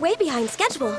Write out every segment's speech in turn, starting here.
way behind schedule.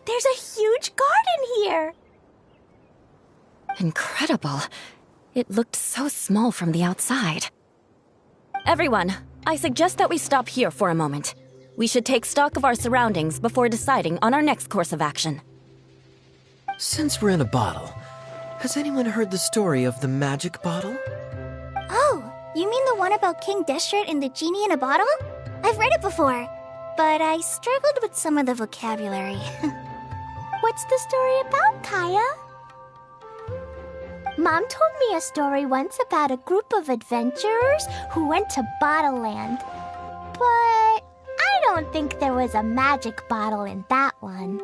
There's a huge garden here! Incredible. It looked so small from the outside. Everyone, I suggest that we stop here for a moment. We should take stock of our surroundings before deciding on our next course of action. Since we're in a bottle, has anyone heard the story of the magic bottle? Oh, you mean the one about King Deshret and the genie in a bottle? I've read it before, but I struggled with some of the vocabulary. What's the story about, Kaya? Mom told me a story once about a group of adventurers who went to Bottle Land. But I don't think there was a magic bottle in that one.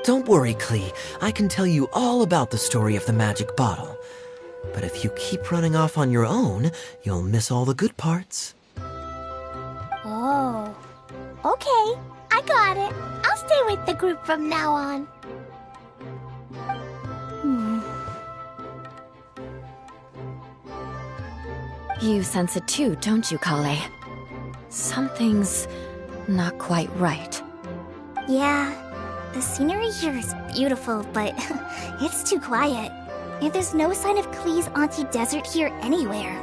Don't worry, Klee. I can tell you all about the story of the magic bottle. But if you keep running off on your own, you'll miss all the good parts. Oh. Okay, I got it. I'll stay with the group from now on. You sense it too, don't you, Kale? Something's not quite right. Yeah, the scenery here is beautiful, but it's too quiet. And there's no sign of Klee's Auntie Desert here anywhere.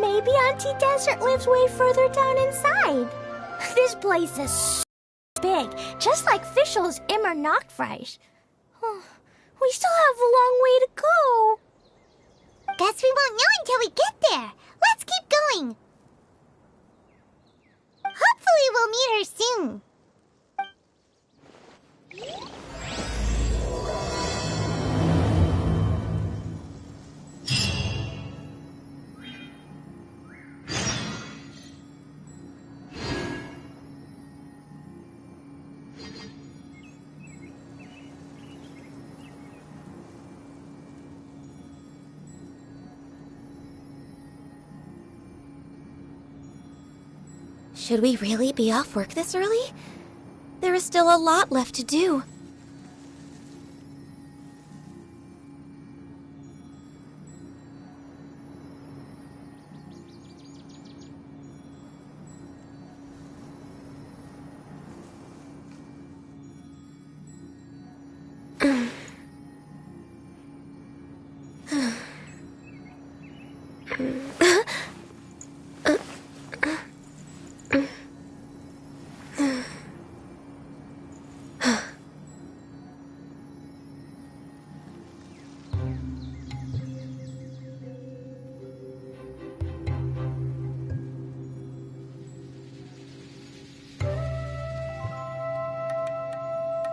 Maybe Auntie Desert lives way further down inside. This place is so big, just like Fischl's Immer Nachtreich. We still have a long way to go. Guess we won't know until we get there. Let's keep going. soon. Should we really be off work this early? There is still a lot left to do.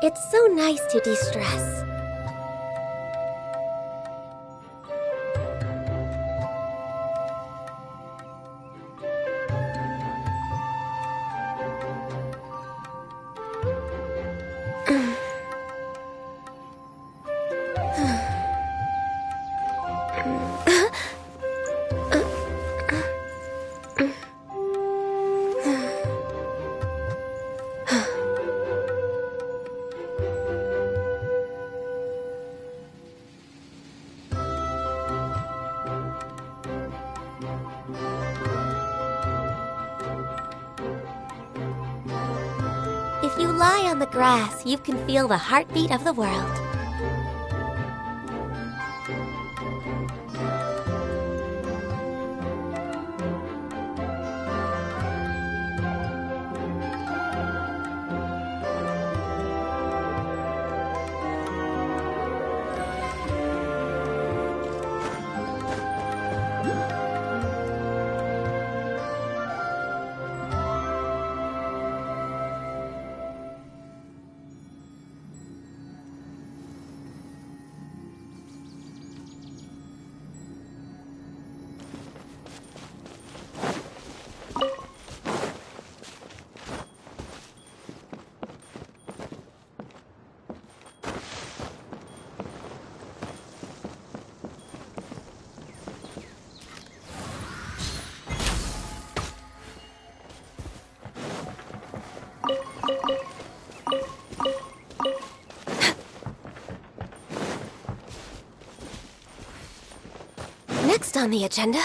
It's so nice to de-stress. If you lie on the grass, you can feel the heartbeat of the world. Next on the agenda...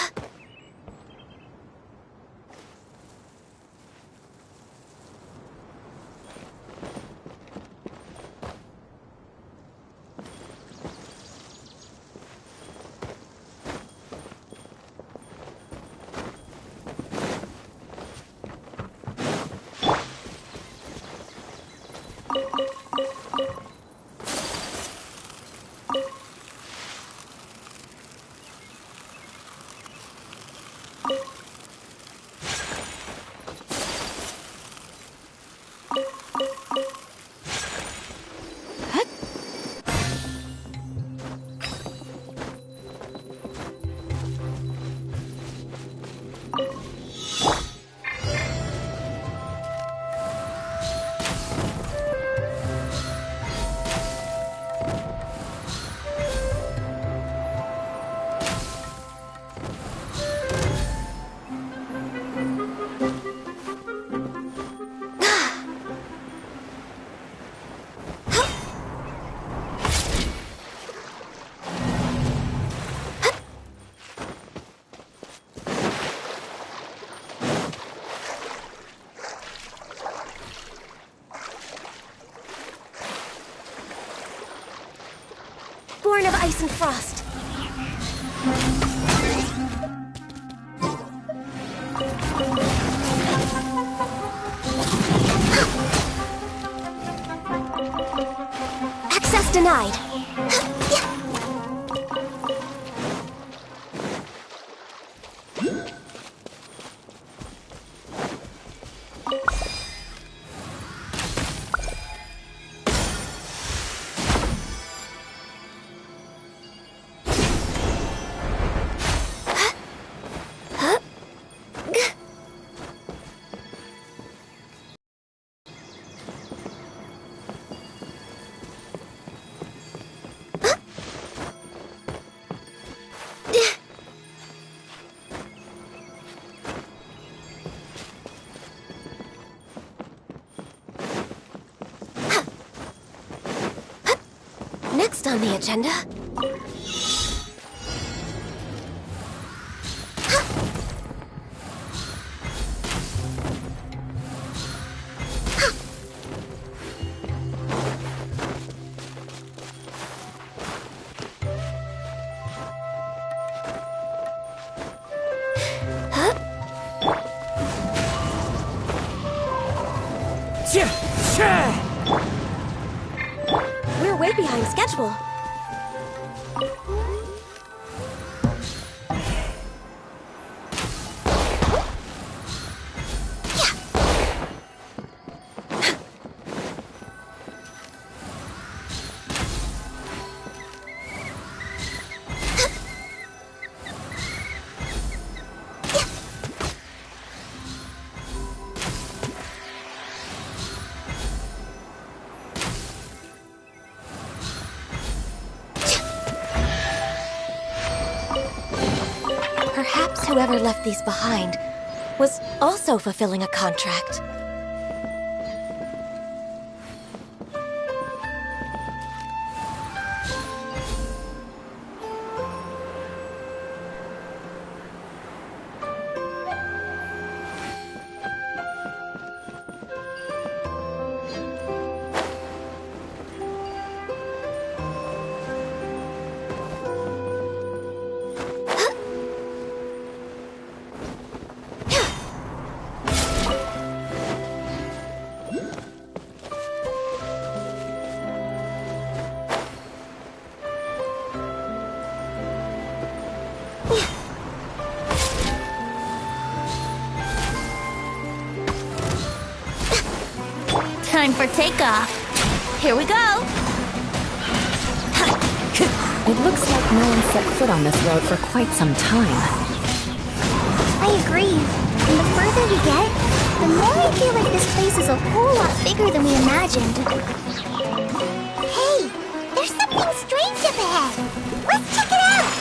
Born of ice and frost. Access denied. Next on the agenda... We're way behind schedule. Perhaps whoever left these behind was also fulfilling a contract. Time for takeoff. Here we go. It looks like no one set foot on this road for quite some time. I agree. And the further we get, the more I feel like this place is a whole lot bigger than we imagined. Hey, there's something strange up ahead. Let's check it out.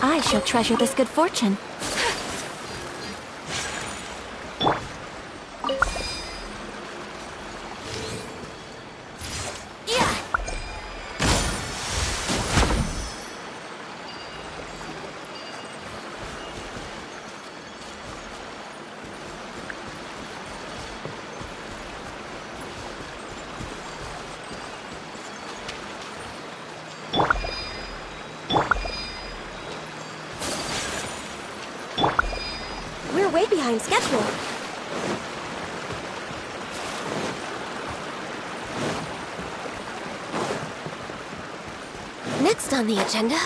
I shall treasure this good fortune. We're way behind schedule. Next on the agenda...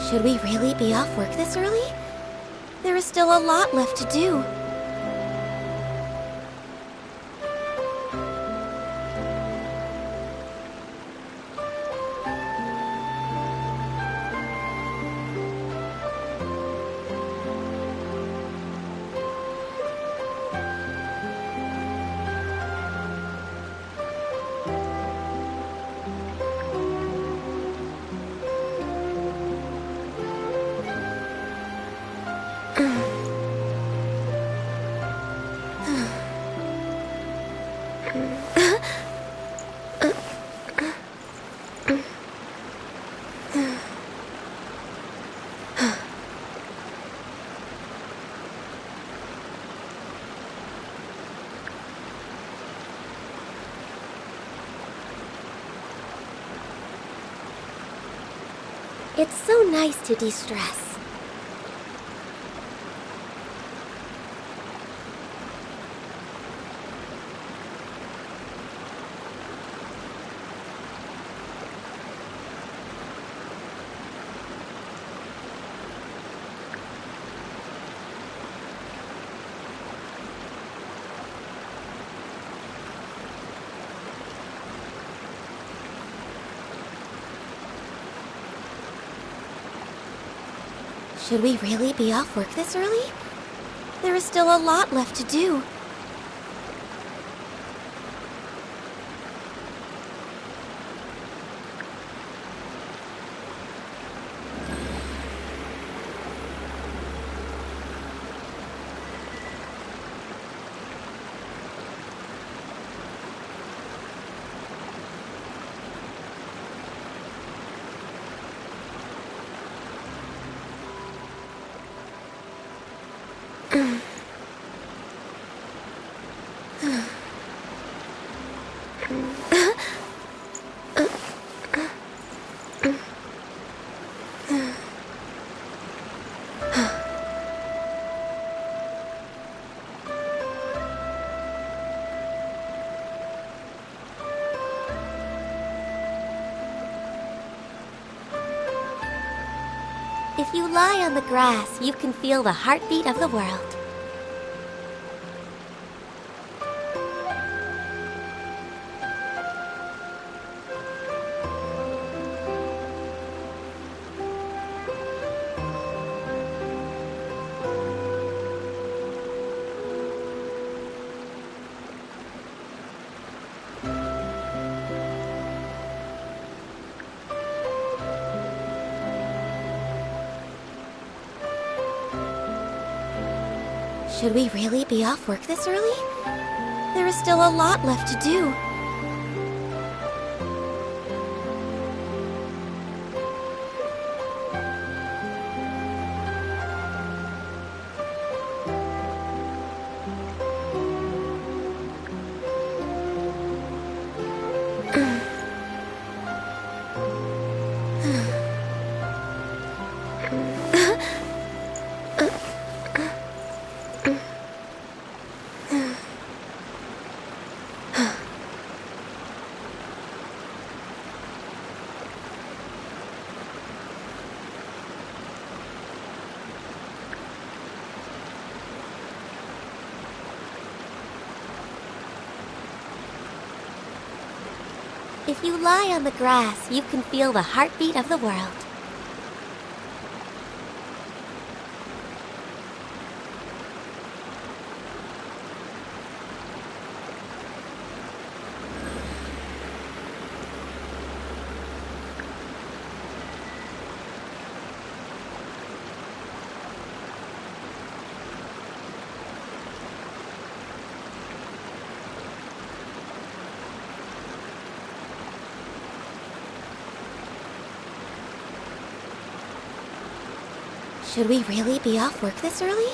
Should we really be off work this early? There is still a lot left to do. It's so nice to de-stress. Should we really be off work this early? There is still a lot left to do. If you lie on the grass, you can feel the heartbeat of the world. Should we really be off work this early? There is still a lot left to do. If you lie on the grass, you can feel the heartbeat of the world. Should we really be off work this early?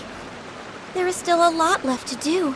There is still a lot left to do.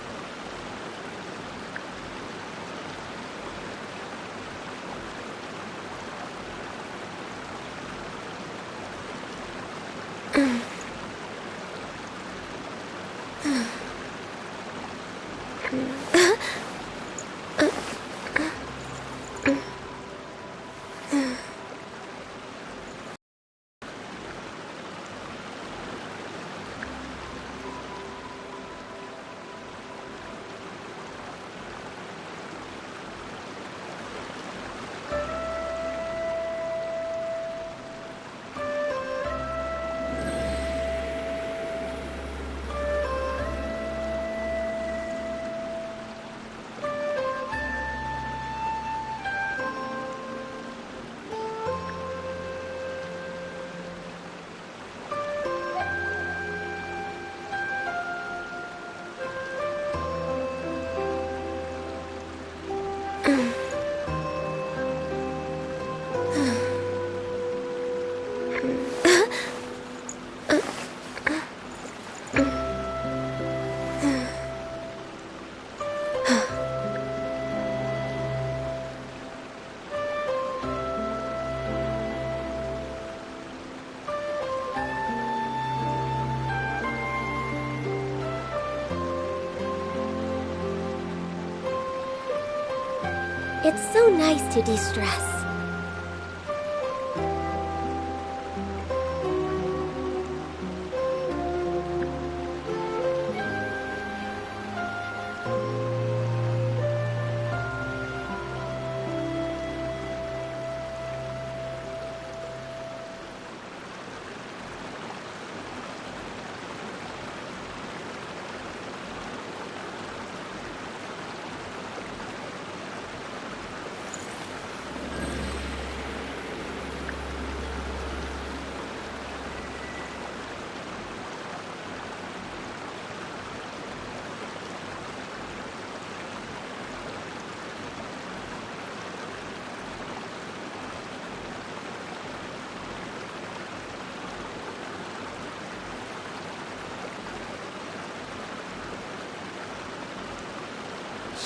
It's so nice to de-stress.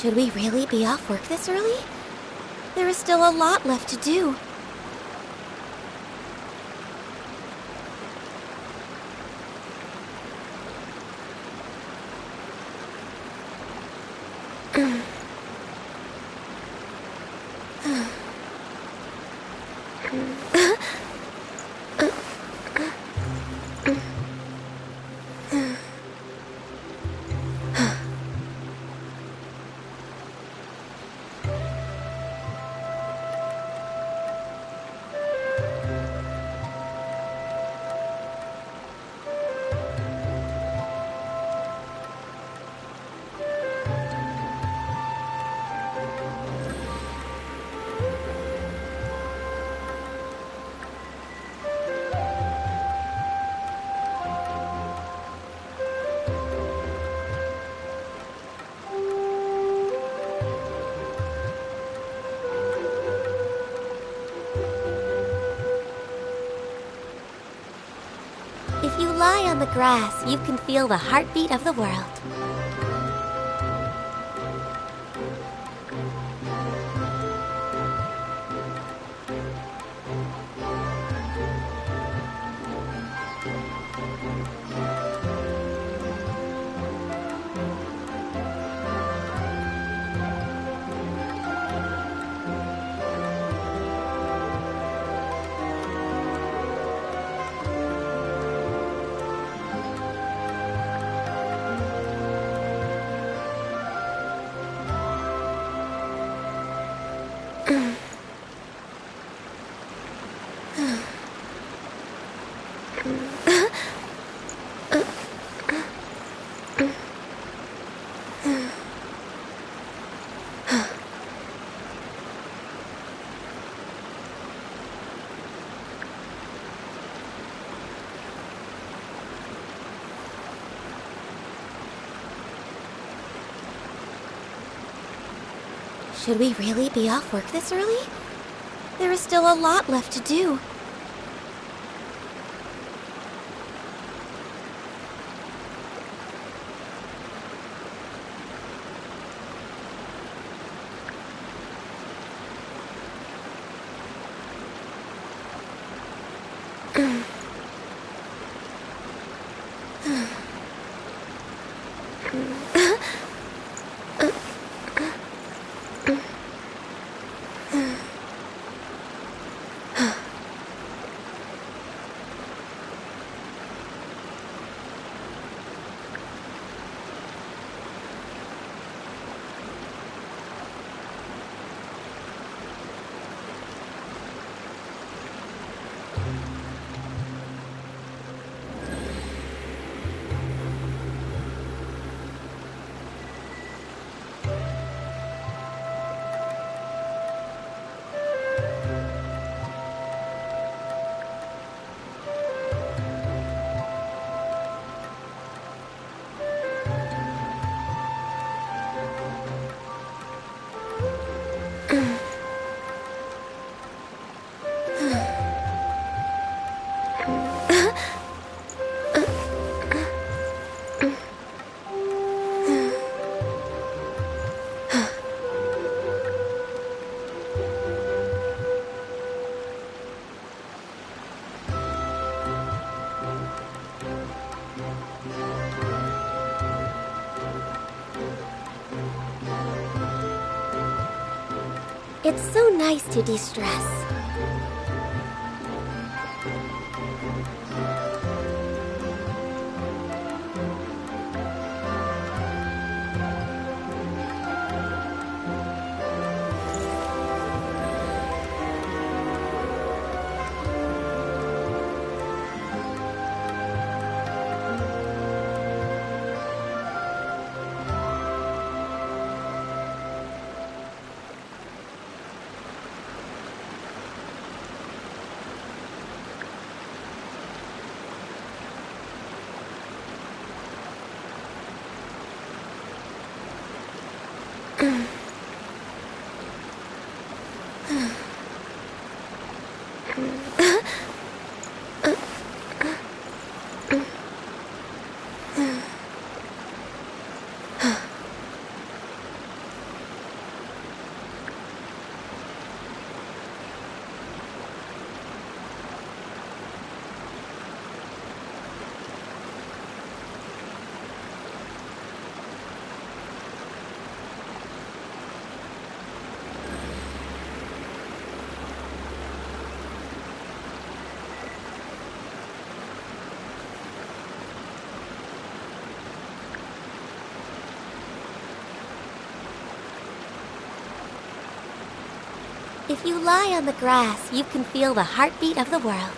Should we really be off work this early? There is still a lot left to do. If you lie on the grass, you can feel the heartbeat of the world. Should we really be off work this early? There is still a lot left to do. It's so nice to de-stress. If you lie on the grass, you can feel the heartbeat of the world.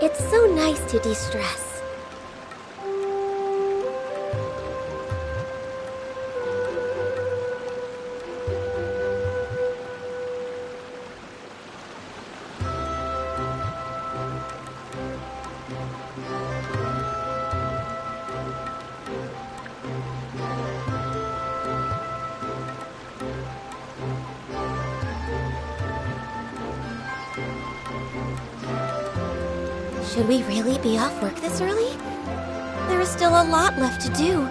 It's so nice to de-stress. Should we really be off work this early? There is still a lot left to do.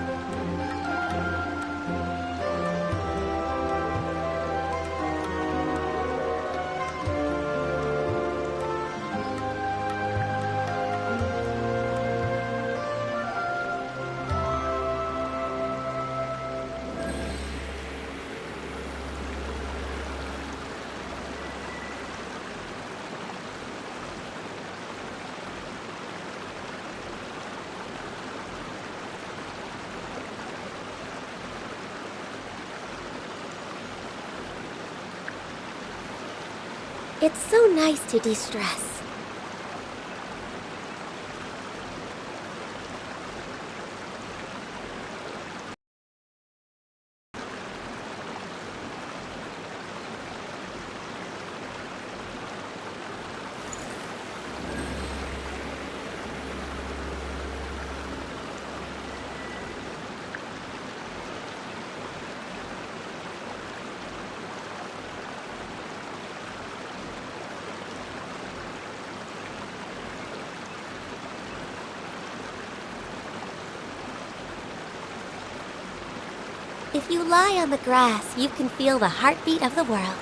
It's so nice to de-stress. If you lie on the grass, you can feel the heartbeat of the world.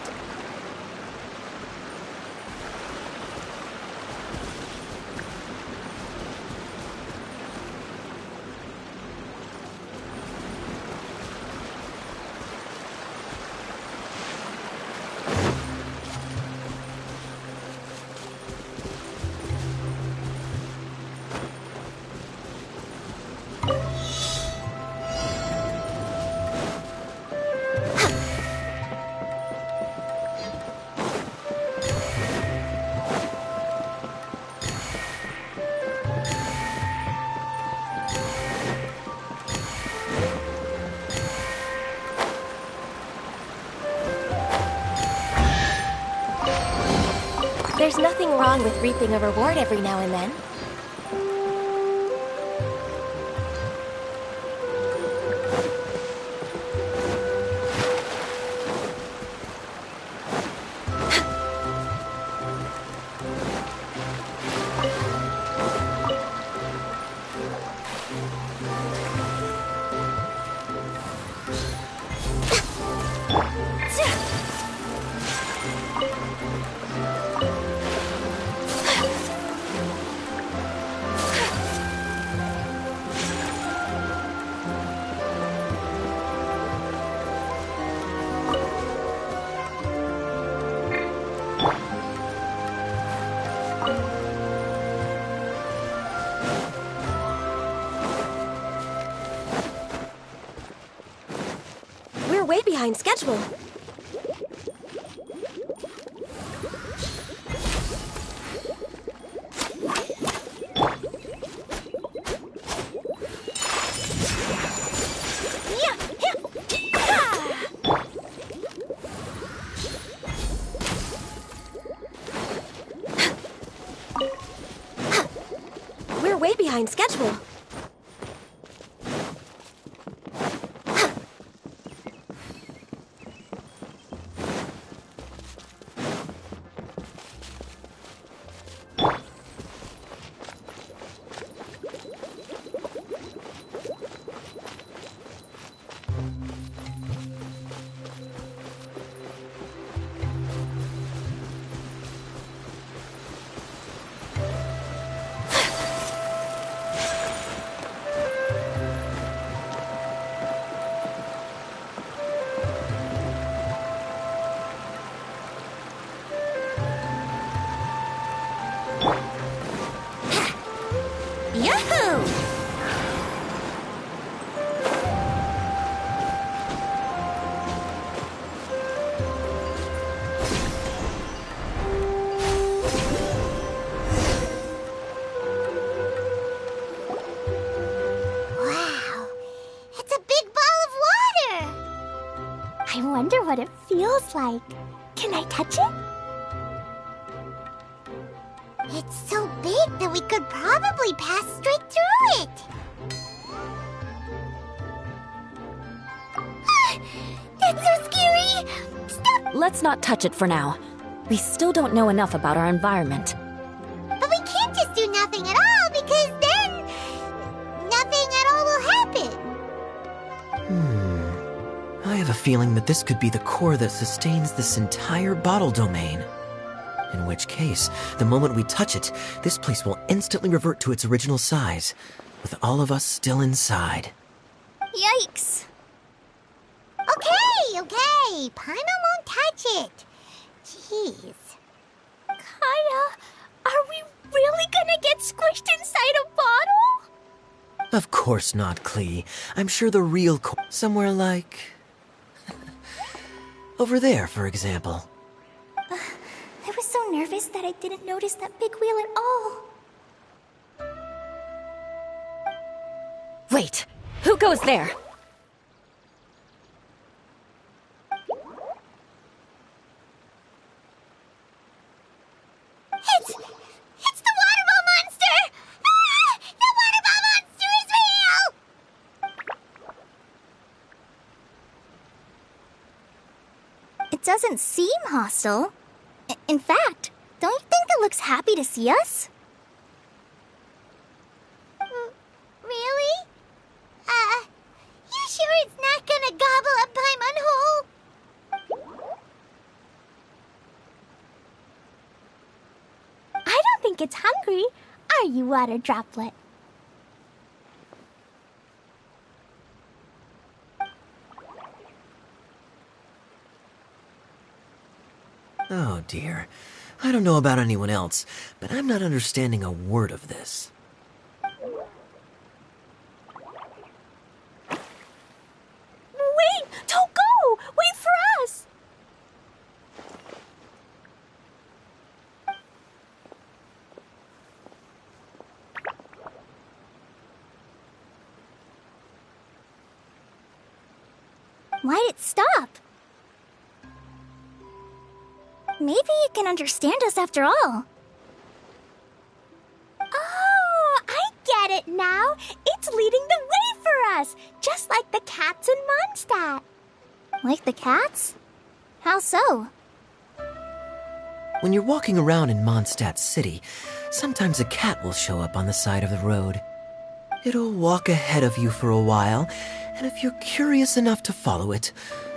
There's nothing wrong with reaping a reward every now and then. We're way behind schedule. We're way behind schedule. Yahoo! Wow, it's a big ball of water! I wonder what it feels like. Can I touch it? It's so big that we could probably pass straight through it. That's so scary! Stop! Let's not touch it for now. We still don't know enough about our environment. But we can't just do nothing at all because then nothing at all will happen. I have a feeling that this could be the core that sustains this entire bottle domain. In which case, the moment we touch it, this place will instantly revert to its original size, with all of us still inside. Yikes. Okay. Paimon won't touch it. Jeez. Kaya, are we really gonna get squished inside a bottle? Of course not, Klee. I'm sure the real core... somewhere like... over there, for example. I was so nervous that I didn't notice that big wheel at all. Wait, who goes there? It's the water ball monster! Ah! The water ball monster is real! It doesn't seem hostile. In fact, don't you think it looks happy to see us? Really? You sure it's not gonna gobble up Paimon whole? I don't think it's hungry. Are you, water droplet? Oh dear. I don't know about anyone else, but I'm not understanding a word of this. Wait! Don't go! Wait for us! Why'd it stop? Maybe it can understand us after all. Oh, I get it now. It's leading the way for us, just like the cats in Mondstadt. Like the cats? How so? When you're walking around in Mondstadt City, sometimes a cat will show up on the side of the road. It'll walk ahead of you for a while, and if you're curious enough to follow it,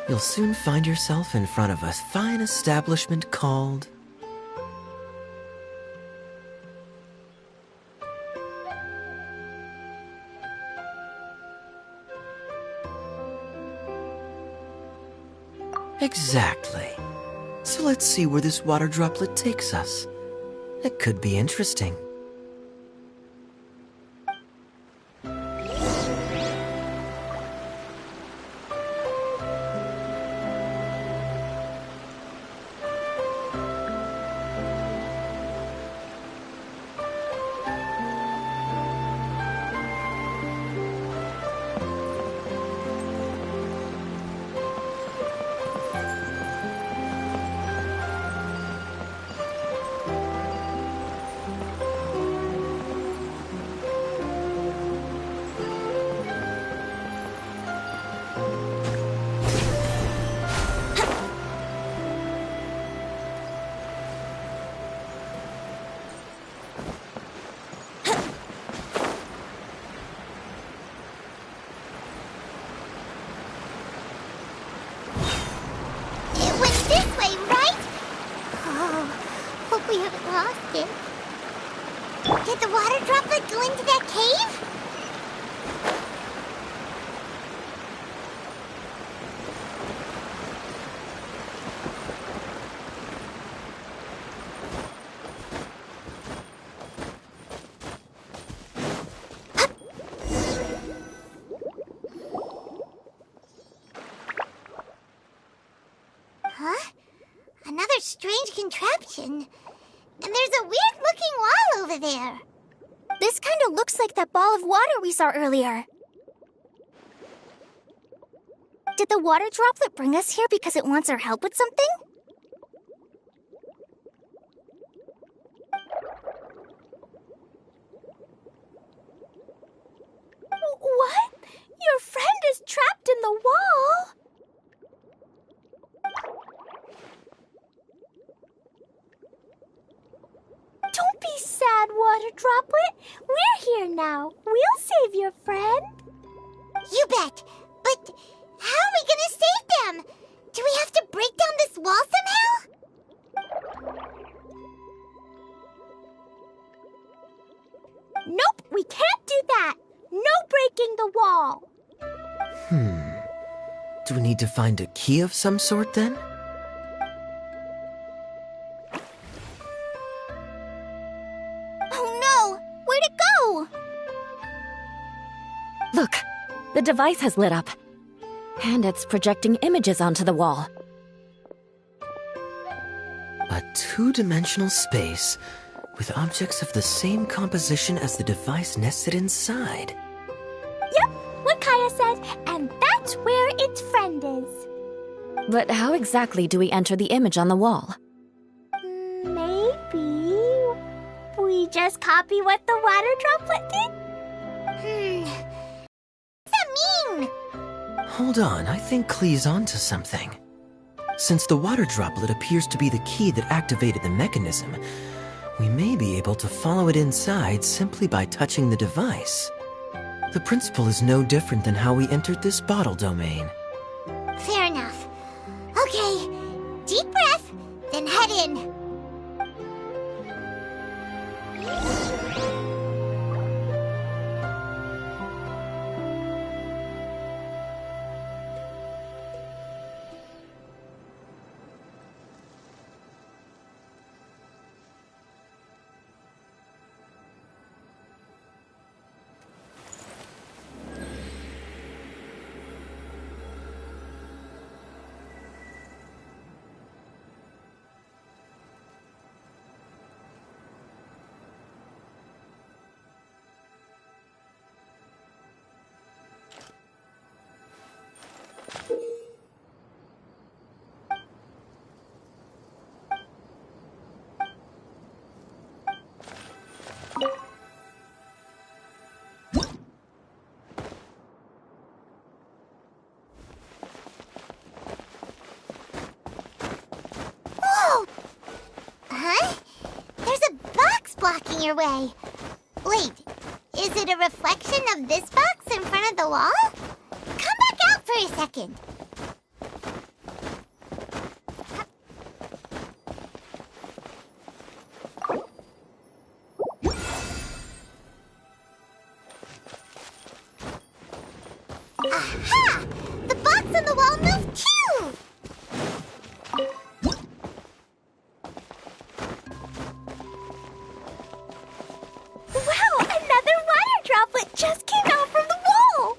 you'll soon find yourself in front of a fine establishment called... Exactly. So let's see where this water droplet takes us. It could be interesting. It went this way, right? Oh, hope we haven't lost it. Did the water droplet go into that cave? Huh? Another strange contraption. And there's a weird-looking wall over there. This kind of looks like that ball of water we saw earlier. Did the water droplet bring us here because it wants our help with something? What? Your friend is trapped in the wall? Don't be sad, Water Droplet. We're here now. We'll save your friend. You bet. But how are we gonna save them? Do we have to break down this wall somehow? Nope, we can't do that. No breaking the wall. Do we need to find a key of some sort then? Oh no! Where'd it go? Look, the device has lit up. And it's projecting images onto the wall. A two-dimensional space with objects of the same composition as the device nested inside. Yep, what Kaya said, and that's where its friend is. But how exactly do we enter the image on the wall? Maybe we just copy what the water droplet did? What's that mean? Hold on, I think Klee's onto something. Since the water droplet appears to be the key that activated the mechanism, we may be able to follow it inside simply by touching the device. The principle is no different than how we entered this bottle domain. Fair enough. Okay, deep breath, then head in. your way. Wait, is it a reflection of this box in front of the wall? Come back out for a second. Aha! The box on the wall moved too! Wow, another water droplet just came out from the wall!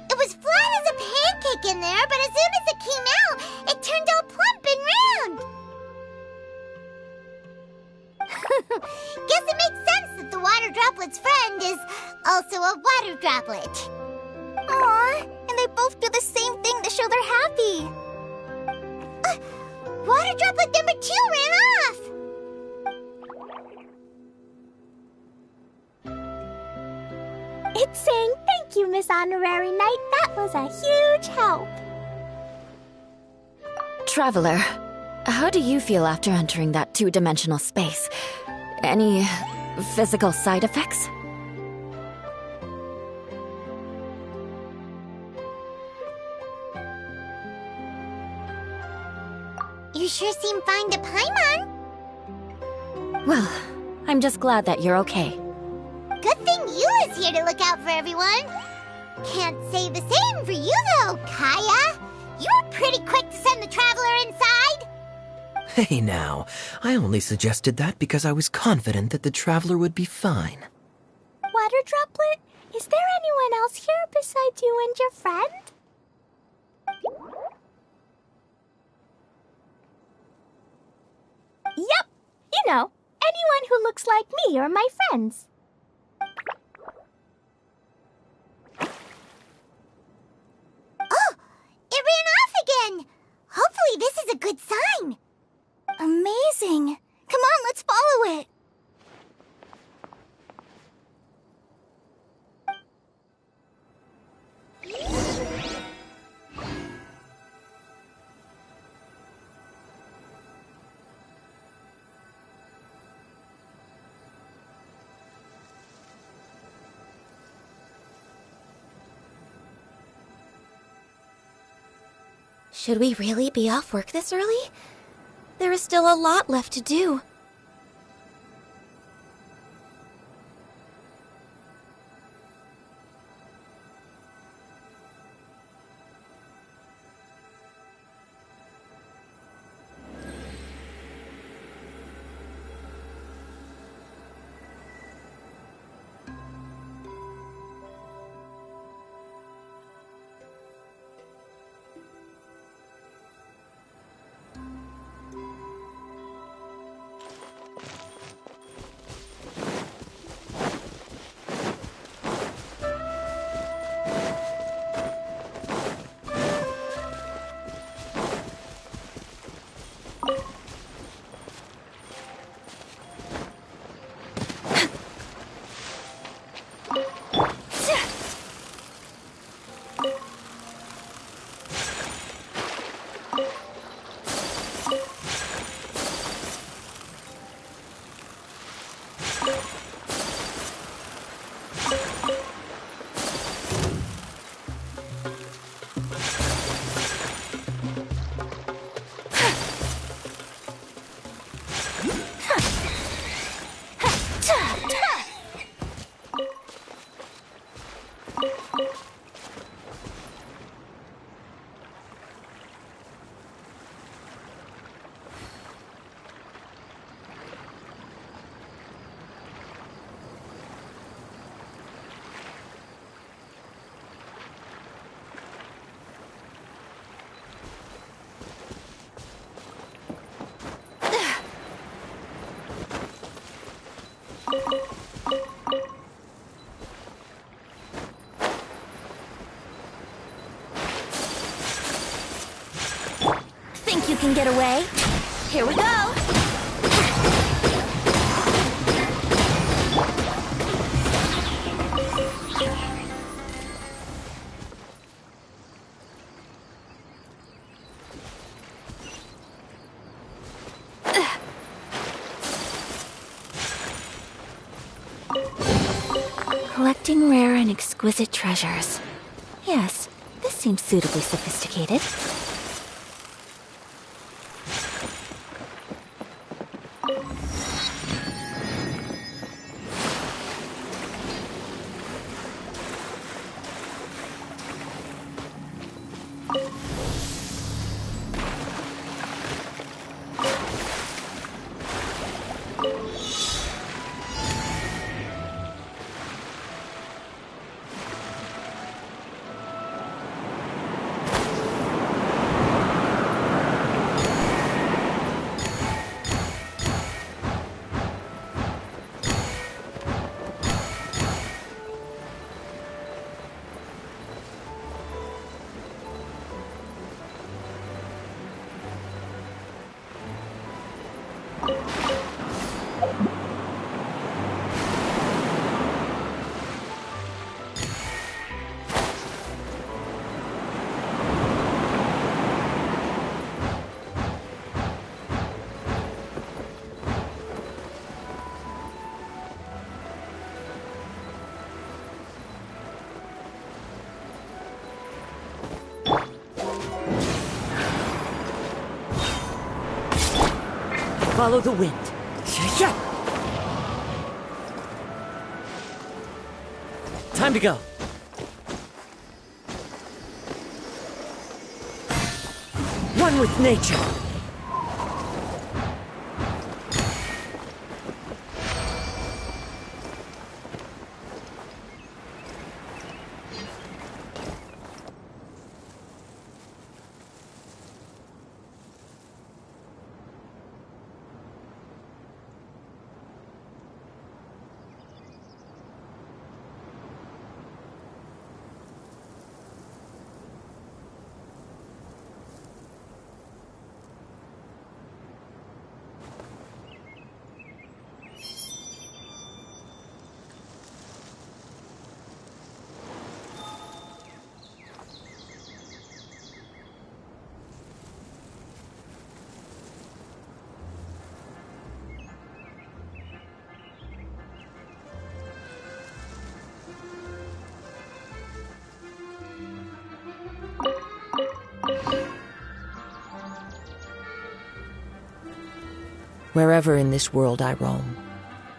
It was flat as a pancake in there, but as soon as it came out, it turned all plump and round. Guess it makes sense that the water droplet's friend is also a water droplet. Aw, and they both do the same thing to show they're happy. Water droplet number 2 ran off. It's saying thank you, Miss Honorary Knight. That was a huge help. Traveler, how do you feel after entering that two-dimensional space? Any physical side effects? You sure seem fine to Paimon. Well, I'm just glad that you're okay. Good thing you is here to look out for everyone. Can't say the same for you, though, Kaya. You were pretty quick to send the traveler inside. Hey now, I only suggested that because I was confident that the traveler would be fine. Water droplet, is there anyone else here besides you and your friend? Yep, you know, anyone who looks like me or my friends. Oh, it ran off again. Hopefully this is a good sign. Amazing. Come on, let's follow it. Should we really be off work this early? There is still a lot left to do. can get away. Here we go! Collecting rare and exquisite treasures. Yes, this seems suitably sophisticated. Follow the wind. Time to go. One with nature. Wherever in this world I roam,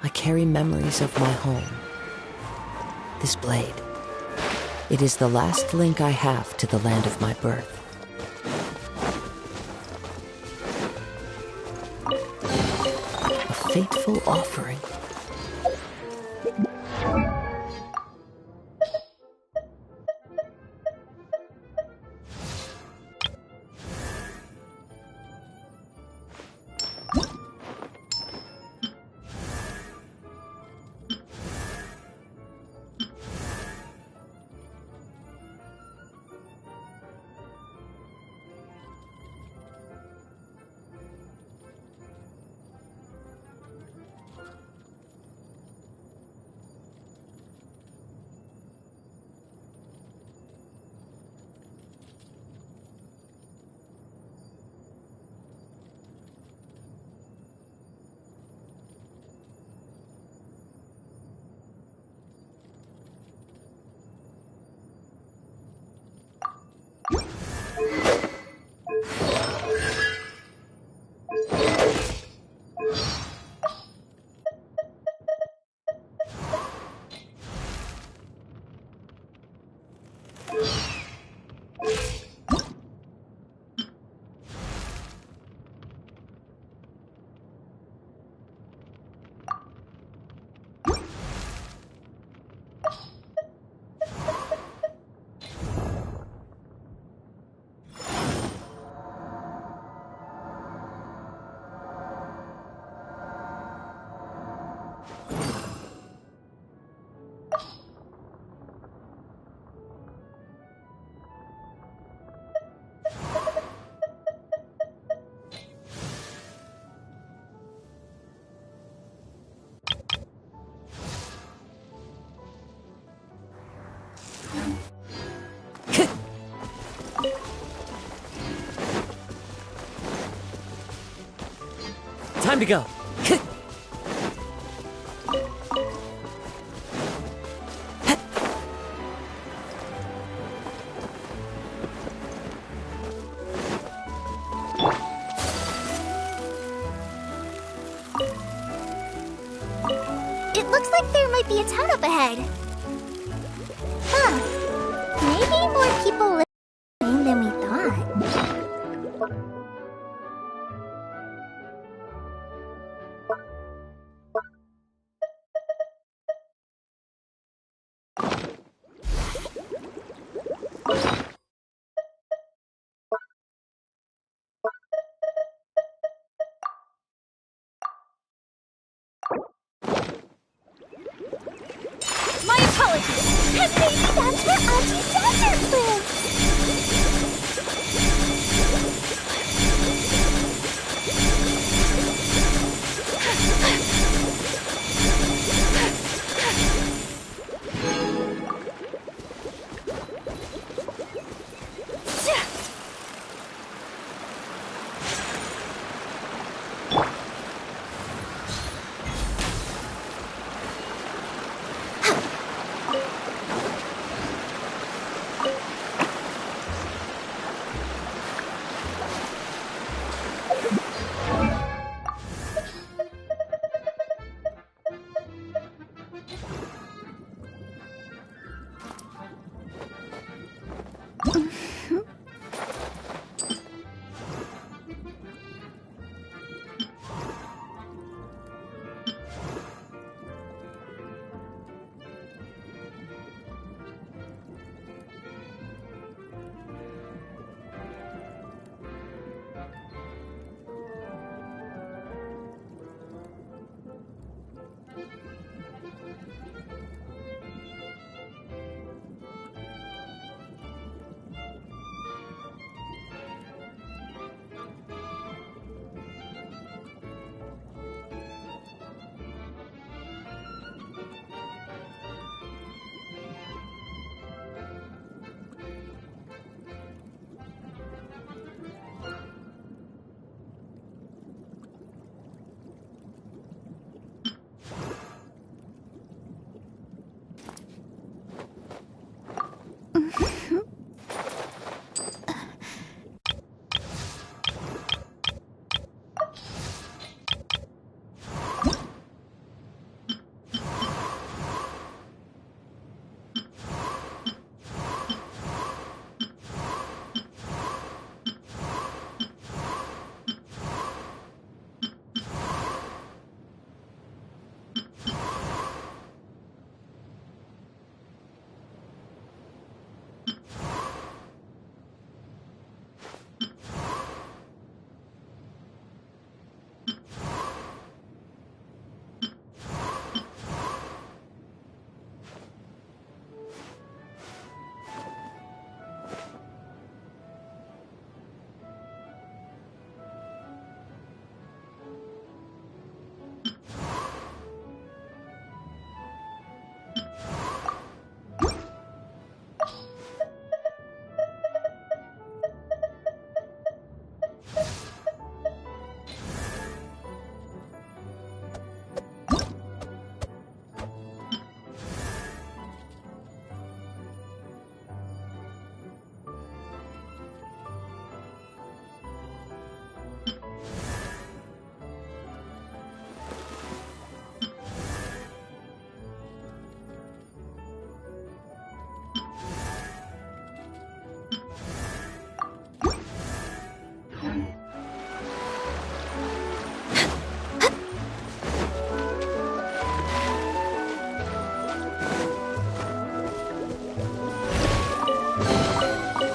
I carry memories of my home. This blade, it is the last link I have to the land of my birth. A fateful offering. Time to go. It looks like there might be a town up ahead. Huh. Maybe more people live than we thought. My apologies! And maybe that's where Auntie Desert lives!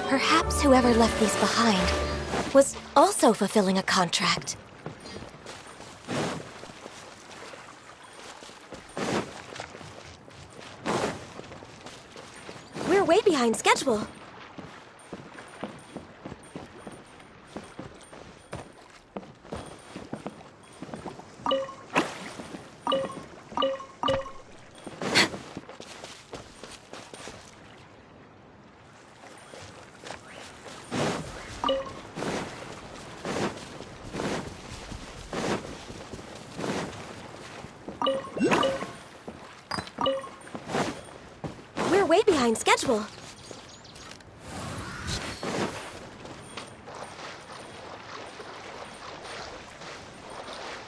Perhaps whoever left these behind was also fulfilling a contract. We're way behind schedule. way behind schedule.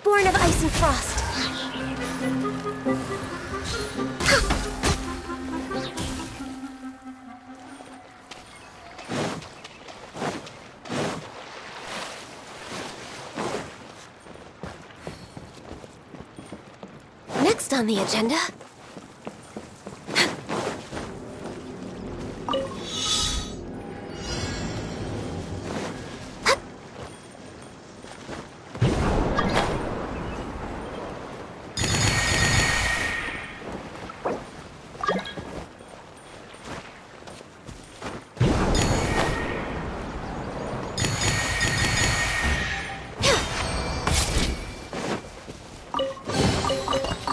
Born of ice and frost. Next on the agenda...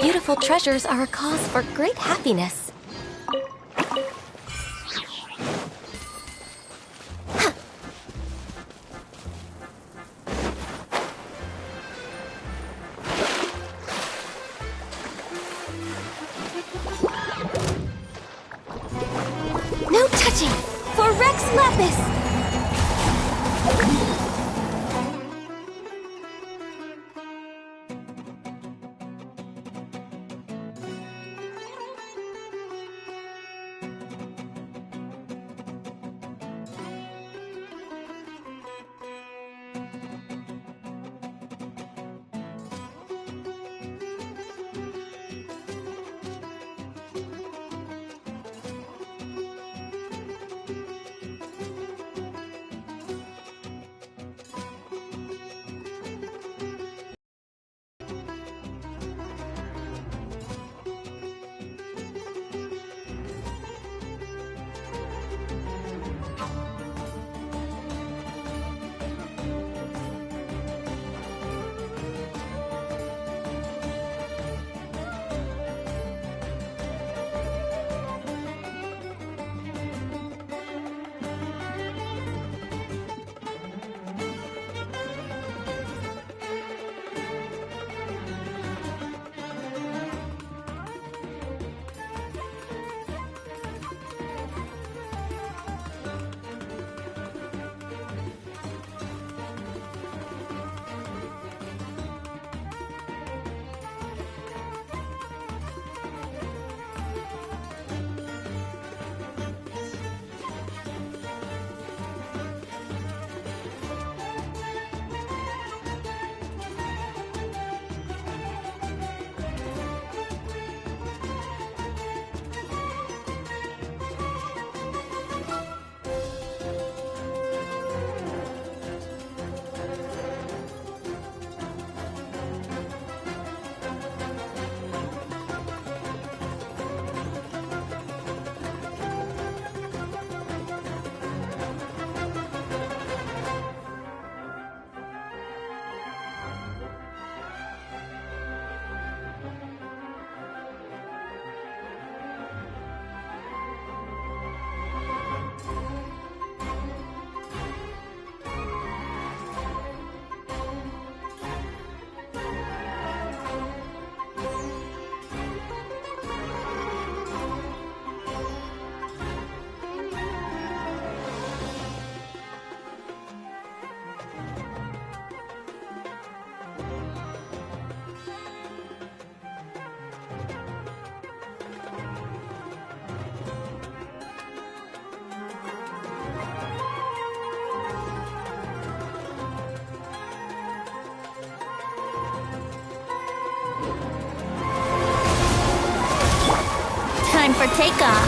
Beautiful treasures are a cause for great happiness. No touching! For Rex Lapis! Time for takeoff.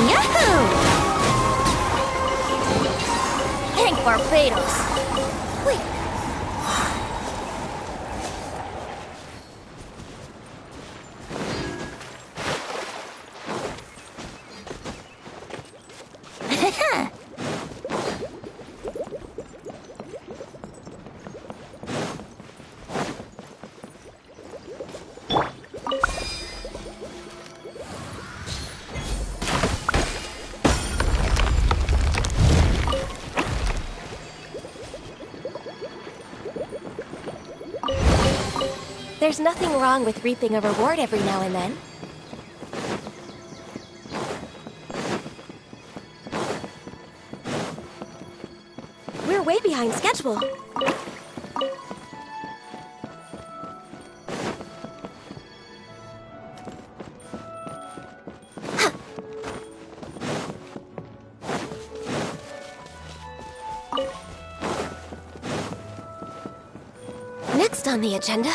Yahoo! Hank Barbados. Wait. There's nothing wrong with reaping a reward every now and then. We're way behind schedule. Next on the agenda...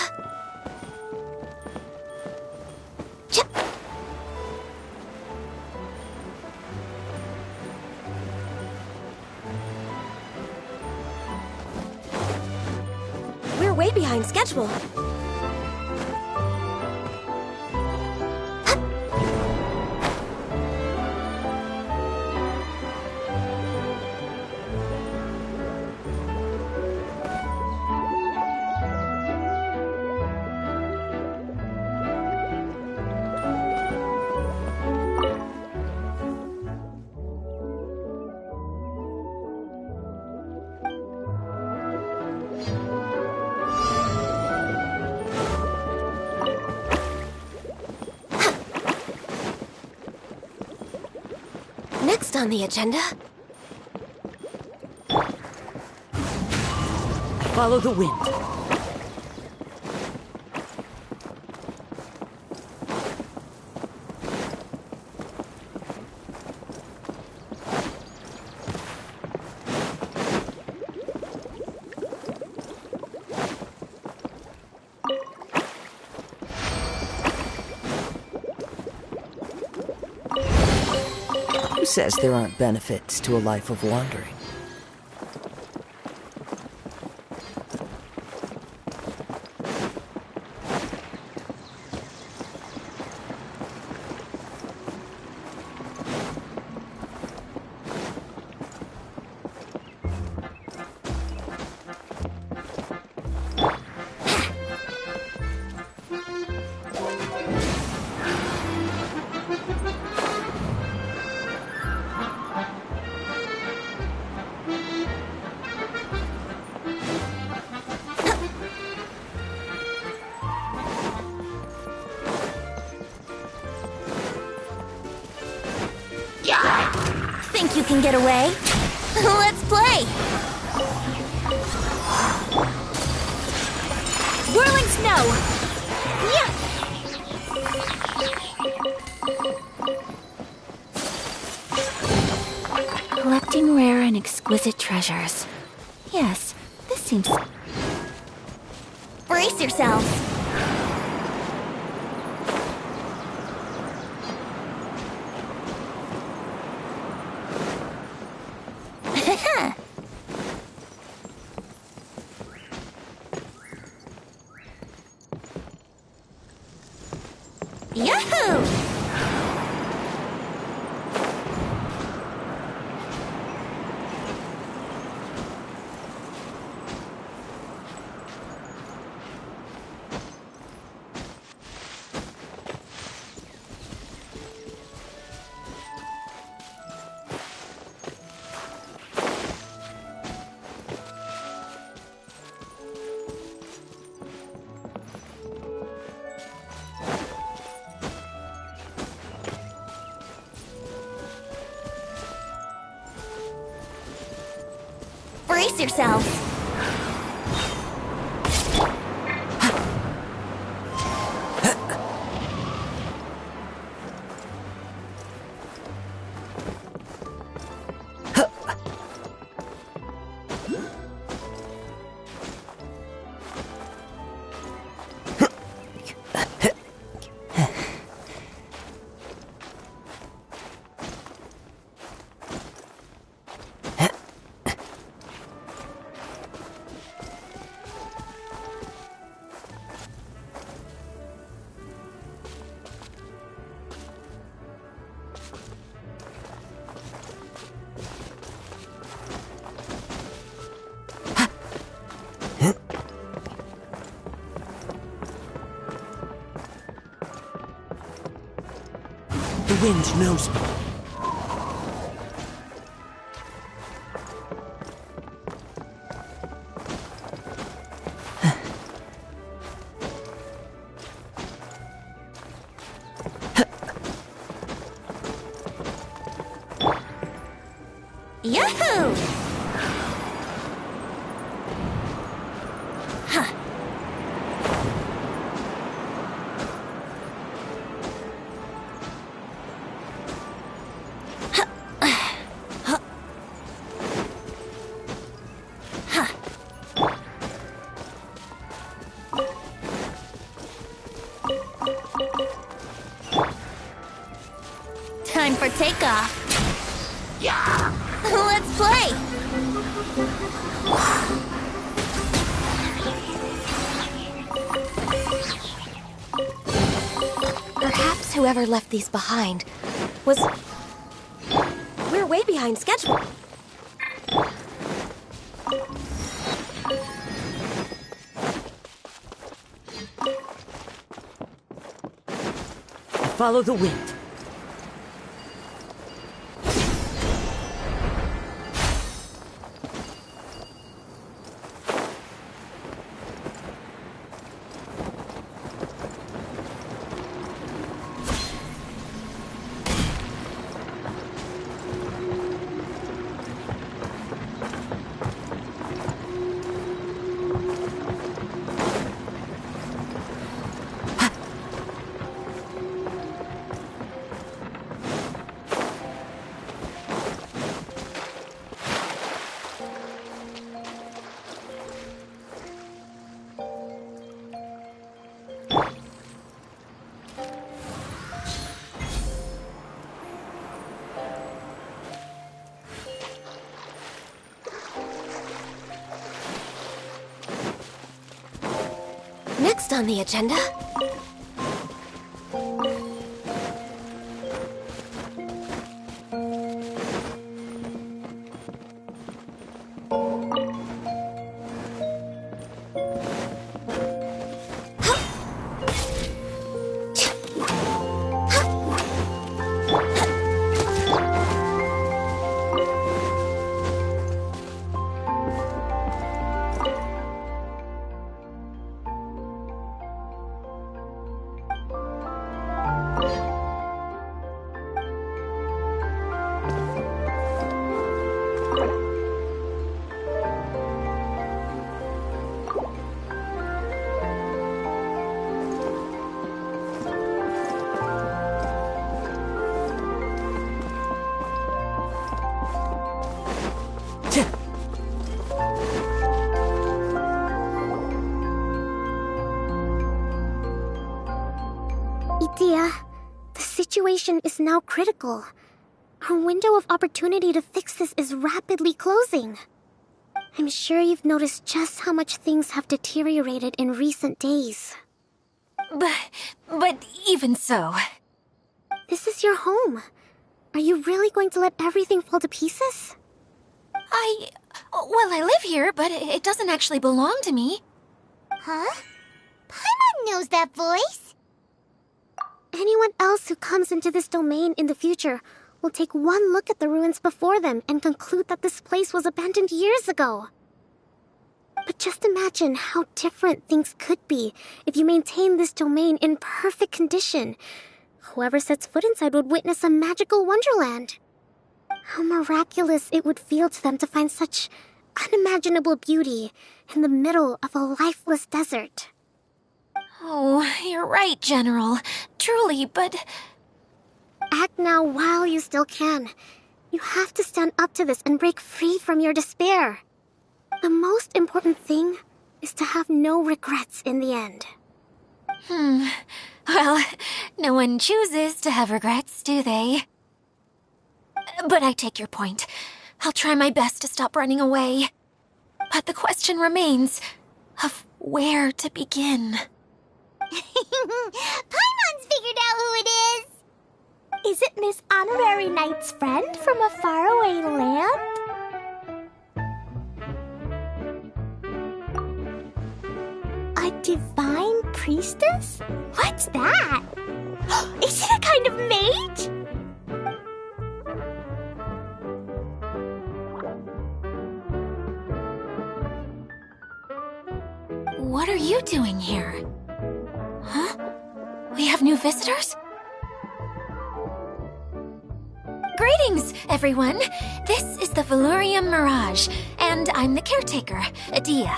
We're way behind schedule. Next on the agenda... Follow the wind. Who says there aren't benefits to a life of wandering? Think you can get away? Let's play! Whirling snow! Yeah! Collecting rare and exquisite treasures. Yes, this seems... Brace yourselves! Yahoo! Brace yourselves! The wind knows me. Yahoo! takeoff. Let's play! Perhaps whoever left these behind was... We're way behind schedule. Follow the wind. Next on the agenda... Idea, the situation is now critical. Our window of opportunity to fix this is rapidly closing. I'm sure you've noticed just how much things have deteriorated in recent days. But even so... This is your home. Are you really going to let everything fall to pieces? Well, I live here, but it doesn't actually belong to me. Huh? Paimon knows that voice. Anyone else who comes into this domain in the future will take one look at the ruins before them and conclude that this place was abandoned years ago. But just imagine how different things could be if you maintain this domain in perfect condition. Whoever sets foot inside would witness a magical wonderland. How miraculous it would feel to them to find such unimaginable beauty in the middle of a lifeless desert. Oh, you're right, General. Truly, but... Act now while you still can. You have to stand up to this and break free from your despair. The most important thing is to have no regrets in the end. Well, no one chooses to have regrets, do they? But I take your point. I'll try my best to stop running away. But the question remains of where to begin. Paimon's figured out who it is! Is it Miss Honorary Knight's friend from a faraway land? A divine priestess? What's that? Is it a kind of mage? What are you doing here? Huh? We have new visitors? Greetings, everyone! This is the Valurium Mirage, and I'm the caretaker, Adia.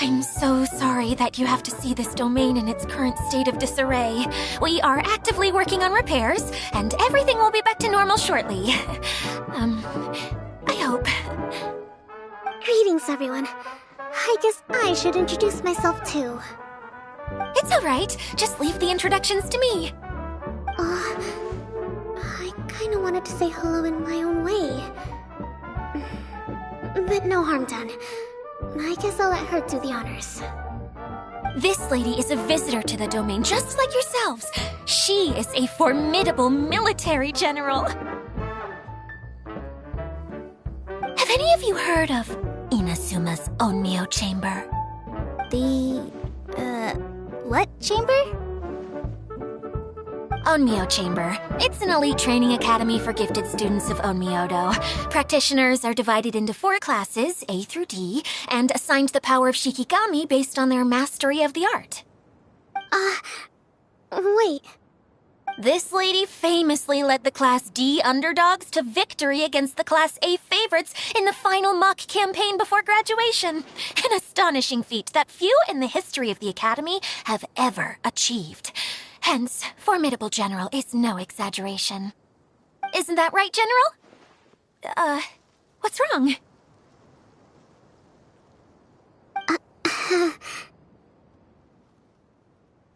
I'm so sorry that you have to see this domain in its current state of disarray. We are actively working on repairs, and everything will be back to normal shortly. I hope. Greetings, everyone. I guess I should introduce myself too. It's alright, just leave the introductions to me. I kinda wanted to say hello in my own way. But no harm done. I guess I'll let her do the honors. This lady is a visitor to the domain, just like yourselves. She is a formidable military general. Have any of you heard of Inazuma's Onmyo Chamber? What chamber? Onmyo Chamber. It's an elite training academy for gifted students of Onmyodo. Practitioners are divided into 4 classes, A through D, and assigned the power of Shikigami based on their mastery of the art. Wait. This lady famously led the Class D underdogs to victory against the Class A favorites in the final mock campaign before graduation. An astonishing feat that few in the history of the Academy have ever achieved. Hence, formidable general is no exaggeration. Isn't that right, General? What's wrong?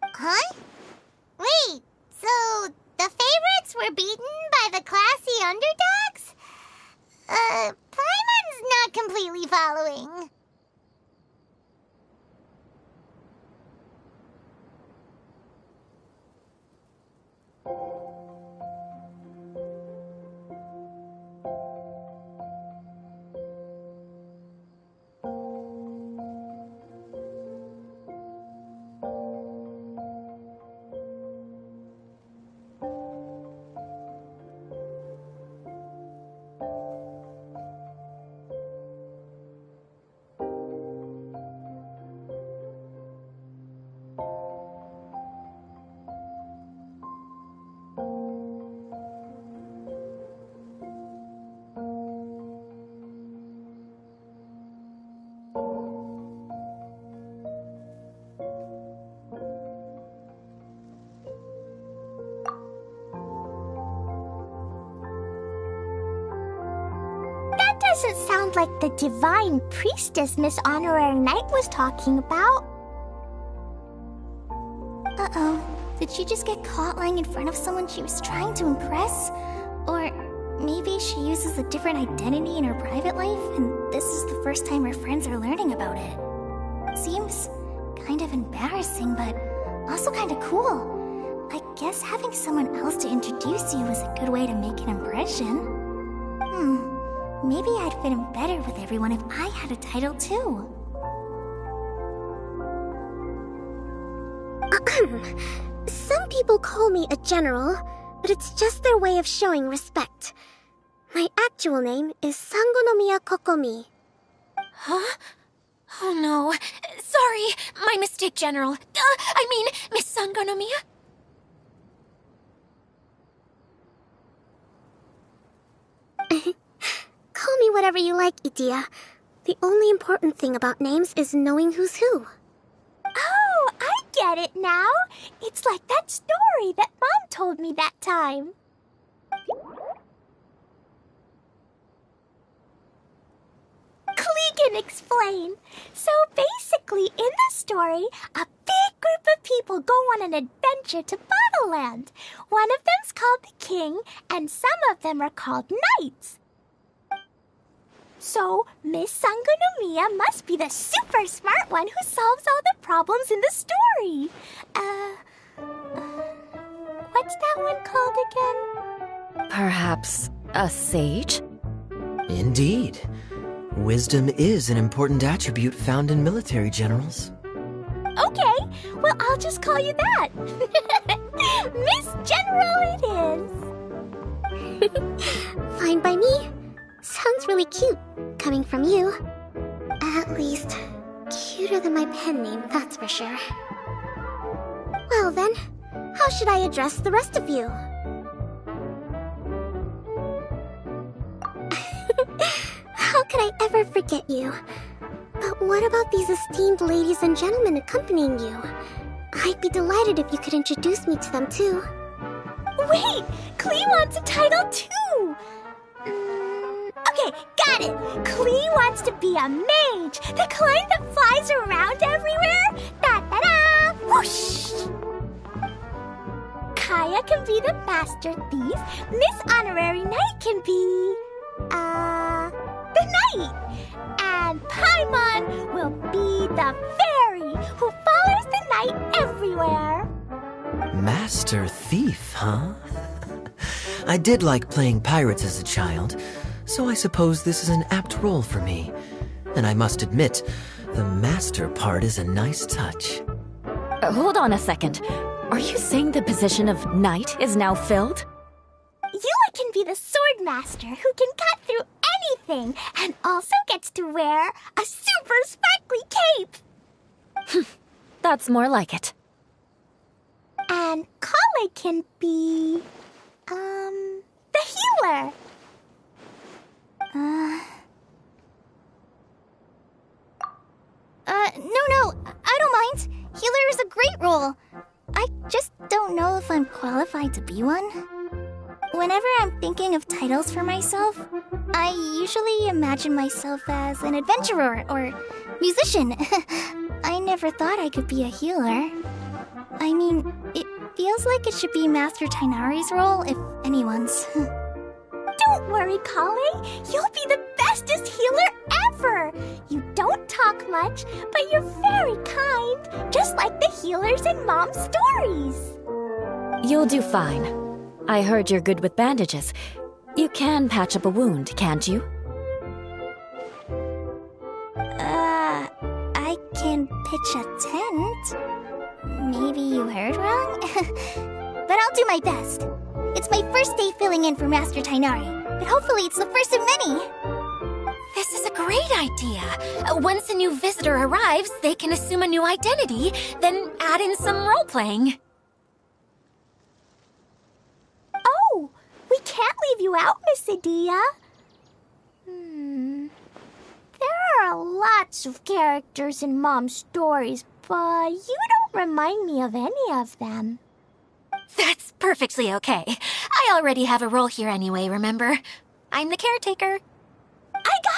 Huh? Wait, so the favorites were beaten by the classy underdogs? Paimon's not completely following. Doesn't sound like the divine priestess Miss Honorary Knight was talking about. Uh-oh. Did she just get caught lying in front of someone she was trying to impress? Or maybe she uses a different identity in her private life, and this is the first time her friends are learning about it. Seems kind of embarrassing, but also kind of cool. I guess having someone else to introduce you is a good way to make an impression. Maybe I'd fit in better with everyone if I had a title too. Some people call me a general, but it's just their way of showing respect. My actual name is Sangonomiya Kokomi. Huh? Oh no. Sorry, my mistake, General. I mean, Miss Sangonomiya? Call me whatever you like, Idia. The only important thing about names is knowing who's who. Oh, I get it now. It's like that story that Mom told me that time. Klee can explain. So basically, in the story, a big group of people go on an adventure to Bottleland. One of them's called the King, and some of them are called Knights. So, Miss Sangonomiya must be the super smart one who solves all the problems in the story. What's that one called again? Perhaps a sage? Indeed. Wisdom is an important attribute found in military generals. Okay, well, I'll just call you that. Miss General it is. Fine by me. Sounds really cute, coming from you. At least, cuter than my pen name, that's for sure. Well then, how should I address the rest of you? How could I ever forget you? But what about these esteemed ladies and gentlemen accompanying you? I'd be delighted if you could introduce me to them too. Wait! Klee wants a title too! Okay, got it! Klee wants to be a mage! The kind that flies around everywhere! Da-da-da! Whoosh! Kaya can be the Master Thief, Miss Honorary Knight can be... the Knight. And Paimon will be the fairy who follows the knight everywhere. Master Thief, huh? I did like playing pirates as a child, so I suppose this is an apt role for me. And I must admit, the master part is a nice touch. Hold on a second. Are you saying the position of knight is now filled? Yula can be the sword master who can cut through anything and also gets to wear a super sparkly cape. That's more like it. And Kale can be... the healer. No, I don't mind. Healer is a great role. I just don't know if I'm qualified to be one. Whenever I'm thinking of titles for myself, I usually imagine myself as an adventurer or musician. I never thought I could be a healer. I mean, it feels like it should be Master Tainari's role, if anyone's. Don't worry, Kale. You'll be the bestest healer ever. You don't talk much, but you're very kind, just like the healers in Mom's stories. You'll do fine. I heard you're good with bandages. You can patch up a wound, can't you? I can pitch a tent. Maybe you heard wrong? But I'll do my best. It's my first day filling in for Master Tainari, but hopefully it's the first of many. This is a great idea. Once a new visitor arrives, they can assume a new identity, then add in some role-playing. Oh, we can't leave you out, Miss Adia. There are lots of characters in Mom's stories, but you don't remind me of any of them. That's perfectly okay. I already have a role here anyway, remember? I'm the caretaker. I got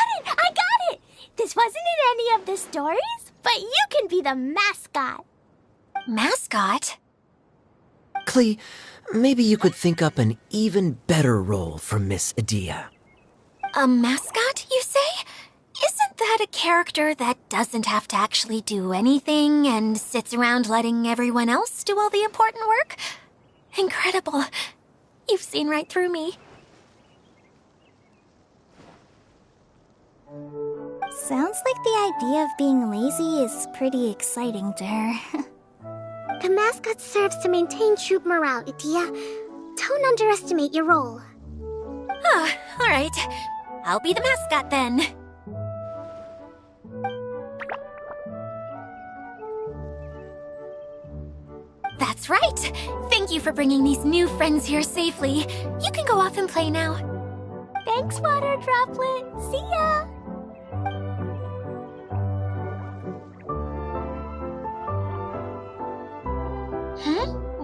it! This wasn't in any of the stories, but you can be the mascot. Mascot? Klee, maybe you could think up an even better role for Miss Adia. A mascot, you say? Isn't that a character that doesn't have to actually do anything and sits around letting everyone else do all the important work? Incredible. You've seen right through me. Sounds like the idea of being lazy is pretty exciting to her. The mascot serves to maintain troop morale, Adia. Don't underestimate your role. Ah, all right. I'll be the mascot then. That's right. Thank you for bringing these new friends here safely. You can go off and play now. Thanks, Water Droplet. See ya!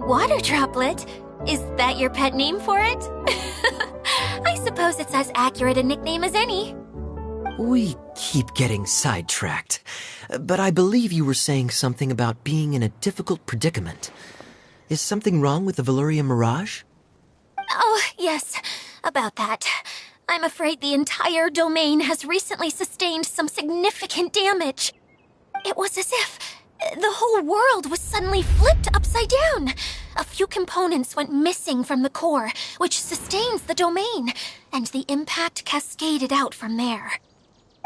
Water Droplet? Is that your pet name for it? I suppose it's as accurate a nickname as any. We keep getting sidetracked, but I believe you were saying something about being in a difficult predicament. Is something wrong with the Valyria Mirage? Oh, yes, about that. I'm afraid the entire domain has recently sustained some significant damage. It was as if the whole world was suddenly flipped upside down. A few components went missing from the core, which sustains the domain, and the impact cascaded out from there.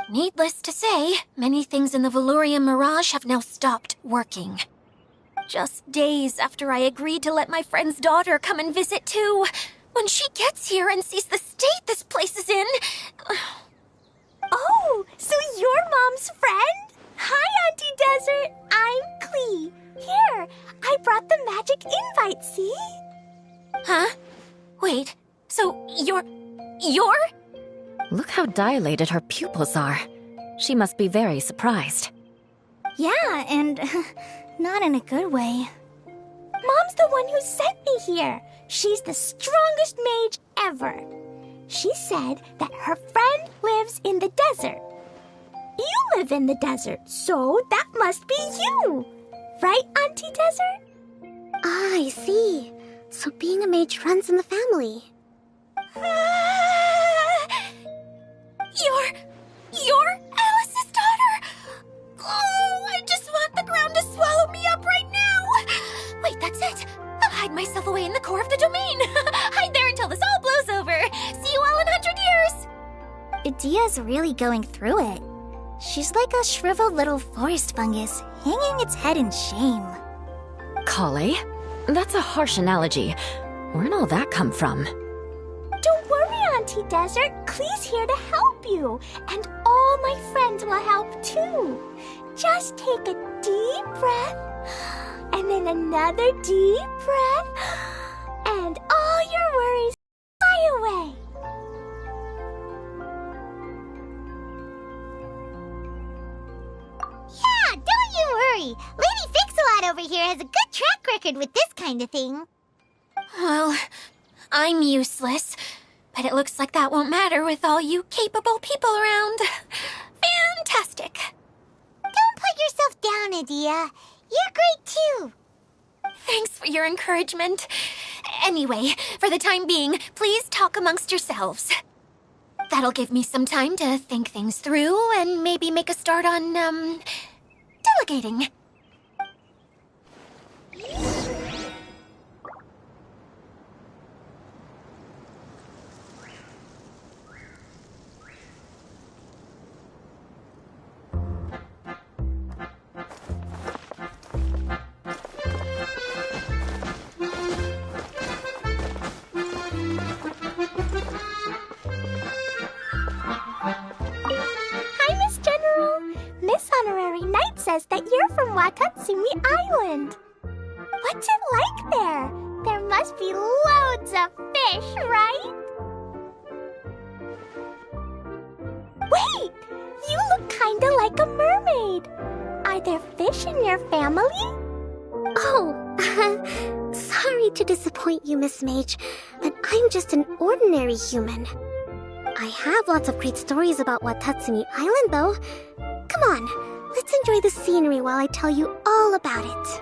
Needless to say, many things in the Valyria Mirage have now stopped working. Just days after I agreed to let my friend's daughter come and visit too, when she gets here and sees the state this place is in... Oh, so you're Mom's friend? Hi, Auntie Desert. I'm Klee. Here, I brought the magic invite, see? Huh? Wait, so you're... Look how dilated her pupils are. She must be very surprised. Yeah, and not in a good way. Mom's the one who sent me here. She's the strongest mage ever. She said that her friend lives in the desert. You live in the desert, so that must be you. Right, Auntie Desert? Ah, I see. So being a mage runs in the family. You're Alice's daughter! Oh, I just want the ground to swallow me up right now! Wait, that's it! I'll hide myself away in the core of the domain! Hide there until this all blows over! See you all in 100 years! Idia's really going through it. She's like a shriveled little forest fungus, hanging its head in shame. Kale? That's a harsh analogy. Where'd all that come from? Don't worry, Auntie Desert. Klee's here to help you. And all my friends will help too. Just take a deep breath, and then another deep breath, and all your worries fly away. Yeah, don't you worry. Lady Fix-a-Lot over here has a good track record with this kind of thing. Well, I'm useless, but it looks like that won't matter with all you capable people around. Fantastic! Don't put yourself down, Adia. You're great too. Thanks for your encouragement. Anyway, for the time being, please talk amongst yourselves. That'll give me some time to think things through and maybe make a start on, delegating. Hi, Miss General. Miss Honorary Knight says that you're from Watatsumi Island. What's it like there? There must be loads of fish, right? Wait! You look kinda like a mermaid. Are there fish in your family? Oh, sorry to disappoint you, Miss Mage, but I'm just an ordinary human. I have lots of great stories about Watatsumi Island, though. Come on, let's enjoy the scenery while I tell you all about it.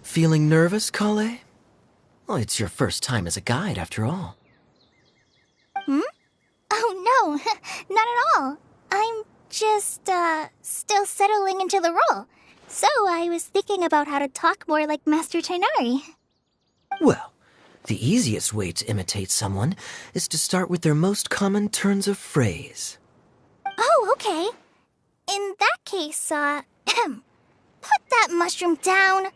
Feeling nervous, Kale? Well, it's your first time as a guide, after all. Oh no, not at all. I'm just, still settling into the role. So I was thinking about how to talk more like Master Tainari. Well, the easiest way to imitate someone is to start with their most common turns of phrase. Oh, okay. In that case, put that mushroom down.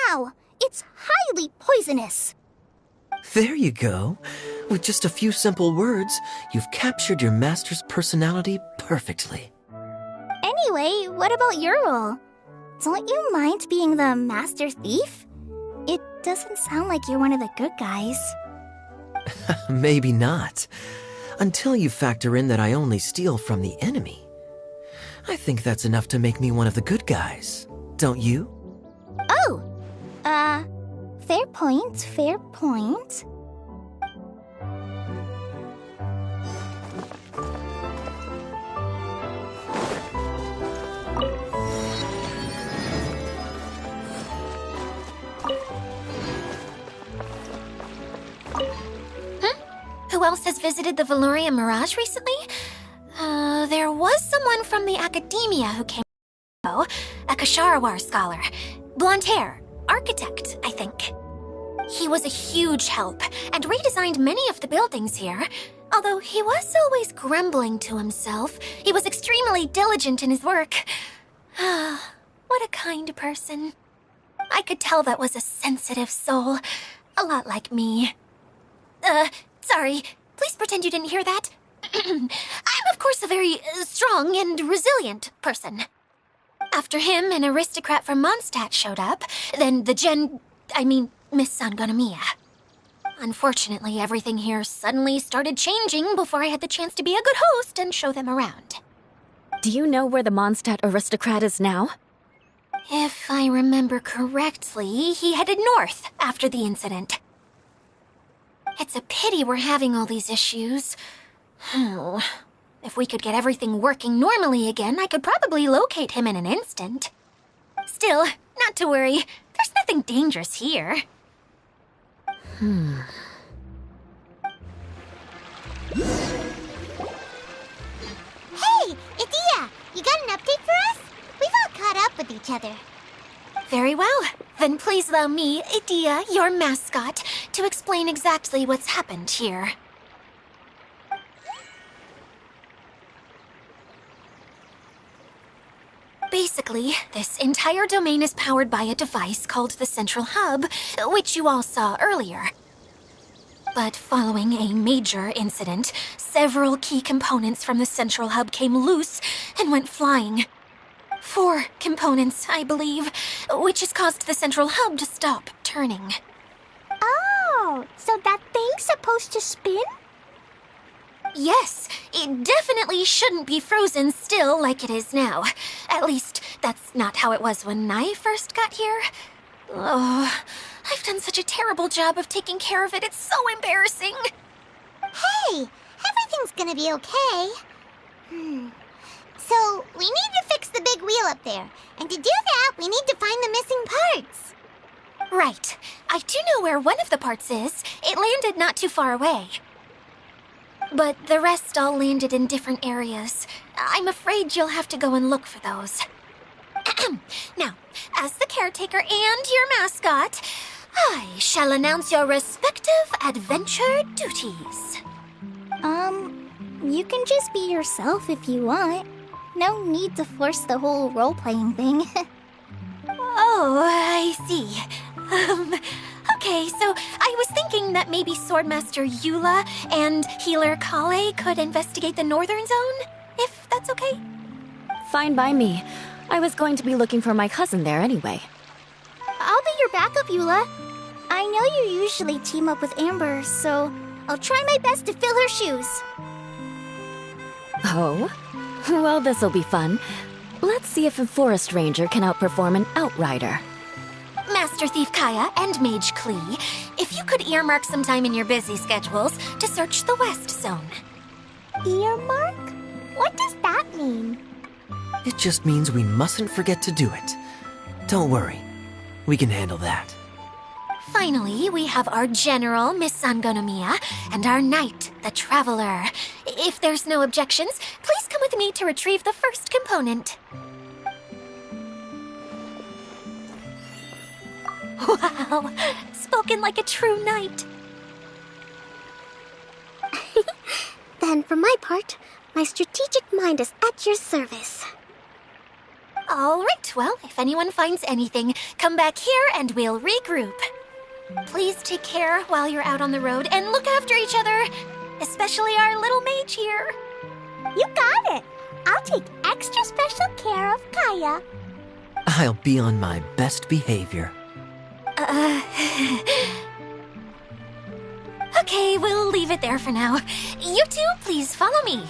Now, it's highly poisonous. There you go. With just a few simple words, you've captured your master's personality perfectly. Anyway, what about your role? Don't you mind being the master thief? It doesn't sound like you're one of the good guys. Maybe not. Until you factor in that I only steal from the enemy. I think that's enough to make me one of the good guys. Don't you? Oh! Fair point, fair point. Who else has visited the Veloria Mirage recently? There was someone from the academia who came. Oh, a Kasharawar scholar. Blonde hair. Architect, I think. He was a huge help and redesigned many of the buildings here. Although he was always grumbling to himself, he was extremely diligent in his work. What a kind person. I could tell that was a sensitive soul. A lot like me. Sorry. Please pretend you didn't hear that. I'm, of course, a very strong and resilient person. After him, an aristocrat from Mondstadt showed up, then Miss Sangonomiya. Unfortunately, everything here suddenly started changing before I had the chance to be a good host and show them around. Do you know where the Mondstadt aristocrat is now? If I remember correctly, he headed north after the incident. It's a pity we're having all these issues. If we could get everything working normally again, I could probably locate him in an instant. Still, not to worry. There's nothing dangerous here. Hey, Idia! You got an update for us? We've all caught up with each other. Very well. Then please allow me, Idia, your mascot, to explain exactly what's happened here. Basically, this entire domain is powered by a device called the Central Hub, which you all saw earlier. But following a major incident, several key components from the Central Hub came loose and went flying. 4 components, I believe, which has caused the Central Hub to stop turning. Oh, so that thing's supposed to spin? Yes, it definitely shouldn't be frozen still like it is now. At least, that's not how it was when I first got here. Oh, I've done such a terrible job of taking care of it, it's so embarrassing. Hey, everything's gonna be okay. So, we need to fix the big wheel up there. And to do that, we need to find the missing parts. Right. I do know where one of the parts is. It landed not too far away. But the rest all landed in different areas. I'm afraid you'll have to go and look for those. Now, as the caretaker and your mascot, I shall announce your respective adventure duties. You can just be yourself if you want. No need to force the whole role-playing thing. Oh, I see. Okay, so I was thinking that maybe Swordmaster Eula and Healer Kale could investigate the northern zone, if that's okay? Fine by me. I was going to be looking for my cousin there anyway. I'll be your backup, Eula. I know you usually team up with Amber, so I'll try my best to fill her shoes. Oh? Well, this'll be fun. Let's see if a forest ranger can outperform an outrider. Master Thief Kaya and Mage Klee, if you could earmark some time in your busy schedules to search the West Zone. Earmark? What does that mean? It just means we mustn't forget to do it. Don't worry. We can handle that. Finally, we have our General, Miss Sangonomiya, and our Knight, the Traveler. If there's no objections, please come with me to retrieve the first component. Wow, spoken like a true knight. Then, for my part, my strategic mind is at your service. All right, well, if anyone finds anything, come back here and we'll regroup. Please take care while you're out on the road and look after each other, especially our little mage here. You got it. I'll take extra special care of Kaya. I'll be on my best behavior. Okay, we'll leave it there for now. You two, please follow me.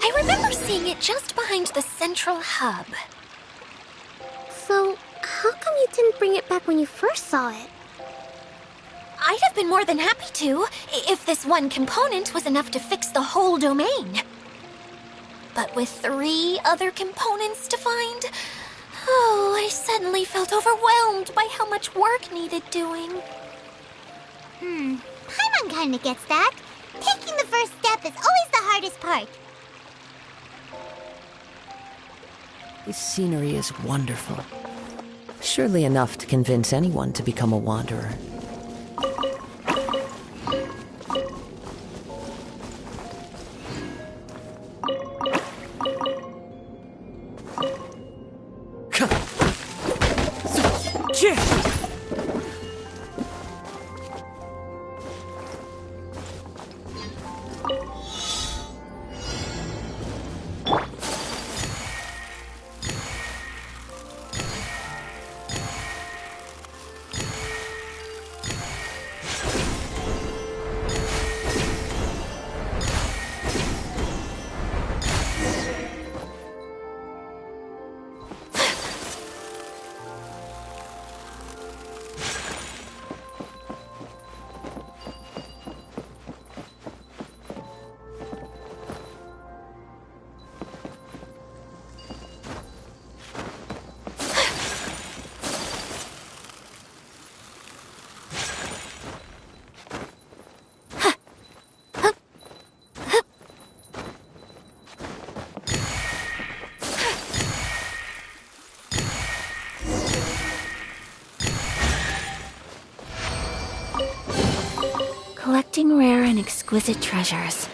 I remember seeing it just behind the Central Hub. So, how come you didn't bring it back when you first saw it? I'd have been more than happy to, if this one component was enough to fix the whole domain. But with 3 other components to find, I suddenly felt overwhelmed by how much work needed doing. Paimon kinda gets that. Taking the first step is always the hardest part. This scenery is wonderful. Surely enough to convince anyone to become a wanderer. Collecting rare and exquisite treasures.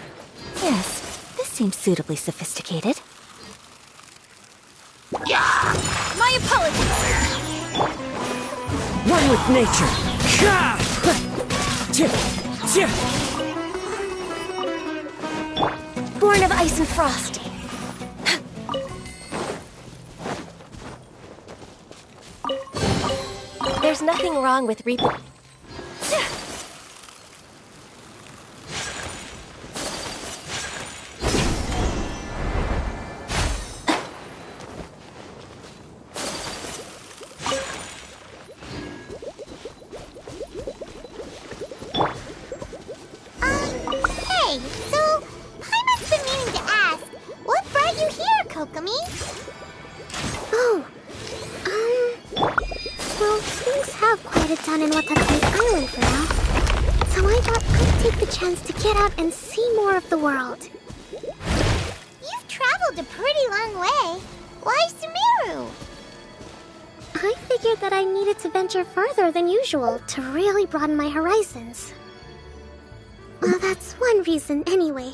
Yes, this seems suitably sophisticated. My apologies! One with nature. Born of ice and frost. There's nothing wrong with reaping. Hey, so Paimon's been meaning to ask, what brought you here, Kokomi? Oh, well, things have quieted down in Watatsumi Island for now. So I thought I'd take the chance to get out and see more of the world. You've traveled a pretty long way. Why Sumeru? I figured that I needed to venture further than usual to really broaden my horizons. Well, that's one reason anyway.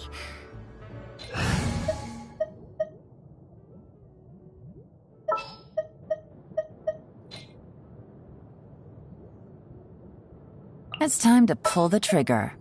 It's time to pull the trigger.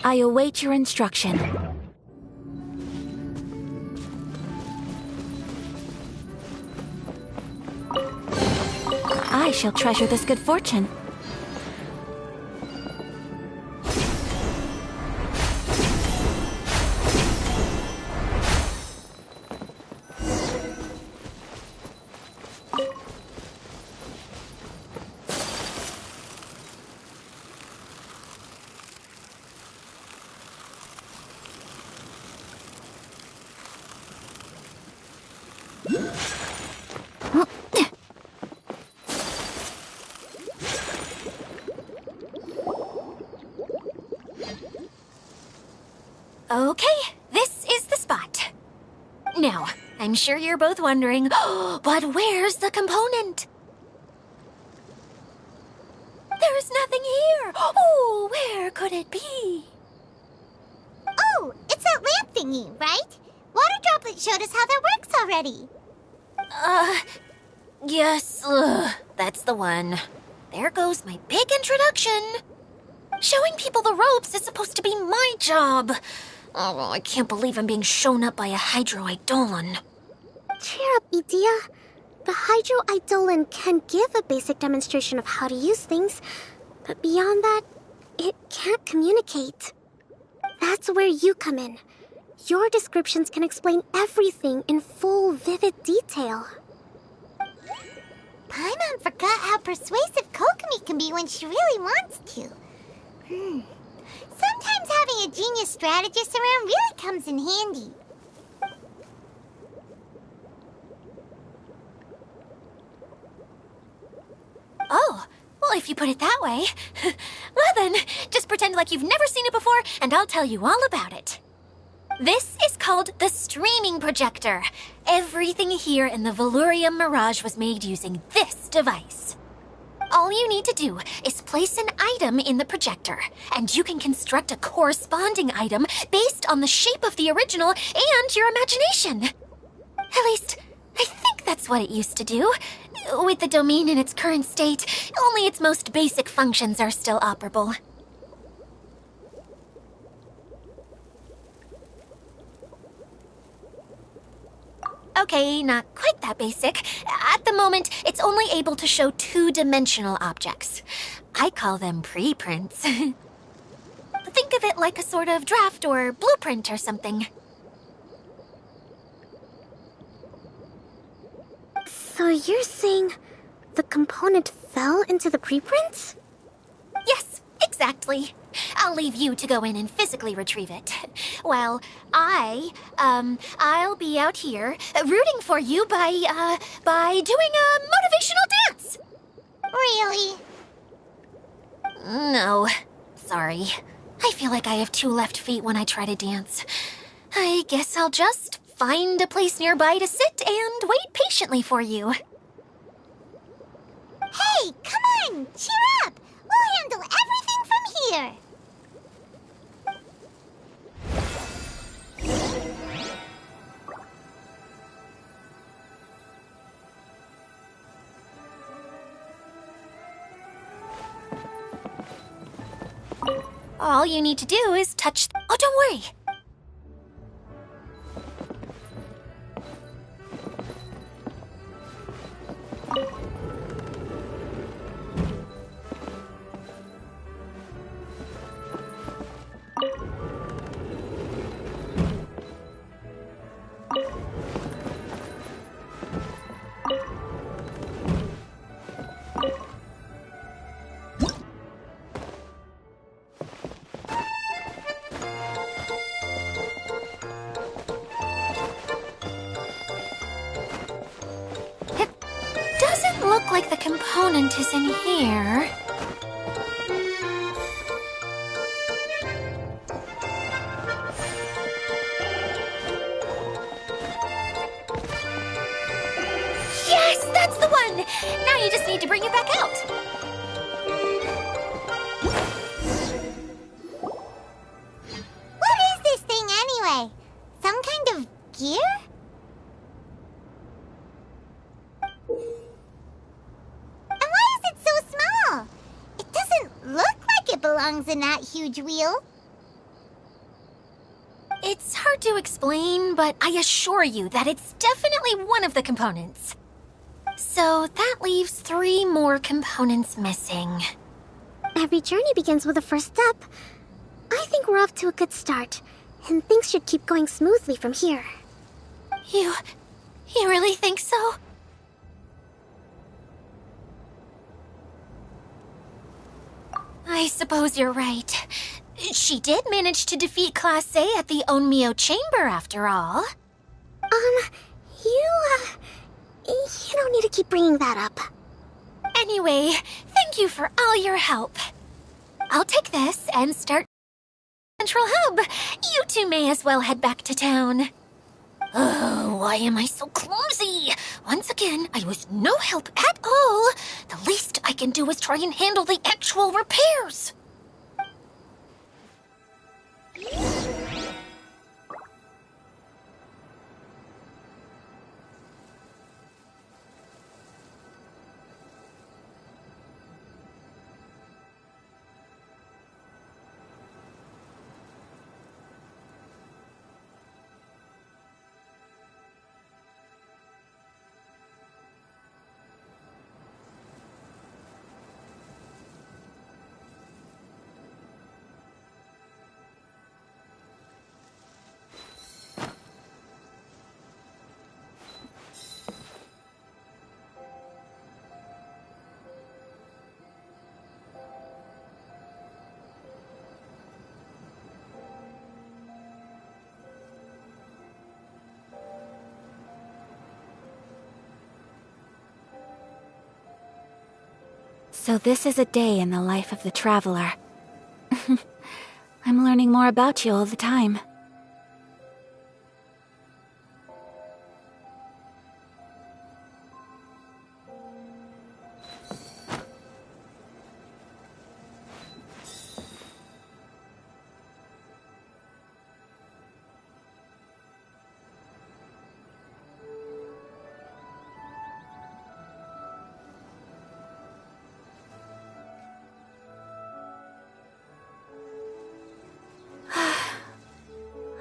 I await your instruction. I shall treasure this good fortune. Okay, this is the spot. Now, I'm sure you're both wondering, but where's the component? There's nothing here. Oh, where could it be? Oh, it's that lamp thingy, right? Water Droplet showed us how that works already. Yes, that's the one. There goes my big introduction. Showing people the ropes is supposed to be my job. Oh, I can't believe I'm being shown up by a Hydro-Eidolon. Cheer up, Edea. The Hydro-Eidolon can give a basic demonstration of how to use things, but beyond that, it can't communicate. That's where you come in. Your descriptions can explain everything in full, vivid detail. Paimon forgot how persuasive Kokomi can be when she really wants to. Sometimes having a genius strategist around really comes in handy. Oh, well, if you put it that way. Well then, just pretend like you've never seen it before, and I'll tell you all about it. This is called the streaming projector. Everything here in the Valurium Mirage was made using this device. All you need to do is place an item in the projector, and you can construct a corresponding item based on the shape of the original and your imagination. At least, I think that's what it used to do. With the domain in its current state, only its most basic functions are still operable. Okay, not quite that basic. At the moment, it's only able to show two-dimensional objects. I call them preprints. Think of it like a sort of draft or blueprint or something. So you're saying the component fell into the preprints? Yes, exactly. I'll leave you to go in and physically retrieve it. While I'll be out here rooting for you by doing a motivational dance. Really? No, sorry. I feel like I have two left feet when I try to dance. I guess I'll just find a place nearby to sit and wait patiently for you. Hey, come on! Cheer up! We'll handle everything from here! All you need to do is touch... Oh, don't worry. Look like the component is in here. Yes, that's the one! Now you just need to bring it back out. What is this thing anyway? Some kind of gear? Belongs in that huge wheel. It's hard to explain, but I assure you that it's definitely one of the components. So that leaves 3 more components missing. Every journey begins with a first step. I think we're off to a good start, and things should keep going smoothly from here. You really think so? I suppose you're right. She did manage to defeat Class A at the Onmyo Chamber, after all. You don't need to keep bringing that up. Anyway, thank you for all your help. I'll take this and start Central Hub. You two may as well head back to town. Oh, why am I so clumsy? Once again, I was no help at all. The least I can do is try and handle the actual repairs. So this is a day in the life of the traveler. I'm learning more about you all the time.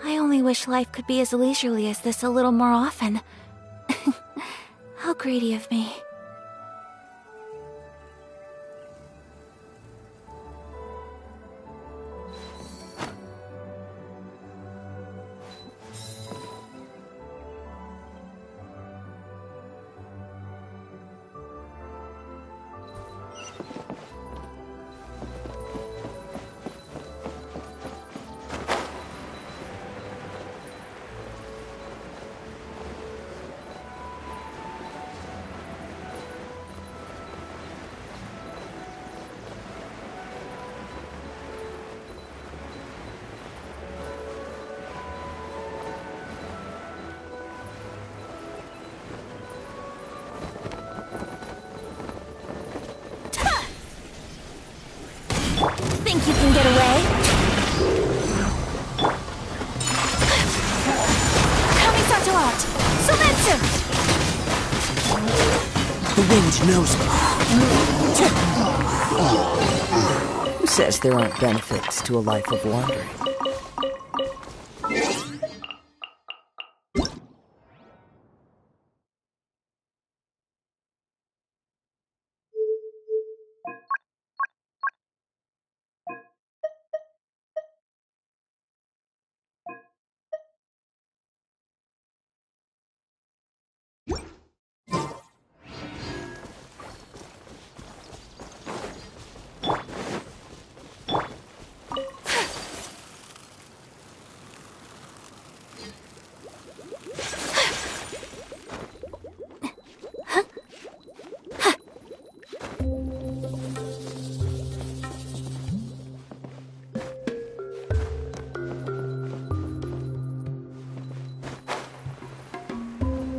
I only wish life could be as leisurely as this a little more often. greedy of me. Think you can get away? Kamisato out! Sumetsu! The wind knows me. Who says there aren't benefits to a life of wandering?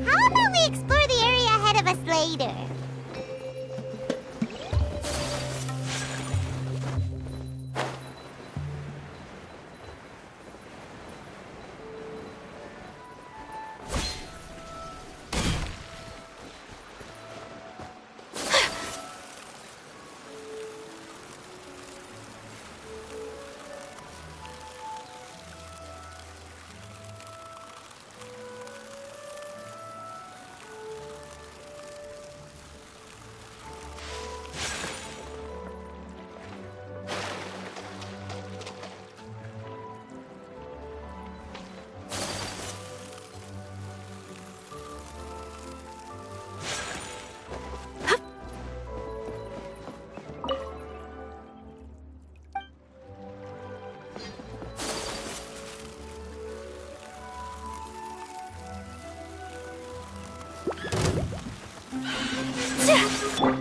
How about we explore the area ahead of us later?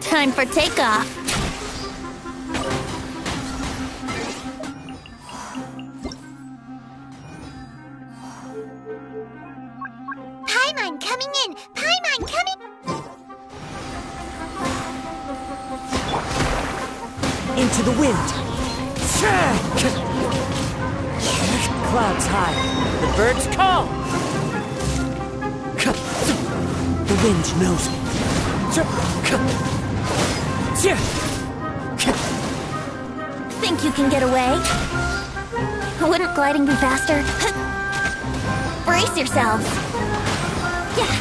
Time for takeoff. Paimon coming in! Paimon coming! Into the wind. Clouds high. The birds call. The wind knows me. Think you can get away? Wouldn't gliding be faster? Brace yourselves. Yeah.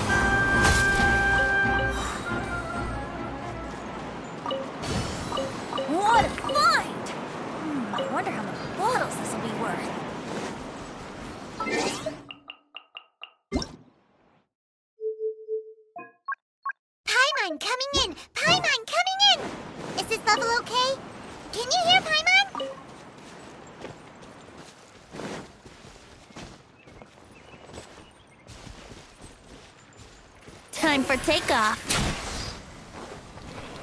What a find! I wonder how many bottles this will be worth. Paimon coming in! Paimon coming in! Is this level okay? Can you hear Paimon? Time for takeoff.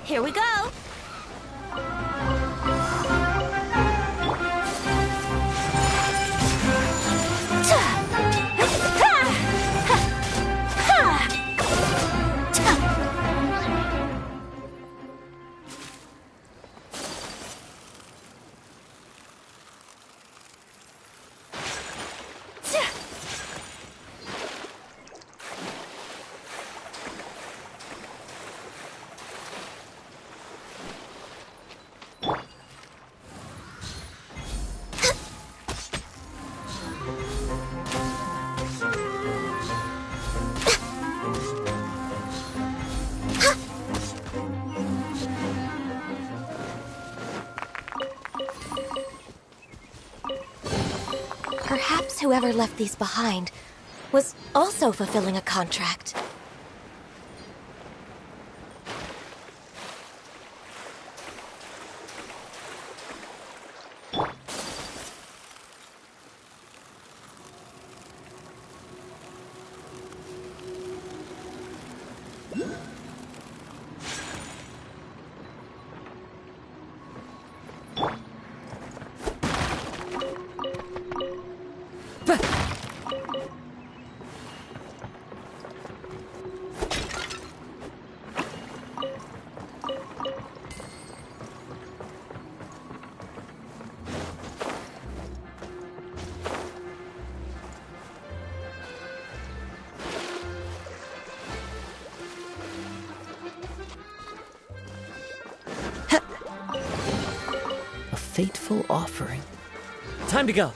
Here we go. whoever left these behind was also fulfilling a contract. A fateful offering. Time to go.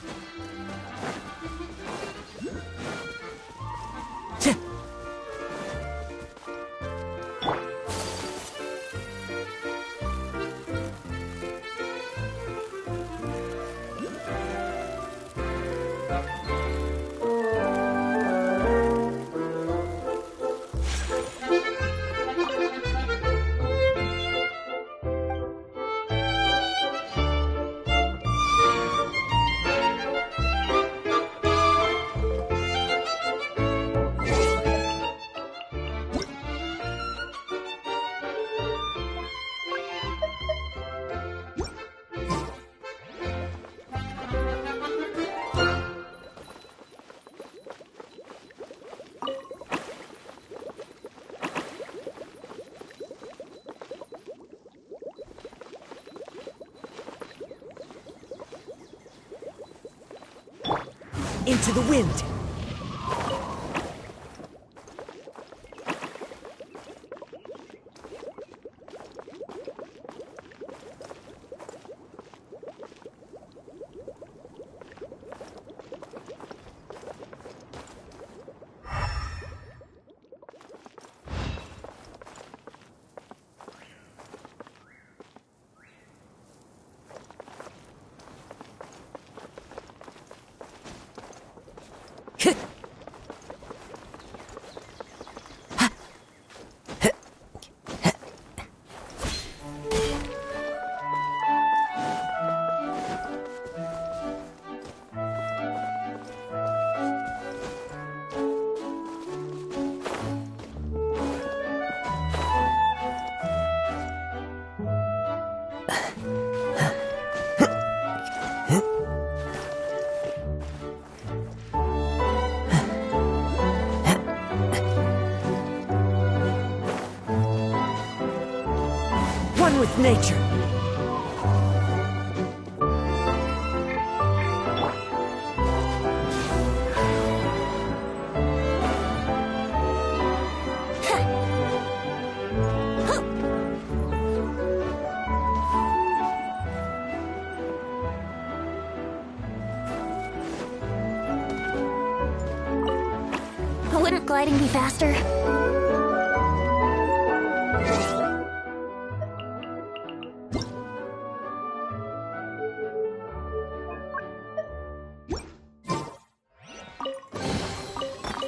Into the wind. One with nature. Wouldn't gliding be faster?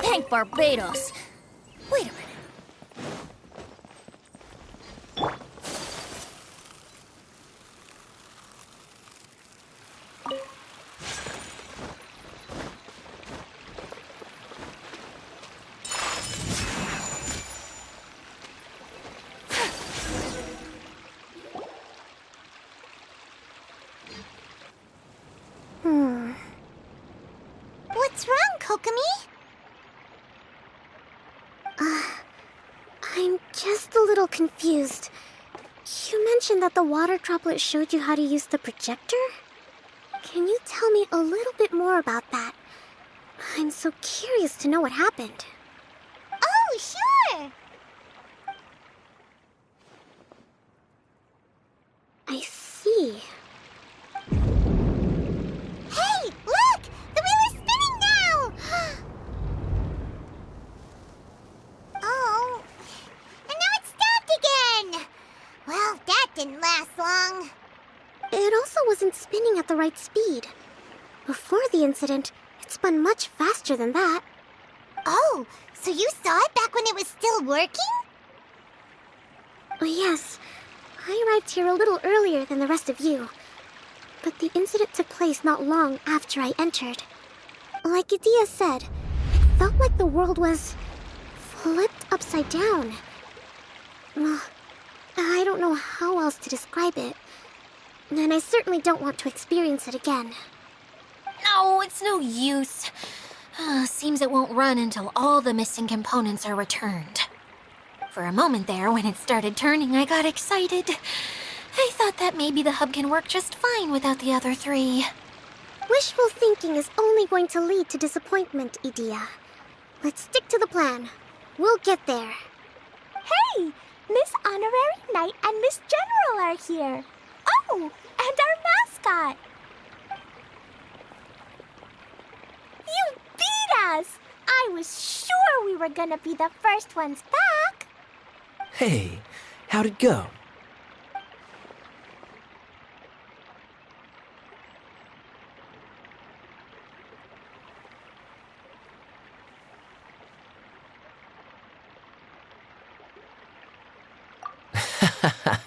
Thank Barbados. Wait a minute. What's wrong, Kokomi? I'm just a little confused. You mentioned that the water droplet showed you how to use the projector? Can you tell me a little bit more about that? I'm so curious to know what happened. Oh, sure! I see. Hey, look! The wheel is spinning now! Oh, and now it's stopped again! Well, that didn't last long. It also wasn't spinning at the right speed. Before the incident, It's spun much faster than that. Oh, so you saw it back when it was still working? Yes, I arrived here a little earlier than the rest of you. But the incident took place not long after I entered. Like Idia said, it felt like the world was flipped upside down. I don't know how else to describe it. And I certainly don't want to experience it again. No, it's no use. Seems it won't run until all the missing components are returned. For a moment there, when it started turning, I got excited. I thought that maybe the hub can work just fine without the other three. Wishful thinking is only going to lead to disappointment, Idia. Let's stick to the plan. We'll get there. Hey! Miss Honorary Knight and Miss General are here. Oh, and our mascot. You beat us! I was sure we were gonna be the first ones back. Hey, how'd it go?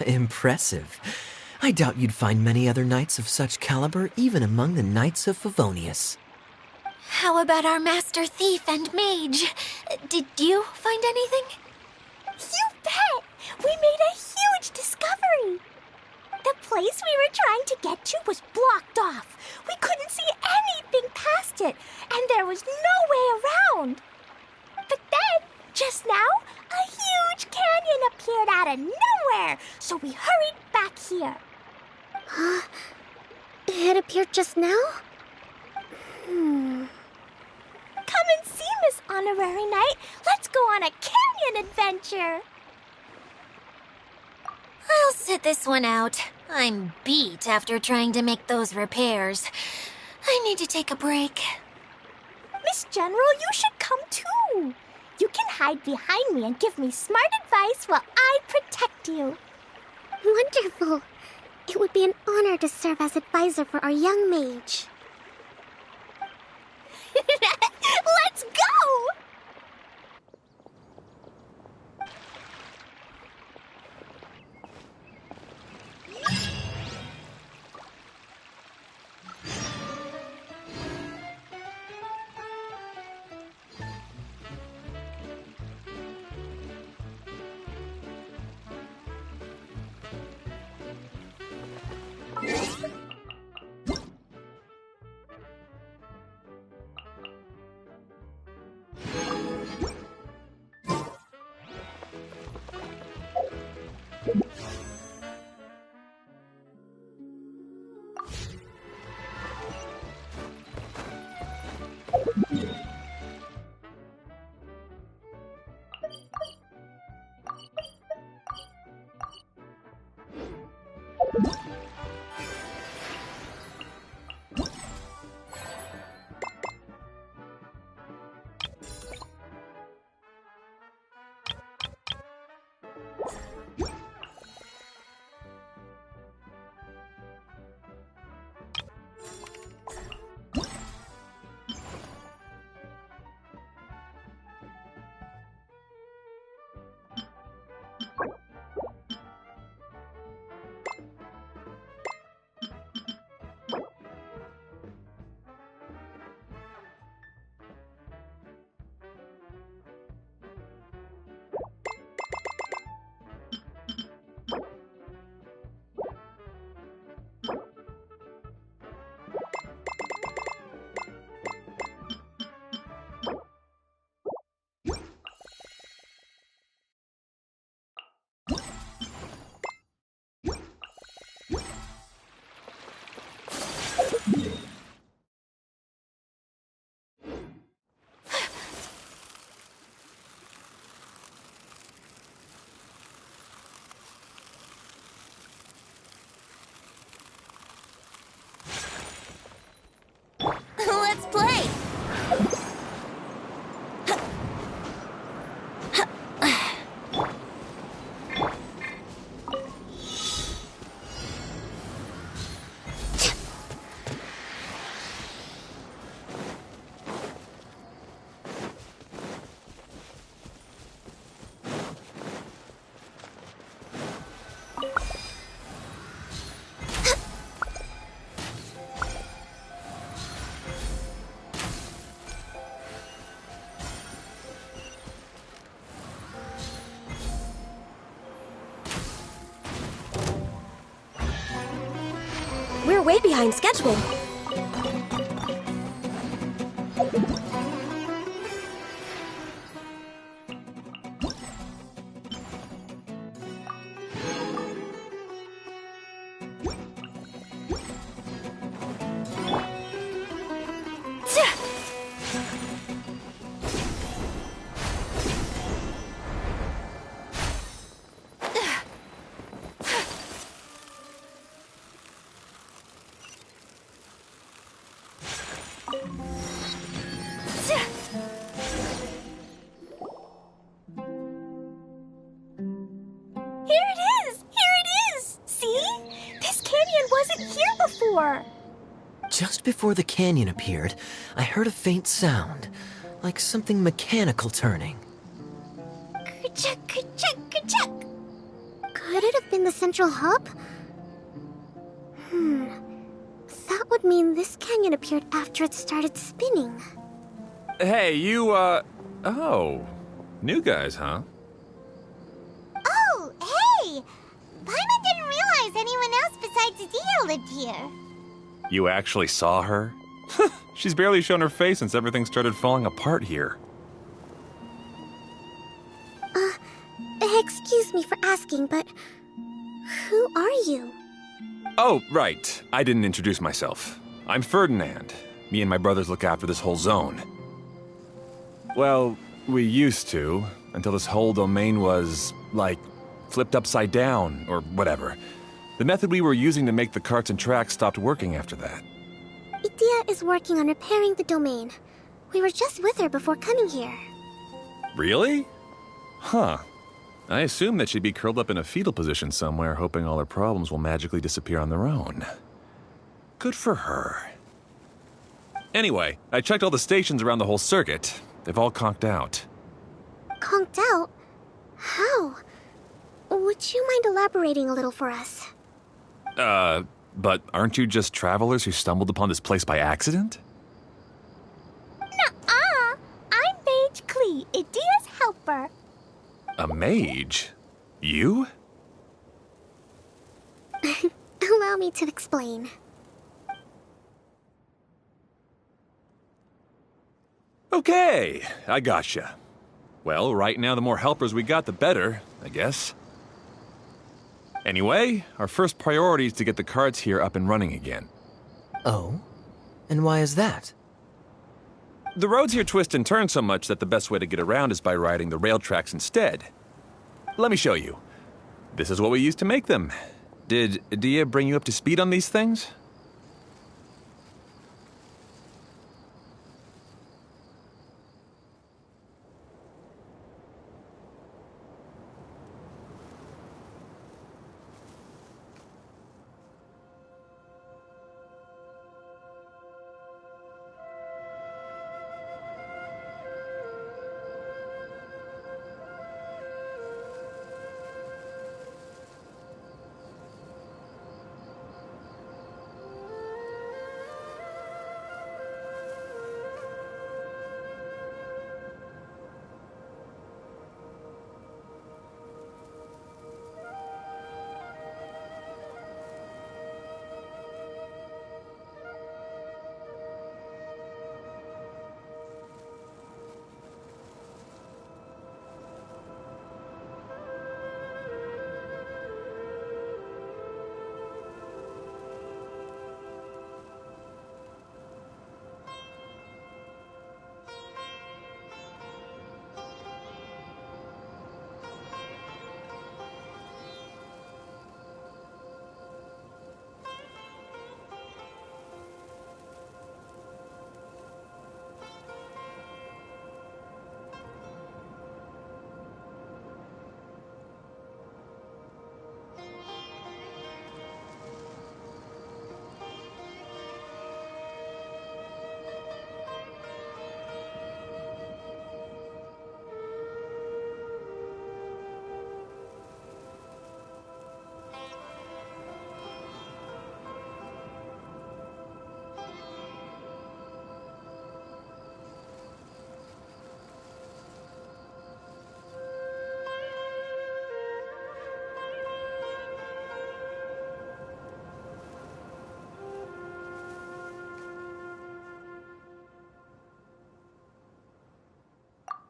Impressive. I doubt you'd find many other knights of such caliber even among the Knights of Favonius. How about our master thief and mage? Did you find anything? You bet! We made a huge discovery! The place we were trying to get to was blocked off. We couldn't see anything past it, and there was no way around. But then, just now, a huge canyon appeared out of nowhere, so we hurried back here. It appeared just now? Come and see, Miss Honorary Knight. Let's go on a canyon adventure. I'll sit this one out. I'm beat after trying to make those repairs. I need to take a break. Miss General, you should come too. You can hide behind me and give me smart advice while I protect you. Wonderful. It would be an honor to serve as advisor for our young mage. Let's go! way behind schedule. Just before the canyon appeared, I heard a faint sound, like something mechanical turning. Ka-chuck, ka-chuck, ka-chuck. Could it have been the central hub? That would mean this canyon appeared after it started spinning. Hey, you, oh. New guys, huh? Oh, hey! Paimon didn't realize anyone else besides Adia lived here. You actually saw her? She's barely shown her face since everything started falling apart here. Excuse me for asking, but who are you? Oh, right. I didn't introduce myself. I'm Ferdinand. Me and my brothers look after this whole zone. Well, we used to, until this whole domain was, like, flipped upside down, or whatever. The method we were using to make the carts and tracks stopped working after that. Idia is working on repairing the domain. We were just with her before coming here. Really? Huh. I assume that she'd be curled up in a fetal position somewhere, hoping all her problems will magically disappear on their own. Good for her. Anyway, I checked all the stations around the whole circuit. They've all conked out. Conked out? How? Would you mind elaborating a little for us? But aren't you just travelers who stumbled upon this place by accident? Nuh-uh! I'm Mage Klee, Idia's helper. A mage? You? Allow me to explain. Okay, I gotcha. Well, right now the more helpers we got, the better, I guess. Anyway, our first priority is to get the carts here up and running again. Oh? And why is that? The roads here twist and turn so much that the best way to get around is by riding the rail tracks instead. Let me show you. This is what we used to make them. Did Adia bring you up to speed on these things?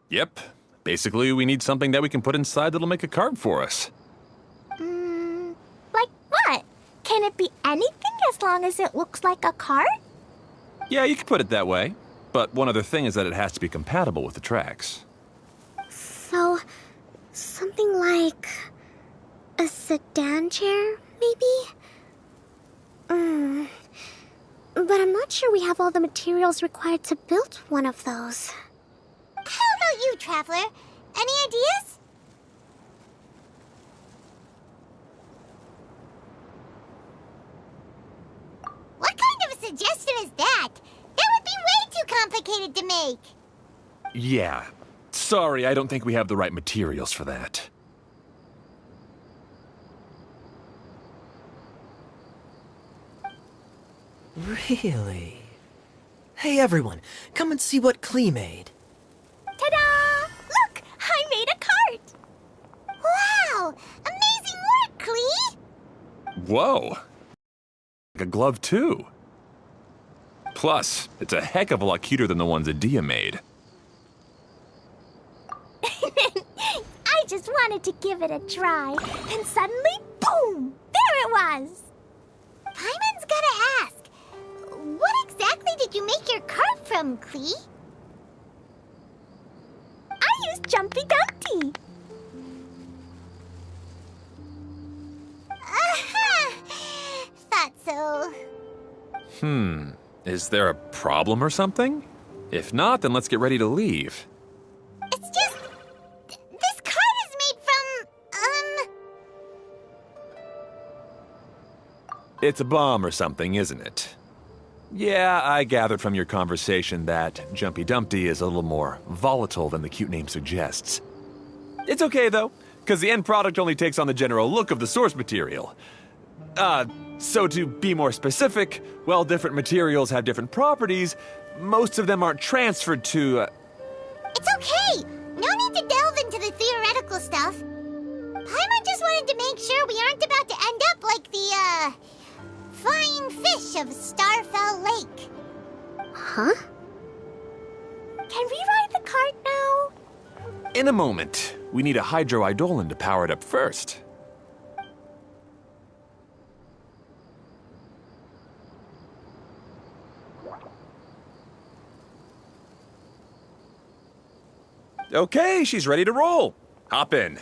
Yep. Basically, we need something that we can put inside that'll make a card for us. Like what? Can it be anything as long as it looks like a card? Yeah, you could put it that way. But one other thing is that it has to be compatible with the tracks. So, something like a sedan chair, maybe? But I'm not sure we have all the materials required to build one of those. How about you, Traveler? Any ideas? What kind of a suggestion is that? That would be way too complicated to make. Yeah. Sorry, I don't think we have the right materials for that. Really? Hey everyone, come and see what Klee made. Ta-da! Look! I made a cart! Wow! Amazing work, Klee! Whoa! Like a glove, too. Plus, it's a heck of a lot cuter than the ones Adia made. I just wanted to give it a try, and suddenly, boom! There it was! Paimon's gotta ask, what exactly did you make your cart from, Klee? I used Jumpy Dumpty! Thought so. Is there a problem or something? If not, then let's get ready to leave. It's just... this cart is made from, It's a bomb or something, isn't it? Yeah, I gathered from your conversation that Jumpy Dumpty is a little more volatile than the cute name suggests. It's okay, though, because the end product only takes on the general look of the source material. So to be more specific, while different materials have different properties, most of them aren't transferred to, It's okay! No need to delve into the theoretical stuff. Paimon just wanted to make sure we aren't about to end up like the, flying fish of Starfell Lake. Huh? Can we ride the cart now? In a moment. We need a hydroidolin to power it up first. Okay, she's ready to roll. Hop in.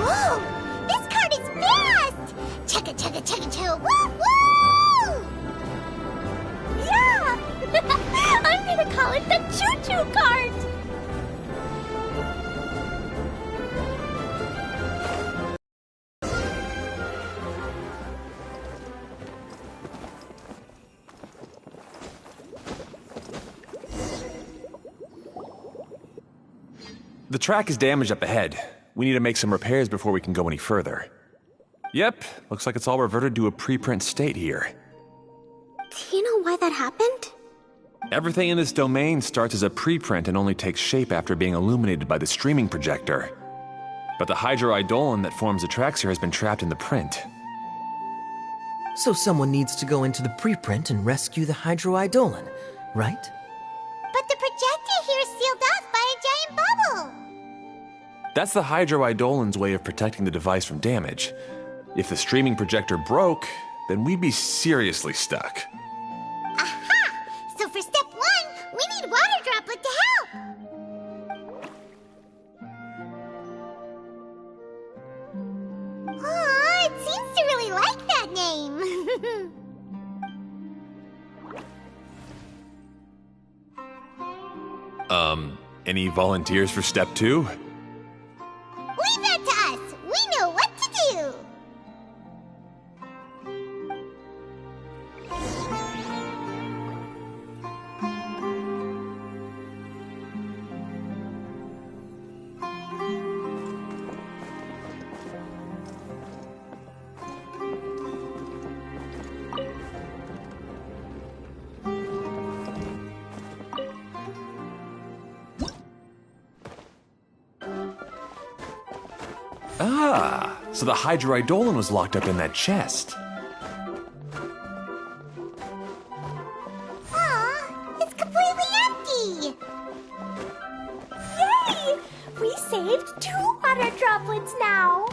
Whoa! This cart is fast! Chugga chugga chugga chugga woo woo! Yeah! I'm gonna call it the choo-choo cart! The track is damaged up ahead. We need to make some repairs before we can go any further. Yep, looks like it's all reverted to a preprint state here. Do you know why that happened? Everything in this domain starts as a preprint and only takes shape after being illuminated by the streaming projector. But the hydroidolin that forms the tracks here has been trapped in the print. So someone needs to go into the preprint and rescue the hydroidolin, right? But the projector here is sealed off by a giant bubble! That's the hydroidolin's way of protecting the device from damage. If the streaming projector broke, then we'd be seriously stuck. Aha! So for step one, we need water droplet to help! Aw, it seems to really like that name! Any volunteers for step 2? Leave that to us! We know what to do! Ah, so the Hydroidolin was locked up in that chest. Aw, it's completely empty! Yay! We saved 2 water droplets now.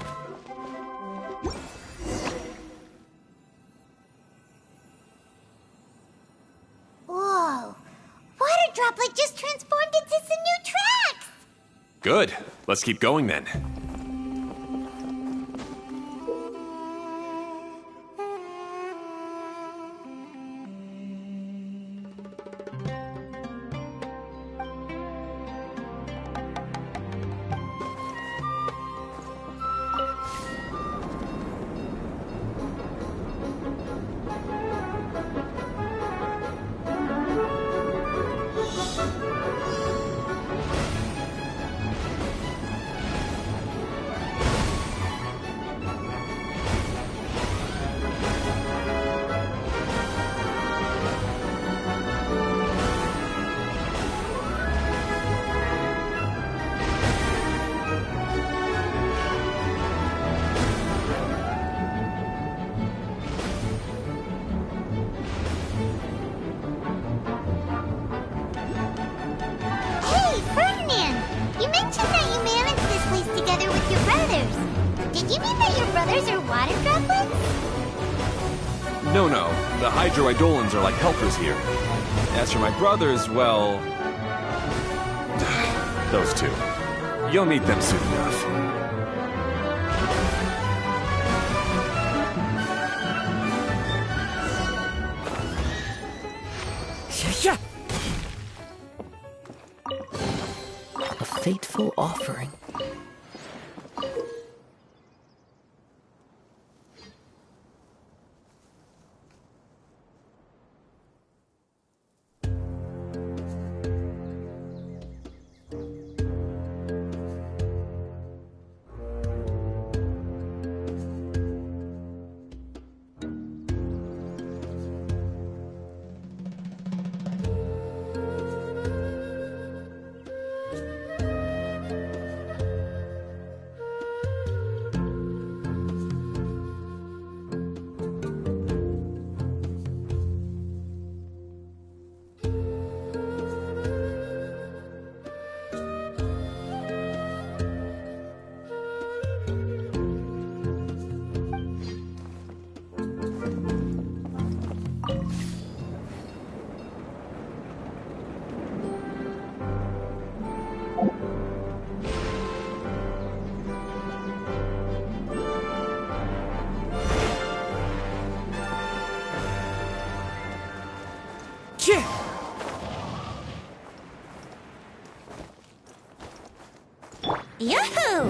Whoa! Water Droplet just transformed into some new tracks! Good. Let's keep going then. Hey, Ferdinand! You mentioned that you managed this place together with your brothers. Did you mean that your brothers are water droplets? No, the Hydroidolins are like helpers here. As for my brothers, well... those two. You'll meet them soon enough. Yeah. A fateful offering. Yahoo!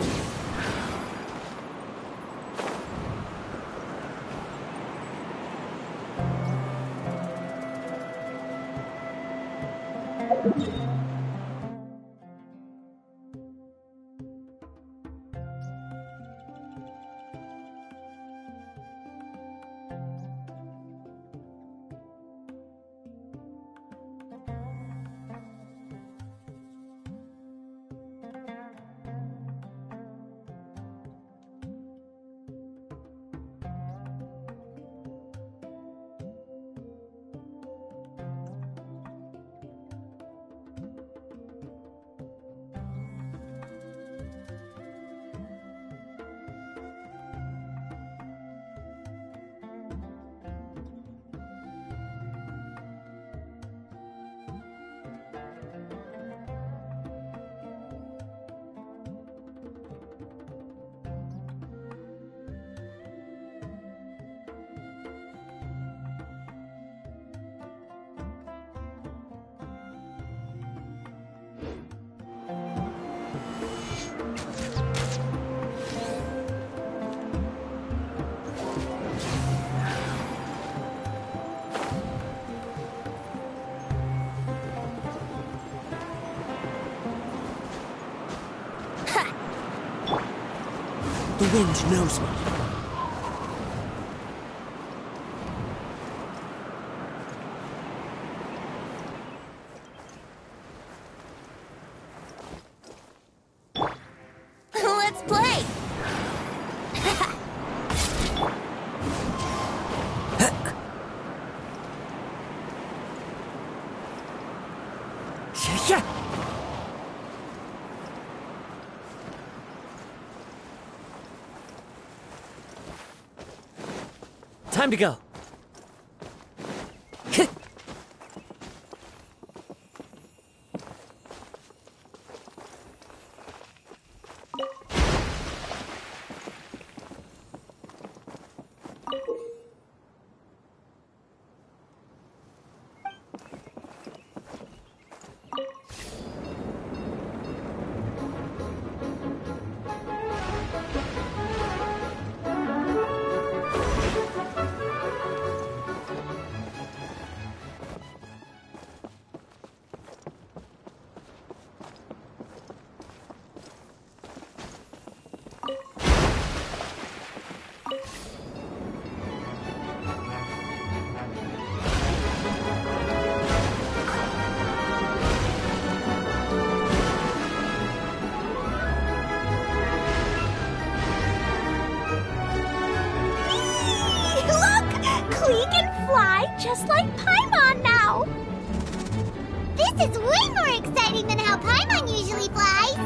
The wind knows me. Let's play! Yeah. Time to go. Just like Paimon now! This is way more exciting than how Paimon usually flies!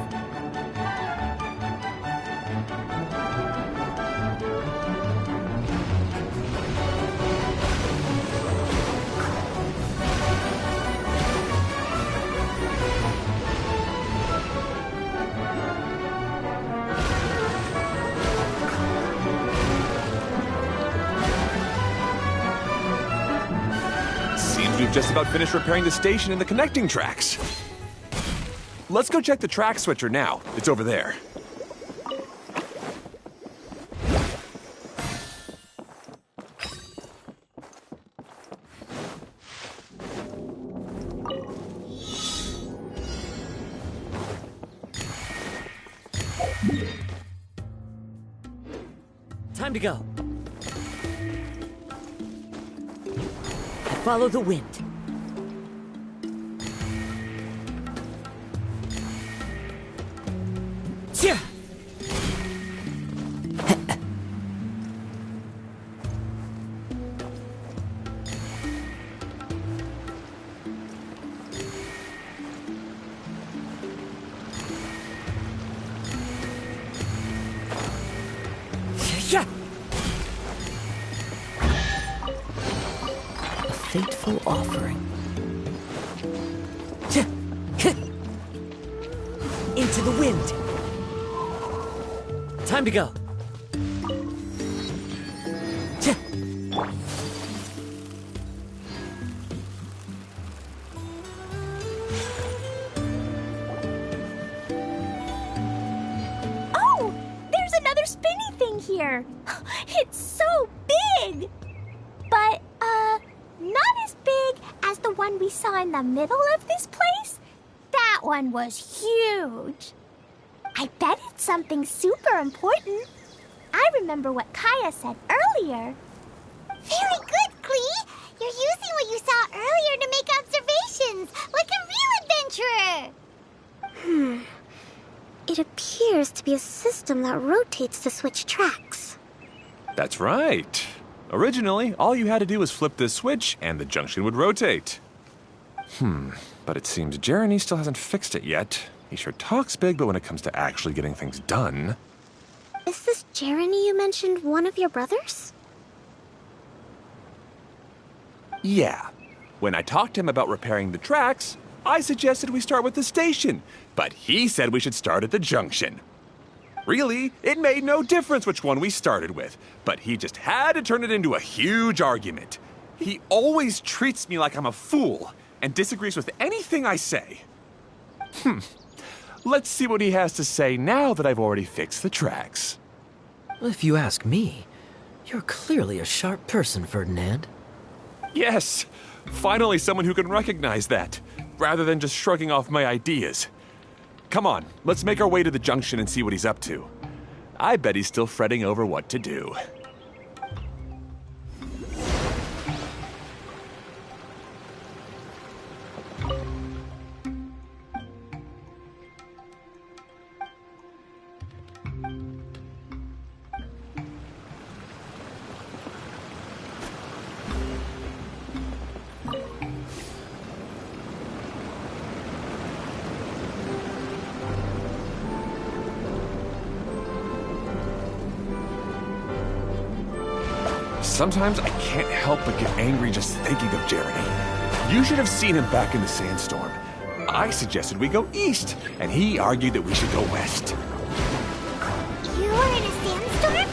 We've just about finished repairing the station and the connecting tracks. Let's go check the track switcher now. It's over there. Time to go. Follow the wind. Yeah. Yeah. Fateful offering. Into the wind. Time to go. Oh, there's another spinny thing here. It's so big. But, not as big as the one we saw in the middle of this place. That one was huge. I bet it's something super important. I remember what Kaya said earlier. Very good, Klee! You're using what you saw earlier to make observations, like a real adventurer! It appears to be a system that rotates to switch tracks. That's right. Originally, all you had to do was flip this switch and the junction would rotate. But it seems Jeremy still hasn't fixed it yet. He sure talks big, but when it comes to actually getting things done... Is this Jeremy you mentioned one of your brothers? Yeah. When I talked to him about repairing the tracks, I suggested we start with the station, but he said we should start at the junction. Really, it made no difference which one we started with, but he just had to turn it into a huge argument. He always treats me like I'm a fool and disagrees with anything I say. Let's see what he has to say now that I've already fixed the tracks. If you ask me, you're clearly a sharp person, Ferdinand. Yes, finally someone who can recognize that, rather than just shrugging off my ideas. Come on, let's make our way to the junction and see what he's up to. I bet he's still fretting over what to do. Sometimes I can't help but get angry just thinking of Jeremy. You should have seen him back in the sandstorm. I suggested we go east, and he argued that we should go west. You were in a sandstorm?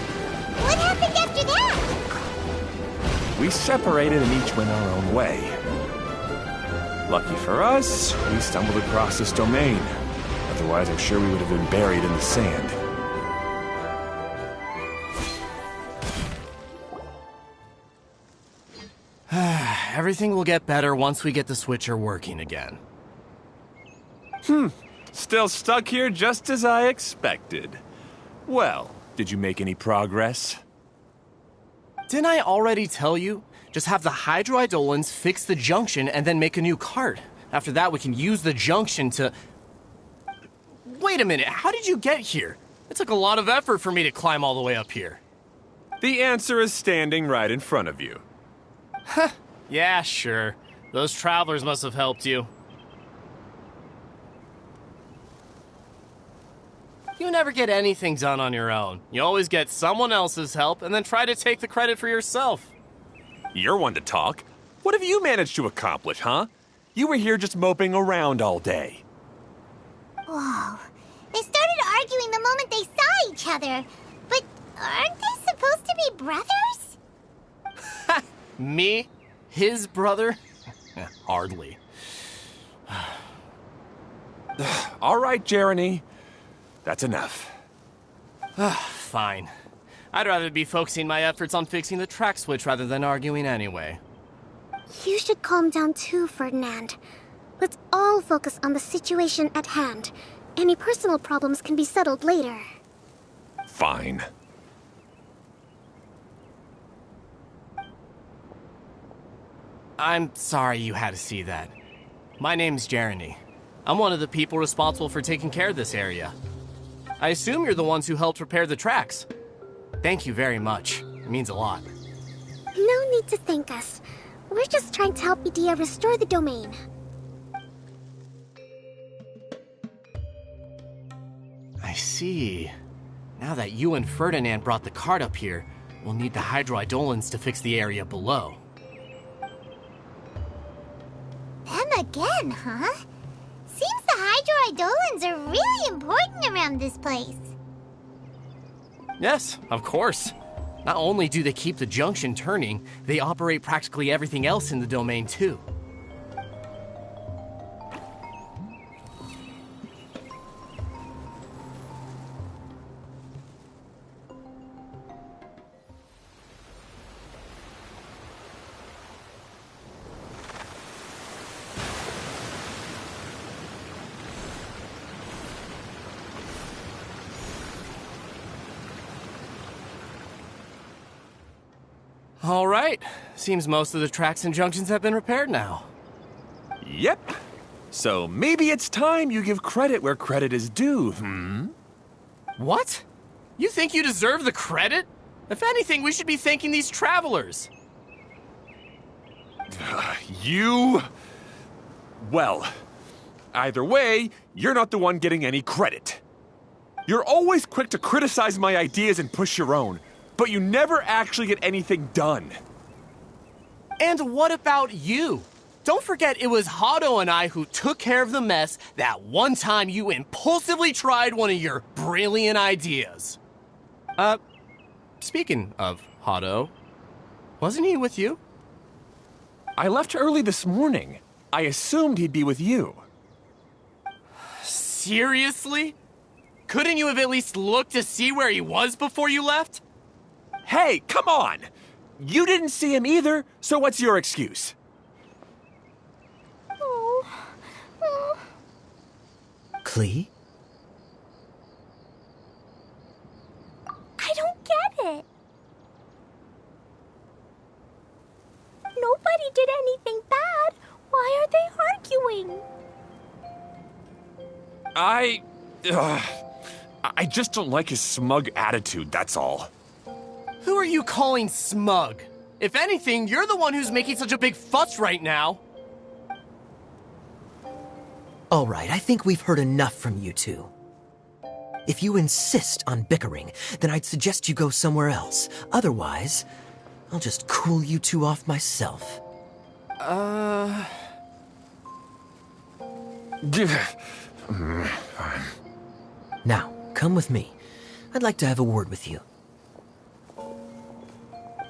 What happened after that? We separated and each went our own way. Lucky for us, we stumbled across this domain. Otherwise, I'm sure we would have been buried in the sand. Everything will get better once we get the switcher working again. Still stuck here just as I expected. Well, did you make any progress? Didn't I already tell you? Just have the hydroidolins fix the junction and then make a new cart. After that, we can use the junction to... Wait a minute, how did you get here? It took a lot of effort for me to climb all the way up here. The answer is standing right in front of you. Huh. Yeah, sure. Those travelers must have helped you. You never get anything done on your own. You always get someone else's help and then try to take the credit for yourself. You're one to talk. What have you managed to accomplish, huh? You were here just moping around all day. Whoa. They started arguing the moment they saw each other. But aren't they supposed to be brothers? Me? His brother? Hardly. All right, Jeremy. That's enough. Fine. I'd rather be focusing my efforts on fixing the track switch rather than arguing anyway. You should calm down too, Ferdinand. Let's all focus on the situation at hand. Any personal problems can be settled later. Fine. I'm sorry you had to see that. My name's Jeremy. I'm one of the people responsible for taking care of this area. I assume you're the ones who helped repair the tracks. Thank you very much. It means a lot. No need to thank us. We're just trying to help Edea restore the domain. I see. Now that you and Ferdinand brought the cart up here, we'll need the hydroidolins to fix the area below. Them again, huh? Seems the hydroidolins are really important around this place. Yes, of course. Not only do they keep the junction turning, they operate practically everything else in the domain too. All right. Seems most of the tracks and junctions have been repaired now. Yep. So maybe it's time you give credit where credit is due, What? You think you deserve the credit? If anything, we should be thanking these travelers. You... Well, either way, you're not the one getting any credit. You're always quick to criticize my ideas and push your own, but you never actually get anything done. And what about you? Don't forget it was Hado and I who took care of the mess that one time you impulsively tried one of your brilliant ideas. Speaking of Hado, wasn't he with you? I left early this morning. I assumed he'd be with you. Seriously? Couldn't you have at least looked to see where he was before you left? Hey, come on! You didn't see him either, so what's your excuse? Klee? I just don't like his smug attitude, that's all. Who are you calling smug? If anything, you're the one who's making such a big fuss right now. All right, I think we've heard enough from you two. If you insist on bickering, then I'd suggest you go somewhere else. Otherwise, I'll just cool you two off myself. Now, come with me. I'd like to have a word with you.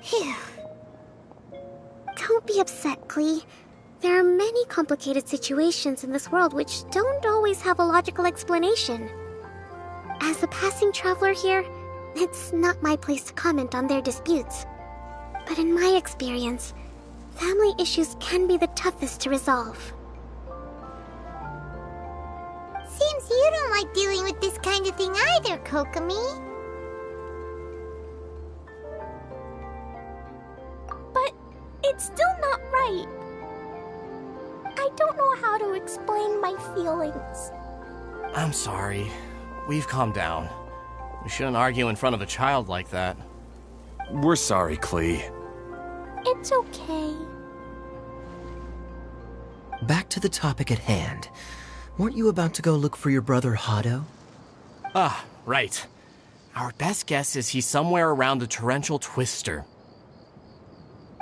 Phew. Don't be upset, Klee. There are many complicated situations in this world which don't always have a logical explanation. As a passing traveler here, it's not my place to comment on their disputes. But in my experience, family issues can be the toughest to resolve. Seems you don't like dealing with this kind of thing either, Kokomi. But it's still not right. I don't know how to explain my feelings. I'm sorry. We've calmed down. We shouldn't argue in front of a child like that. We're sorry, Klee. It's okay. Back to the topic at hand. Weren't you about to go look for your brother Hado? Ah, right. Our best guess is he's somewhere around the torrential twister.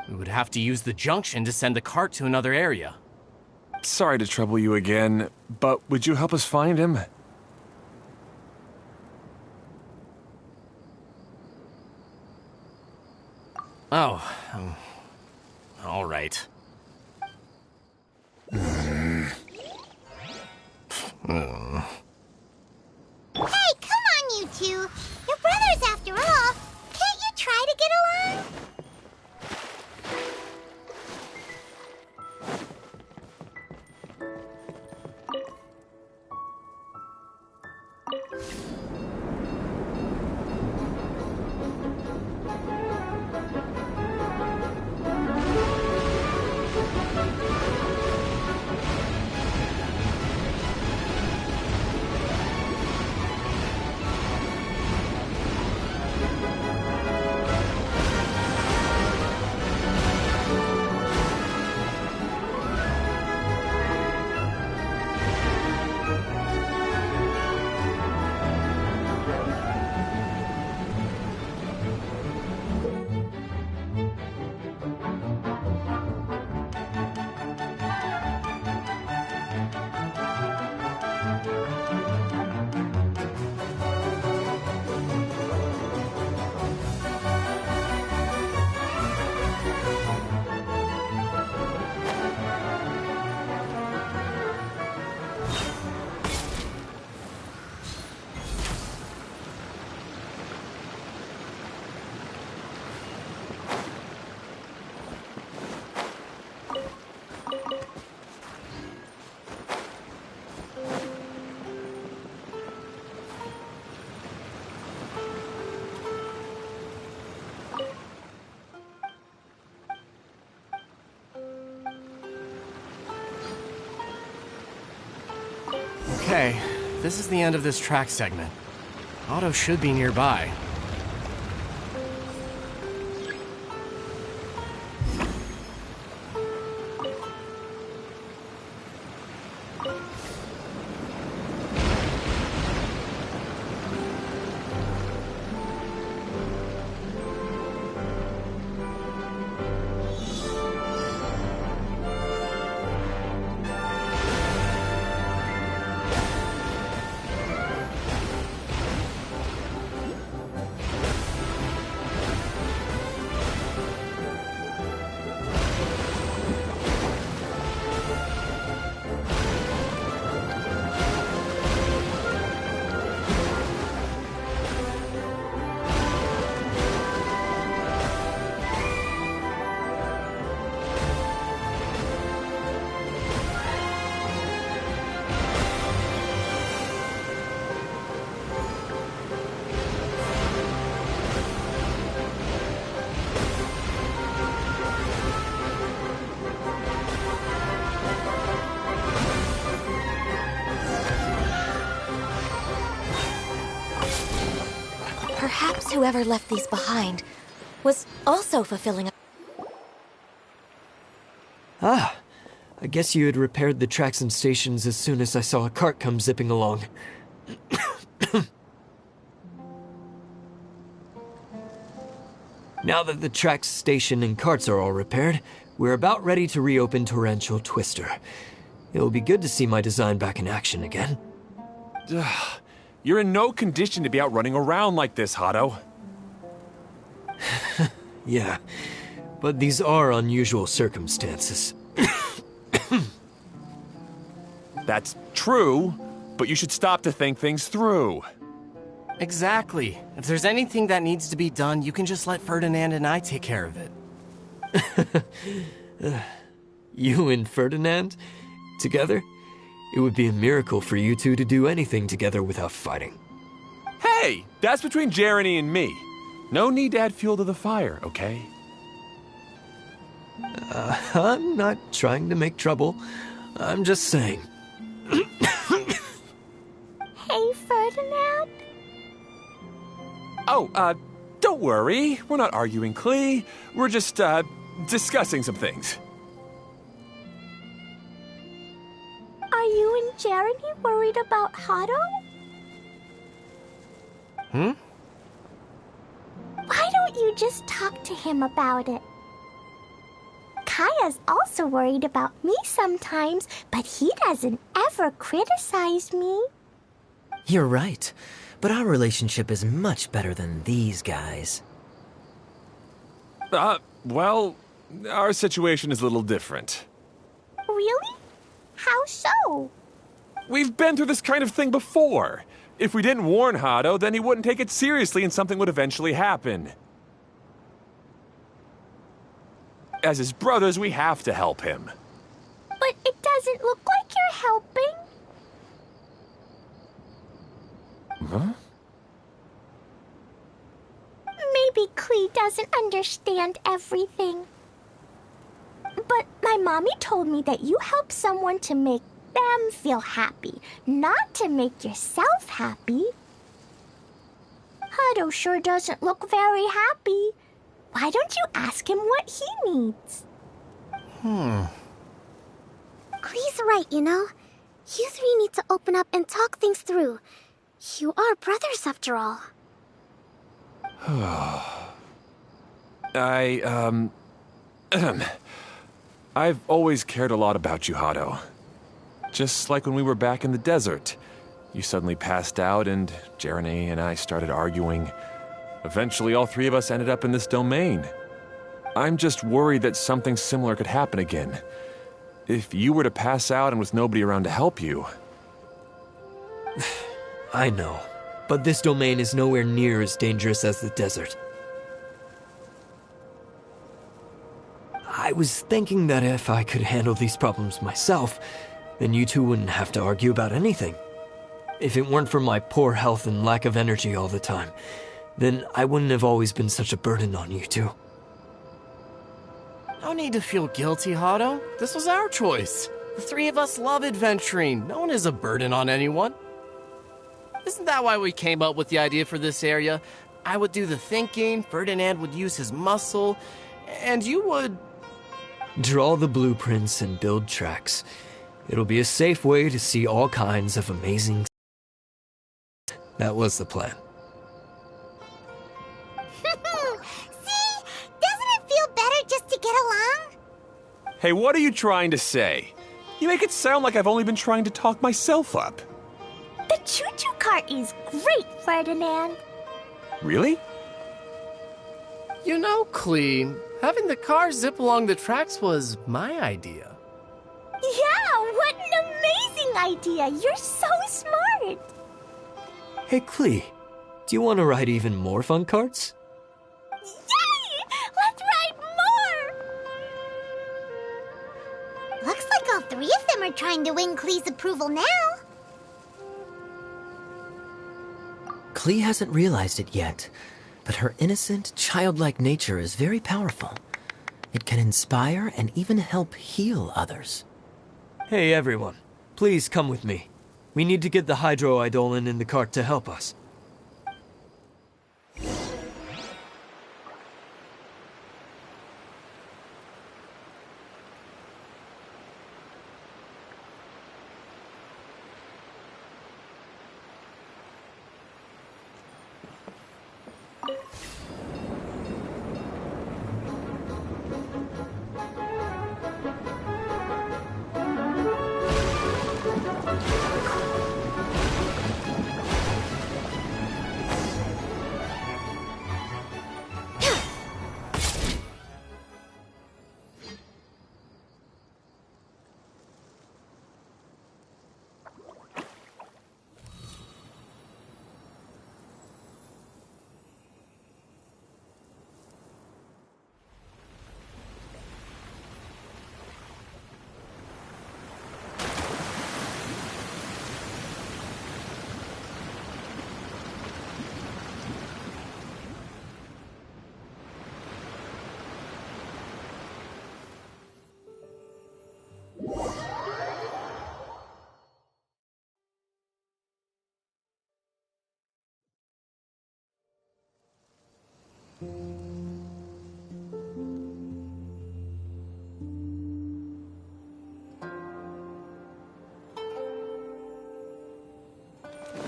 We would have to use the junction to send the cart to another area. Sorry to trouble you again, but would you help us find him? Oh, all right. Hey, come on, you two. You're brothers after all. Can't you try to get along? Okay, this is the end of this track segment. Otto should be nearby. Perhaps whoever left these behind was also fulfilling a... Ah, I guess you had repaired the tracks and stations as soon as I saw a cart come zipping along. Now that the tracks, station, and carts are all repaired, we're about ready to reopen Torrential Twister. It'll be good to see my design back in action again. You're in no condition to be out running around like this, Hado. Yeah, but these are unusual circumstances. That's true, but you should stop to think things through. Exactly. If there's anything that needs to be done, you can just let Ferdinand and I take care of it. You and Ferdinand? Together? It would be a miracle for you two to do anything together without fighting. Hey, that's between Jeremy and me. No need to add fuel to the fire, okay? I'm not trying to make trouble. I'm just saying. Hey, Ferdinand? Oh, don't worry. We're not arguing, Klee. We're just, discussing some things. Are you and Jeremy worried about Hado? Why don't you just talk to him about it? Kaya's also worried about me sometimes, but he doesn't ever criticize me. You're right, but our relationship is much better than these guys. Well, our situation is a little different. Really? How so? We've been through this kind of thing before. If we didn't warn Hado, then he wouldn't take it seriously and something would eventually happen. As his brothers, we have to help him. But it doesn't look like you're helping. Huh? Maybe Klee doesn't understand everything. But my mommy told me that you help someone to make them feel happy, not to make yourself happy. Hado sure doesn't look very happy. Why don't you ask him what he needs? Klee's right, you know? You three need to open up and talk things through. You are brothers, after all. I've always cared a lot about you, Hado. Just like when we were back in the desert. You suddenly passed out and Jeremy and I started arguing. Eventually, all three of us ended up in this domain. I'm just worried that something similar could happen again. If you were to pass out and with nobody around to help you... I know, but this domain is nowhere near as dangerous as the desert. I was thinking that if I could handle these problems myself, then you two wouldn't have to argue about anything. If it weren't for my poor health and lack of energy all the time, then I wouldn't have always been such a burden on you two. No need to feel guilty, Hado. This was our choice. The three of us love adventuring. No one is a burden on anyone. Isn't that why we came up with the idea for this area? I would do the thinking, Ferdinand would use his muscle, and you would... Draw the blueprints and build tracks. It'll be a safe way to see all kinds of amazing... That was the plan. See? Doesn't it feel better just to get along? Hey, what are you trying to say? You make it sound like I've only been trying to talk myself up. The choo-choo cart is great, Ferdinand. Really? You know, Klee, having the car zip along the tracks was my idea. Yeah, what an amazing idea. You're so smart. Hey, Klee, do you want to ride even more fun carts? Yay! Let's ride more! Looks like all three of them are trying to win Klee's approval now. Klee hasn't realized it yet, but her innocent, childlike nature is very powerful. It can inspire and even help heal others. Hey, everyone. Please come with me. We need to get the hydroidolin in the cart to help us.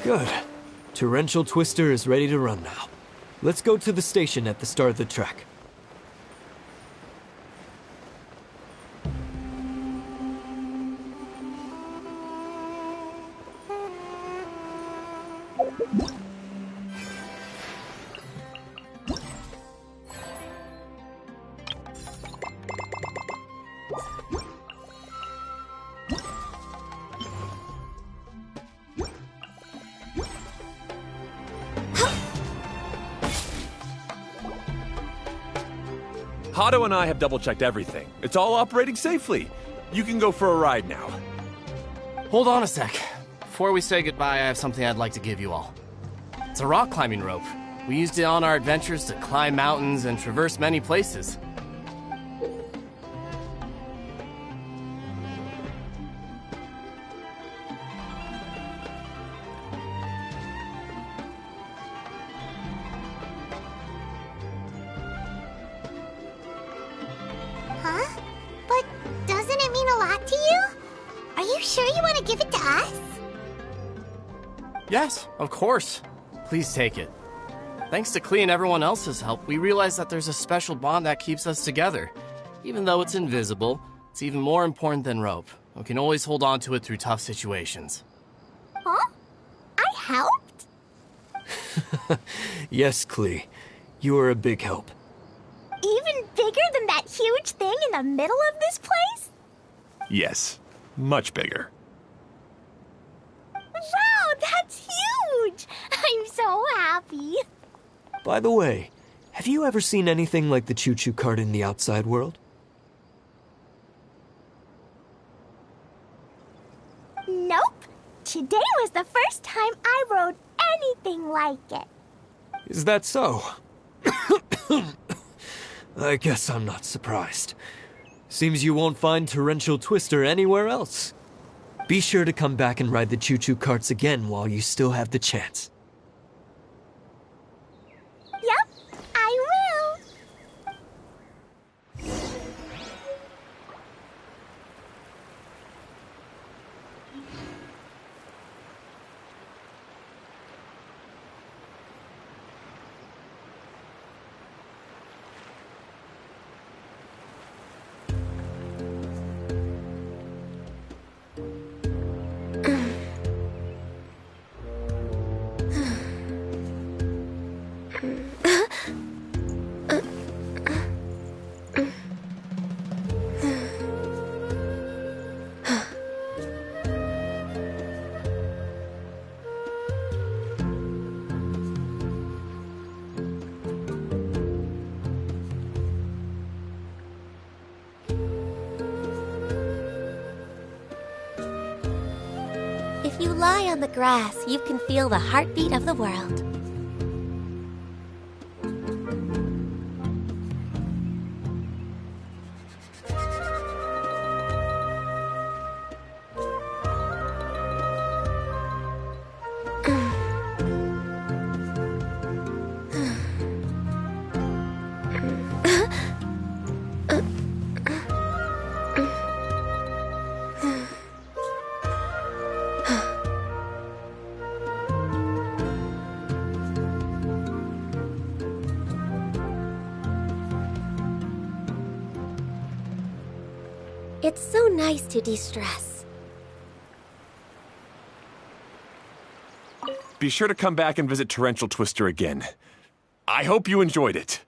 Good. Torrential Twister is ready to run now. Let's go to the station at the start of the trek. Hato and I have double-checked everything. It's all operating safely. You can go for a ride now. Hold on a sec. Before we say goodbye, I have something I'd like to give you all. It's a rock climbing rope. We used it on our adventures to climb mountains and traverse many places. Huh? But doesn't it mean a lot to you? Are you sure you want to give it to us? Yes, of course. Please take it. Thanks to Klee and everyone else's help, we realized that there's a special bond that keeps us together. Even though it's invisible, it's even more important than rope. We can always hold on to it through tough situations. Huh? I helped? Yes, Klee. You are a big help. Even bigger than that huge thing in the middle of this place? Yes, much bigger. Wow, that's huge! I'm so happy. By the way, have you ever seen anything like the choo-choo cart in the outside world? Nope. Today was the first time I rode anything like it. Is that so? I guess I'm not surprised. Seems you won't find Torrential Twister anywhere else. Be sure to come back and ride the choo-choo carts again while you still have the chance. Yep, I will. If you lie on the grass, you can feel the heartbeat of the world. It's so nice to de-stress. Be sure to come back and visit Torrential Twister again. I hope you enjoyed it.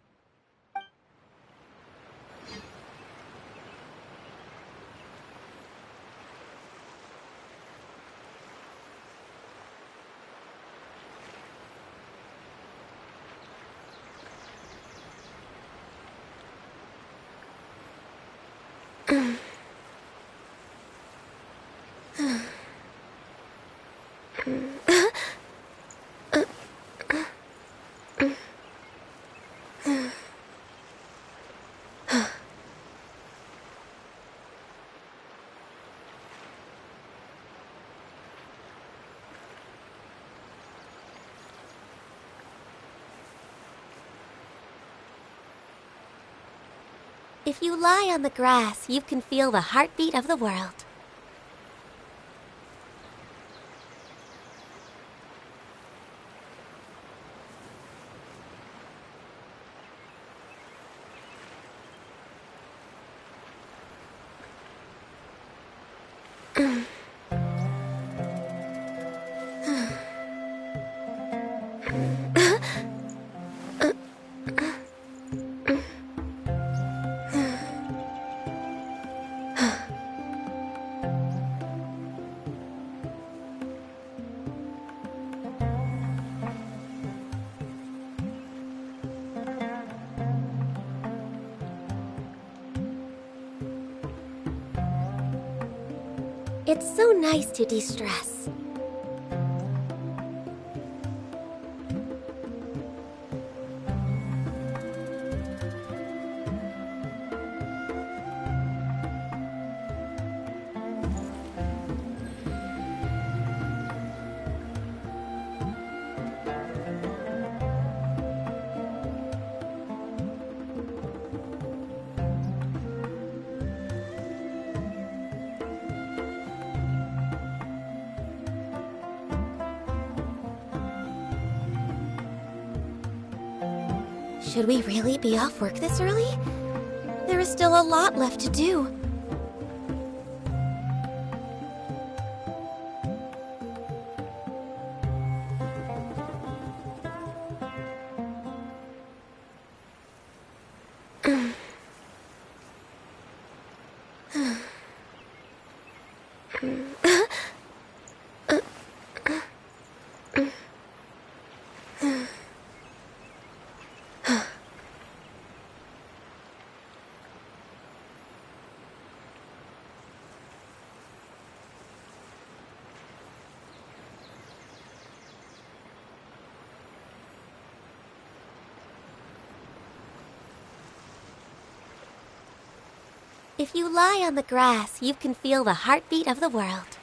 If you lie on the grass, you can feel the heartbeat of the world. It's so nice to de-stress. Should we really be off work this early? There is still a lot left to do. If you lie on the grass, you can feel the heartbeat of the world.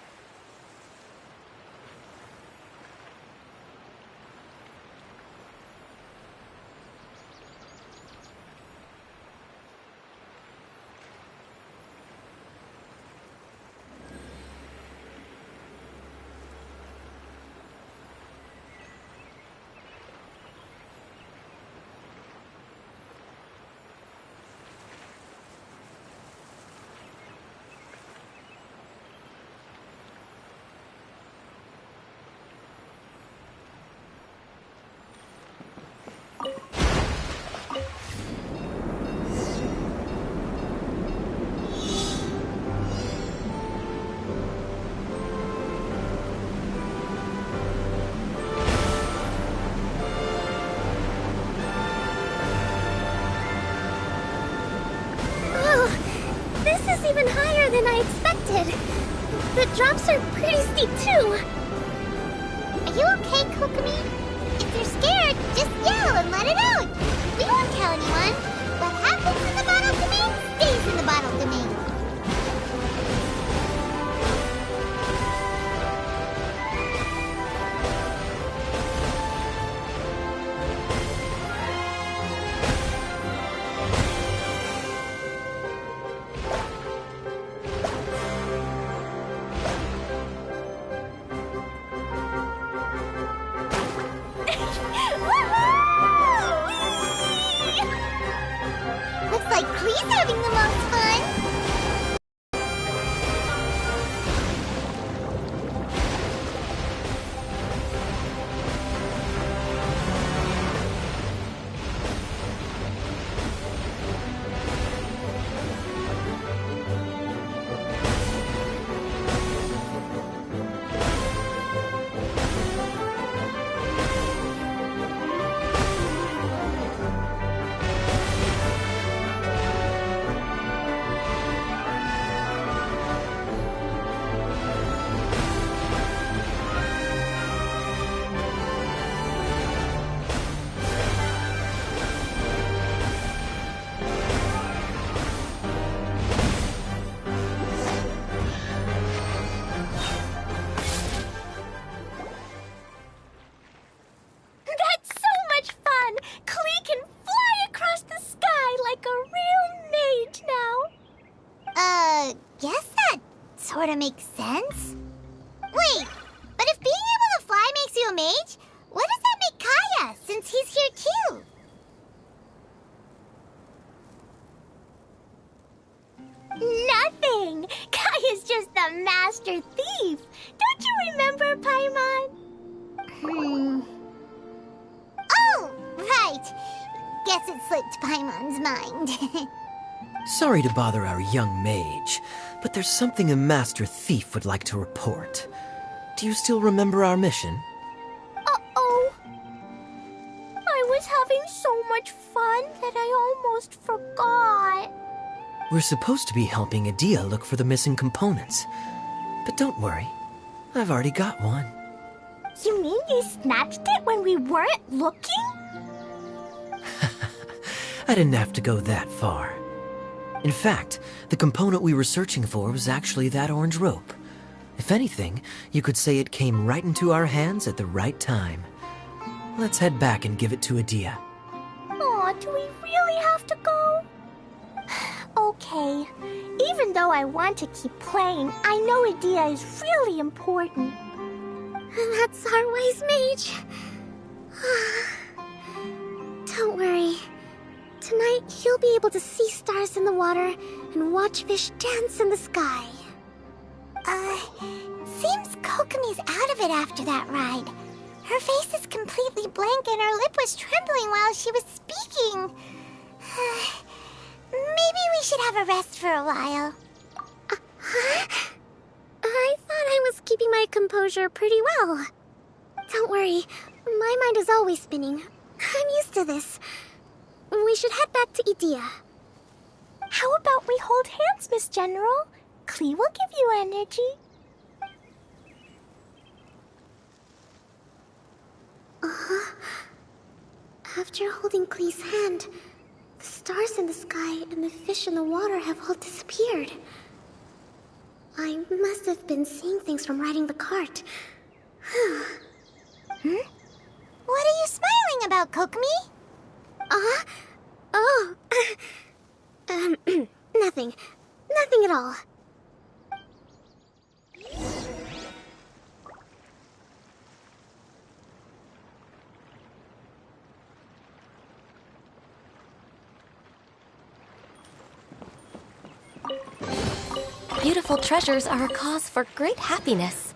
Even higher than I expected. The drops are pretty steep too. Are you okay, Kokomi? If you're scared, just yell and let it out. We won't tell anyone. What happens in the bottle domain stays in the bottle domain. Looks like Klee's having the most fun. That's so much fun! Klee can fly across the sky like a real mage now. Guess that sort of makes sense. Wait, but if being able to fly makes you a mage, what does that make Kaya, since he's here too? Nothing! Kaya guy is just a master thief. Don't you remember, Paimon? Oh, right. Guess it slipped Paimon's mind. Sorry to bother our young mage, but there's something a master thief would like to report. Do you still remember our mission? Uh-oh. I was having so much fun that I almost forgot. We're supposed to be helping Adia look for the missing components. But don't worry, I've already got one. You mean you snatched it when we weren't looking? I didn't have to go that far. In fact, the component we were searching for was actually that orange rope. If anything, you could say it came right into our hands at the right time. Let's head back and give it to Adia. Aw, do we really have to go? Okay. Even though I want to keep playing, I know Adia is really important. That's our wise mage. Don't worry. Tonight, you'll be able to see stars in the water and watch fish dance in the sky. Seems Kokomi's out of it after that ride. Her face is completely blank and her lip was trembling while she was speaking. Maybe we should have a rest for a while. I thought I was keeping my composure pretty well. Don't worry, my mind is always spinning. I'm used to this. We should head back to Idia. How about we hold hands, Miss General? Klee will give you energy. After holding Klee's hand, the stars in the sky and the fish in the water have all disappeared. I must have been seeing things from riding the cart. What are you smiling about, Kokomi? Oh. Nothing. Nothing at all. Beautiful treasures are a cause for great happiness.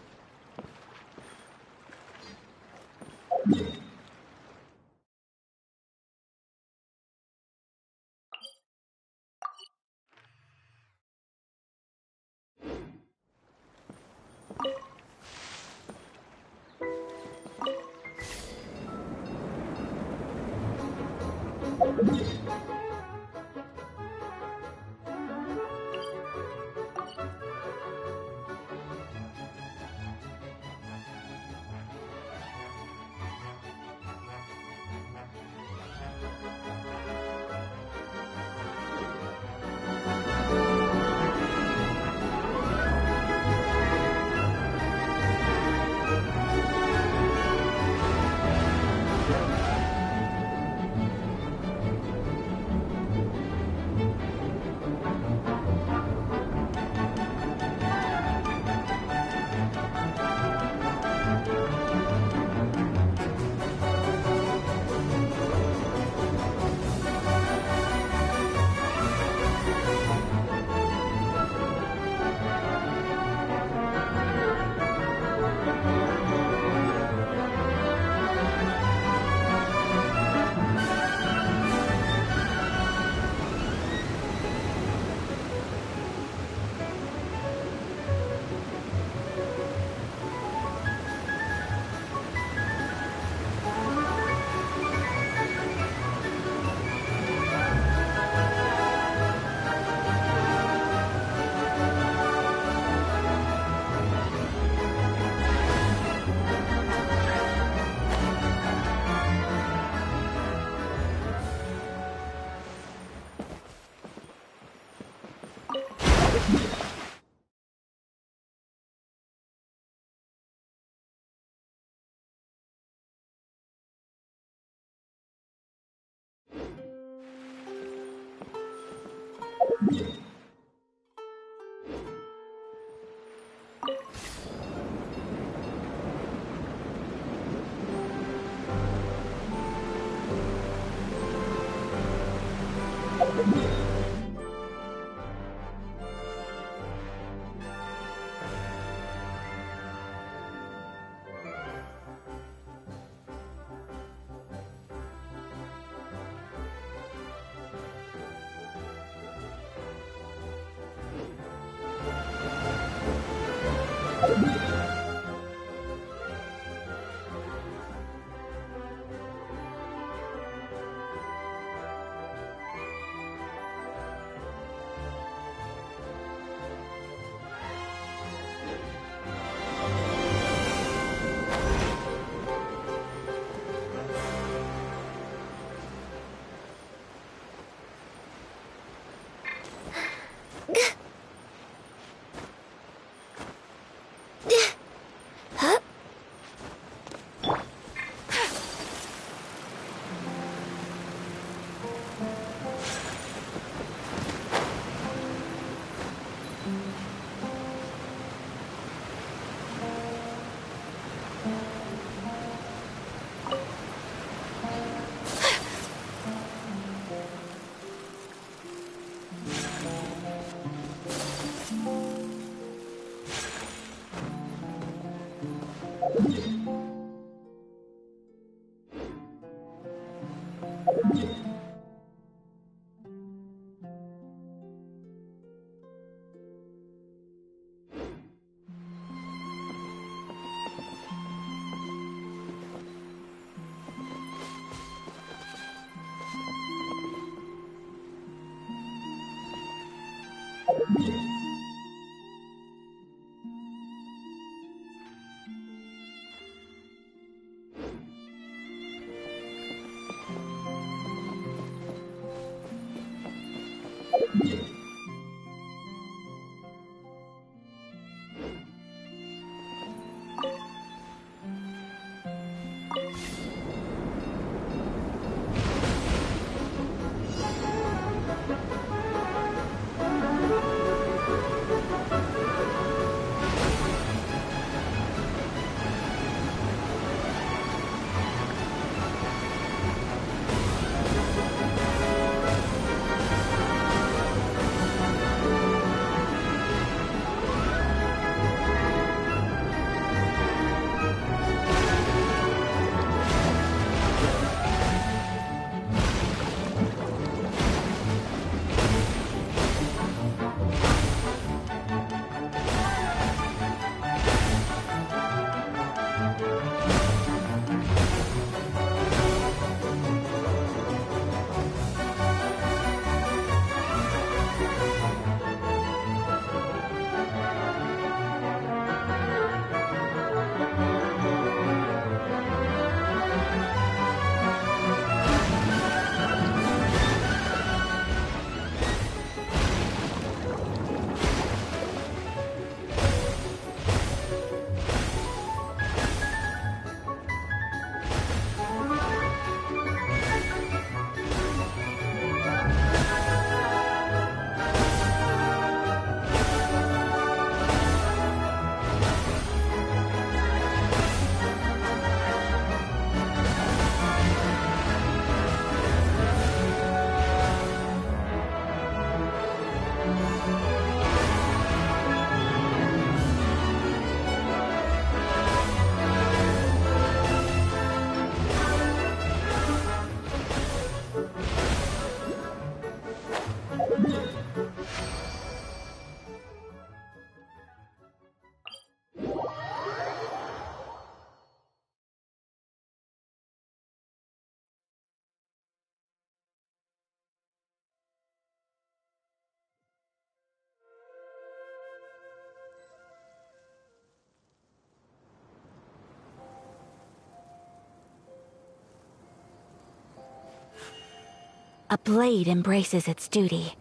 A blade embraces its duty,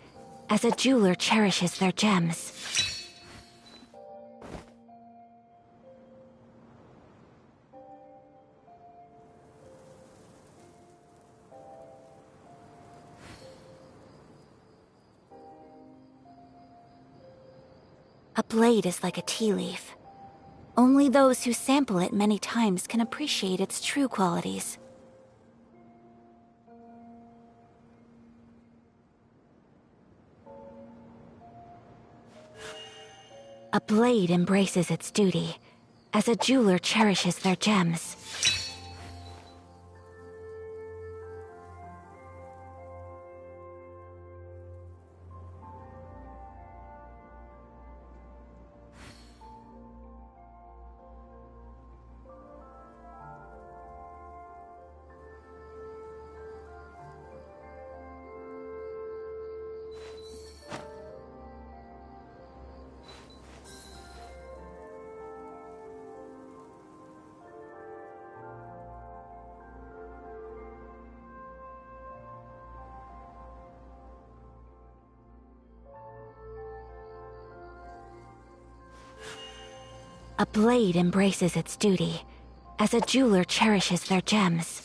as a jeweler cherishes their gems. A blade is like a tea leaf. Only those who sample it many times can appreciate its true qualities. A blade embraces its duty, as a jeweler cherishes their gems. A blade embraces its duty, as a jeweler cherishes their gems.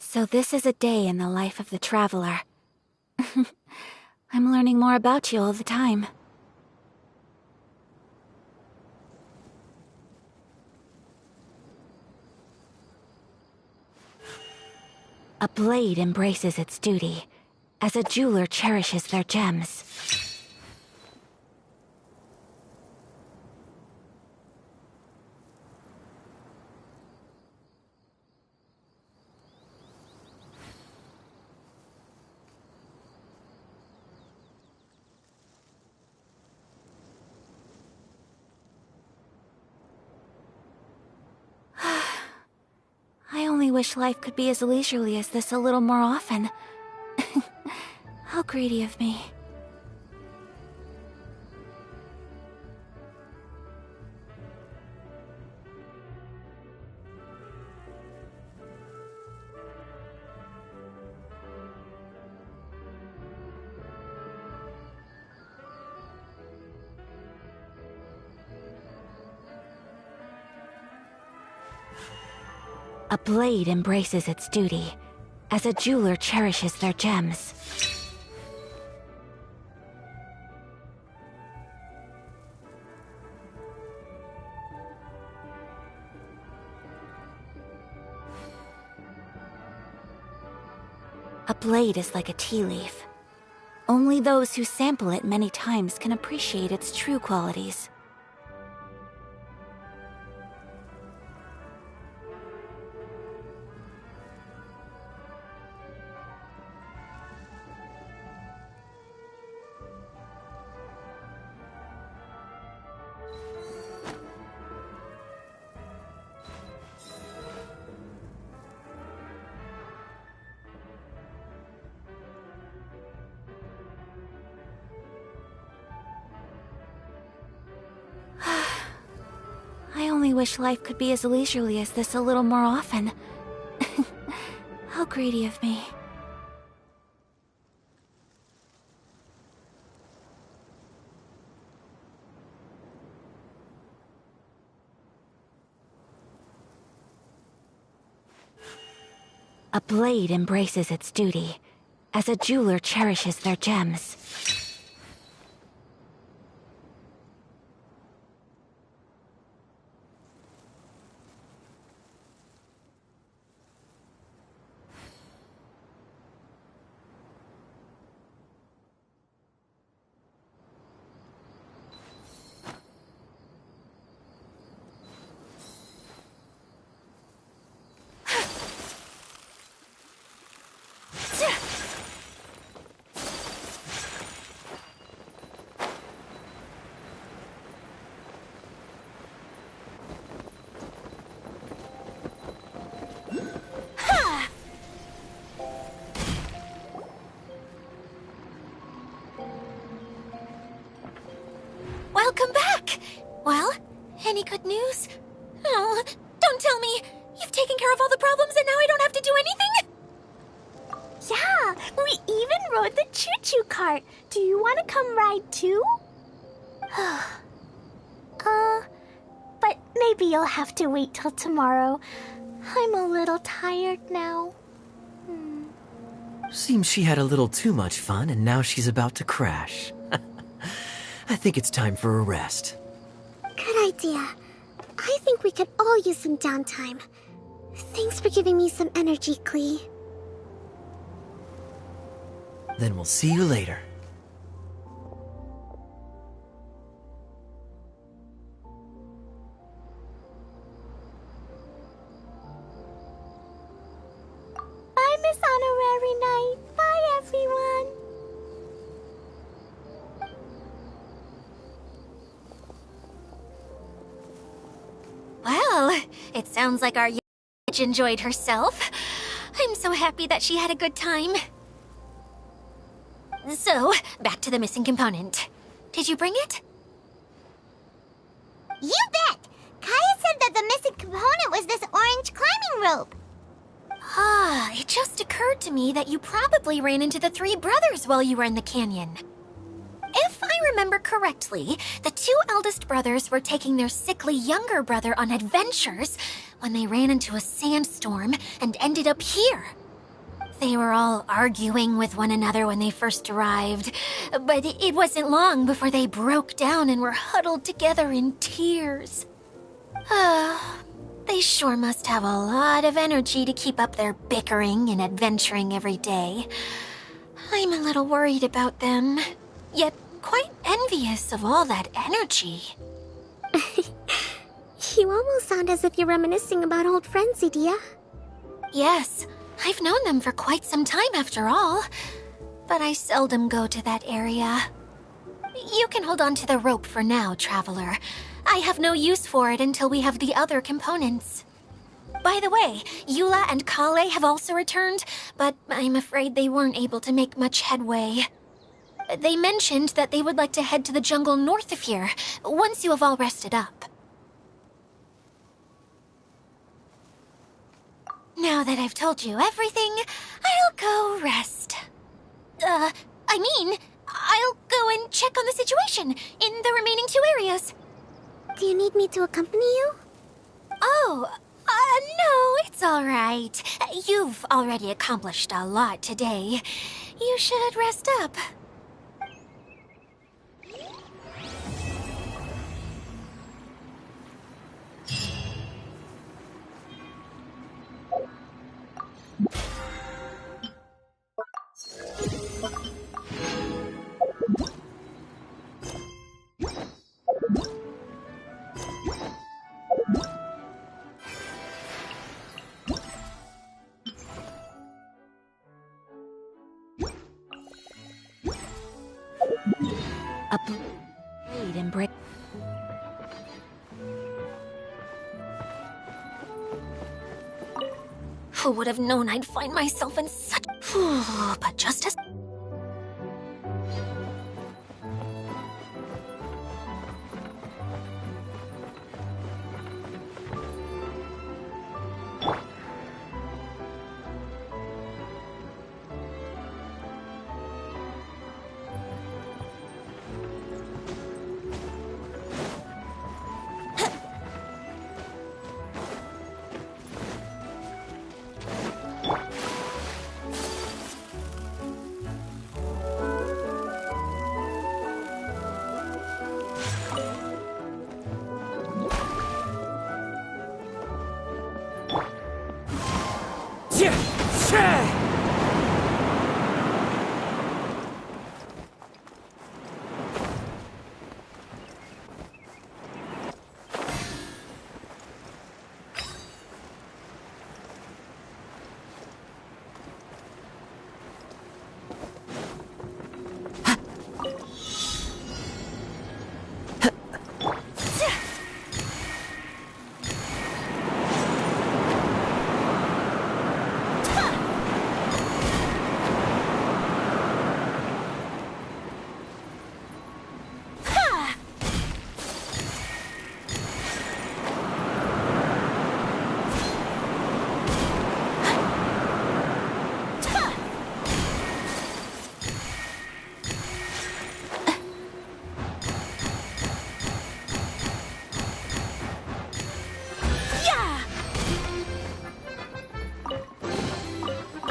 So this is a day in the life of the traveler. I'm learning more about you all the time. A blade embraces its duty, as a jeweler cherishes their gems. only wish life could be as leisurely as this a little more often. How greedy of me. A blade embraces its duty, as a jeweler cherishes their gems. A blade is like a tea leaf. Only those who sample it many times can appreciate its true qualities. I only wish life could be as leisurely as this a little more often. How greedy of me. A blade embraces its duty, as a jeweler cherishes their gems. Welcome back! Well, any good news? Oh, don't tell me! You've taken care of all the problems and now I don't have to do anything? Yeah, we even rode the choo-choo cart. Do you want to come ride too? But maybe you'll have to wait till tomorrow. I'm a little tired now. Seems she had a little too much fun and now she's about to crash. I think it's time for a rest. Good idea. I think we could all use some downtime. Thanks for giving me some energy, Klee. Then we'll see you later. Bye, Miss Honorary Knight. Bye, everyone. Well, it sounds like our witch enjoyed herself. I'm so happy that she had a good time. So, back to the missing component. Did you bring it? You bet! Kaya said that the missing component was this orange climbing rope. Ah, it just occurred to me that you probably ran into the three brothers while you were in the canyon. If I remember correctly, the two eldest brothers were taking their sickly younger brother on adventures when they ran into a sandstorm and ended up here. They were all arguing with one another when they first arrived, but it wasn't long before they broke down and were huddled together in tears. They sure must have a lot of energy to keep up their bickering and adventuring every day. I'm a little worried about them, yet quite envious of all that energy. You almost sound as if you're reminiscing about old friends, Edea. Yes, I've known them for quite some time after all, but I seldom go to that area. You can hold on to the rope for now, Traveler. I have no use for it until we have the other components. By the way, Eula and Kale have also returned, but I'm afraid they weren't able to make much headway. They mentioned that they would like to head to the jungle north of here, once you have all rested up. Now that I've told you everything, I'll go rest. I'll go and check on the situation in the remaining 2 areas. Do you need me to accompany you? Oh, no, it's all right. You've already accomplished a lot today. You should rest up. A blade and break. Who would have known I'd find myself in such... But just as...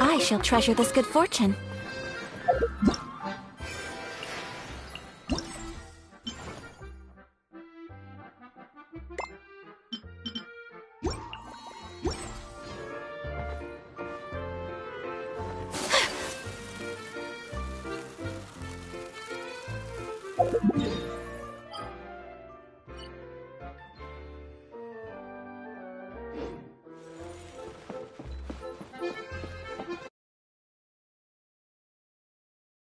I shall treasure this good fortune.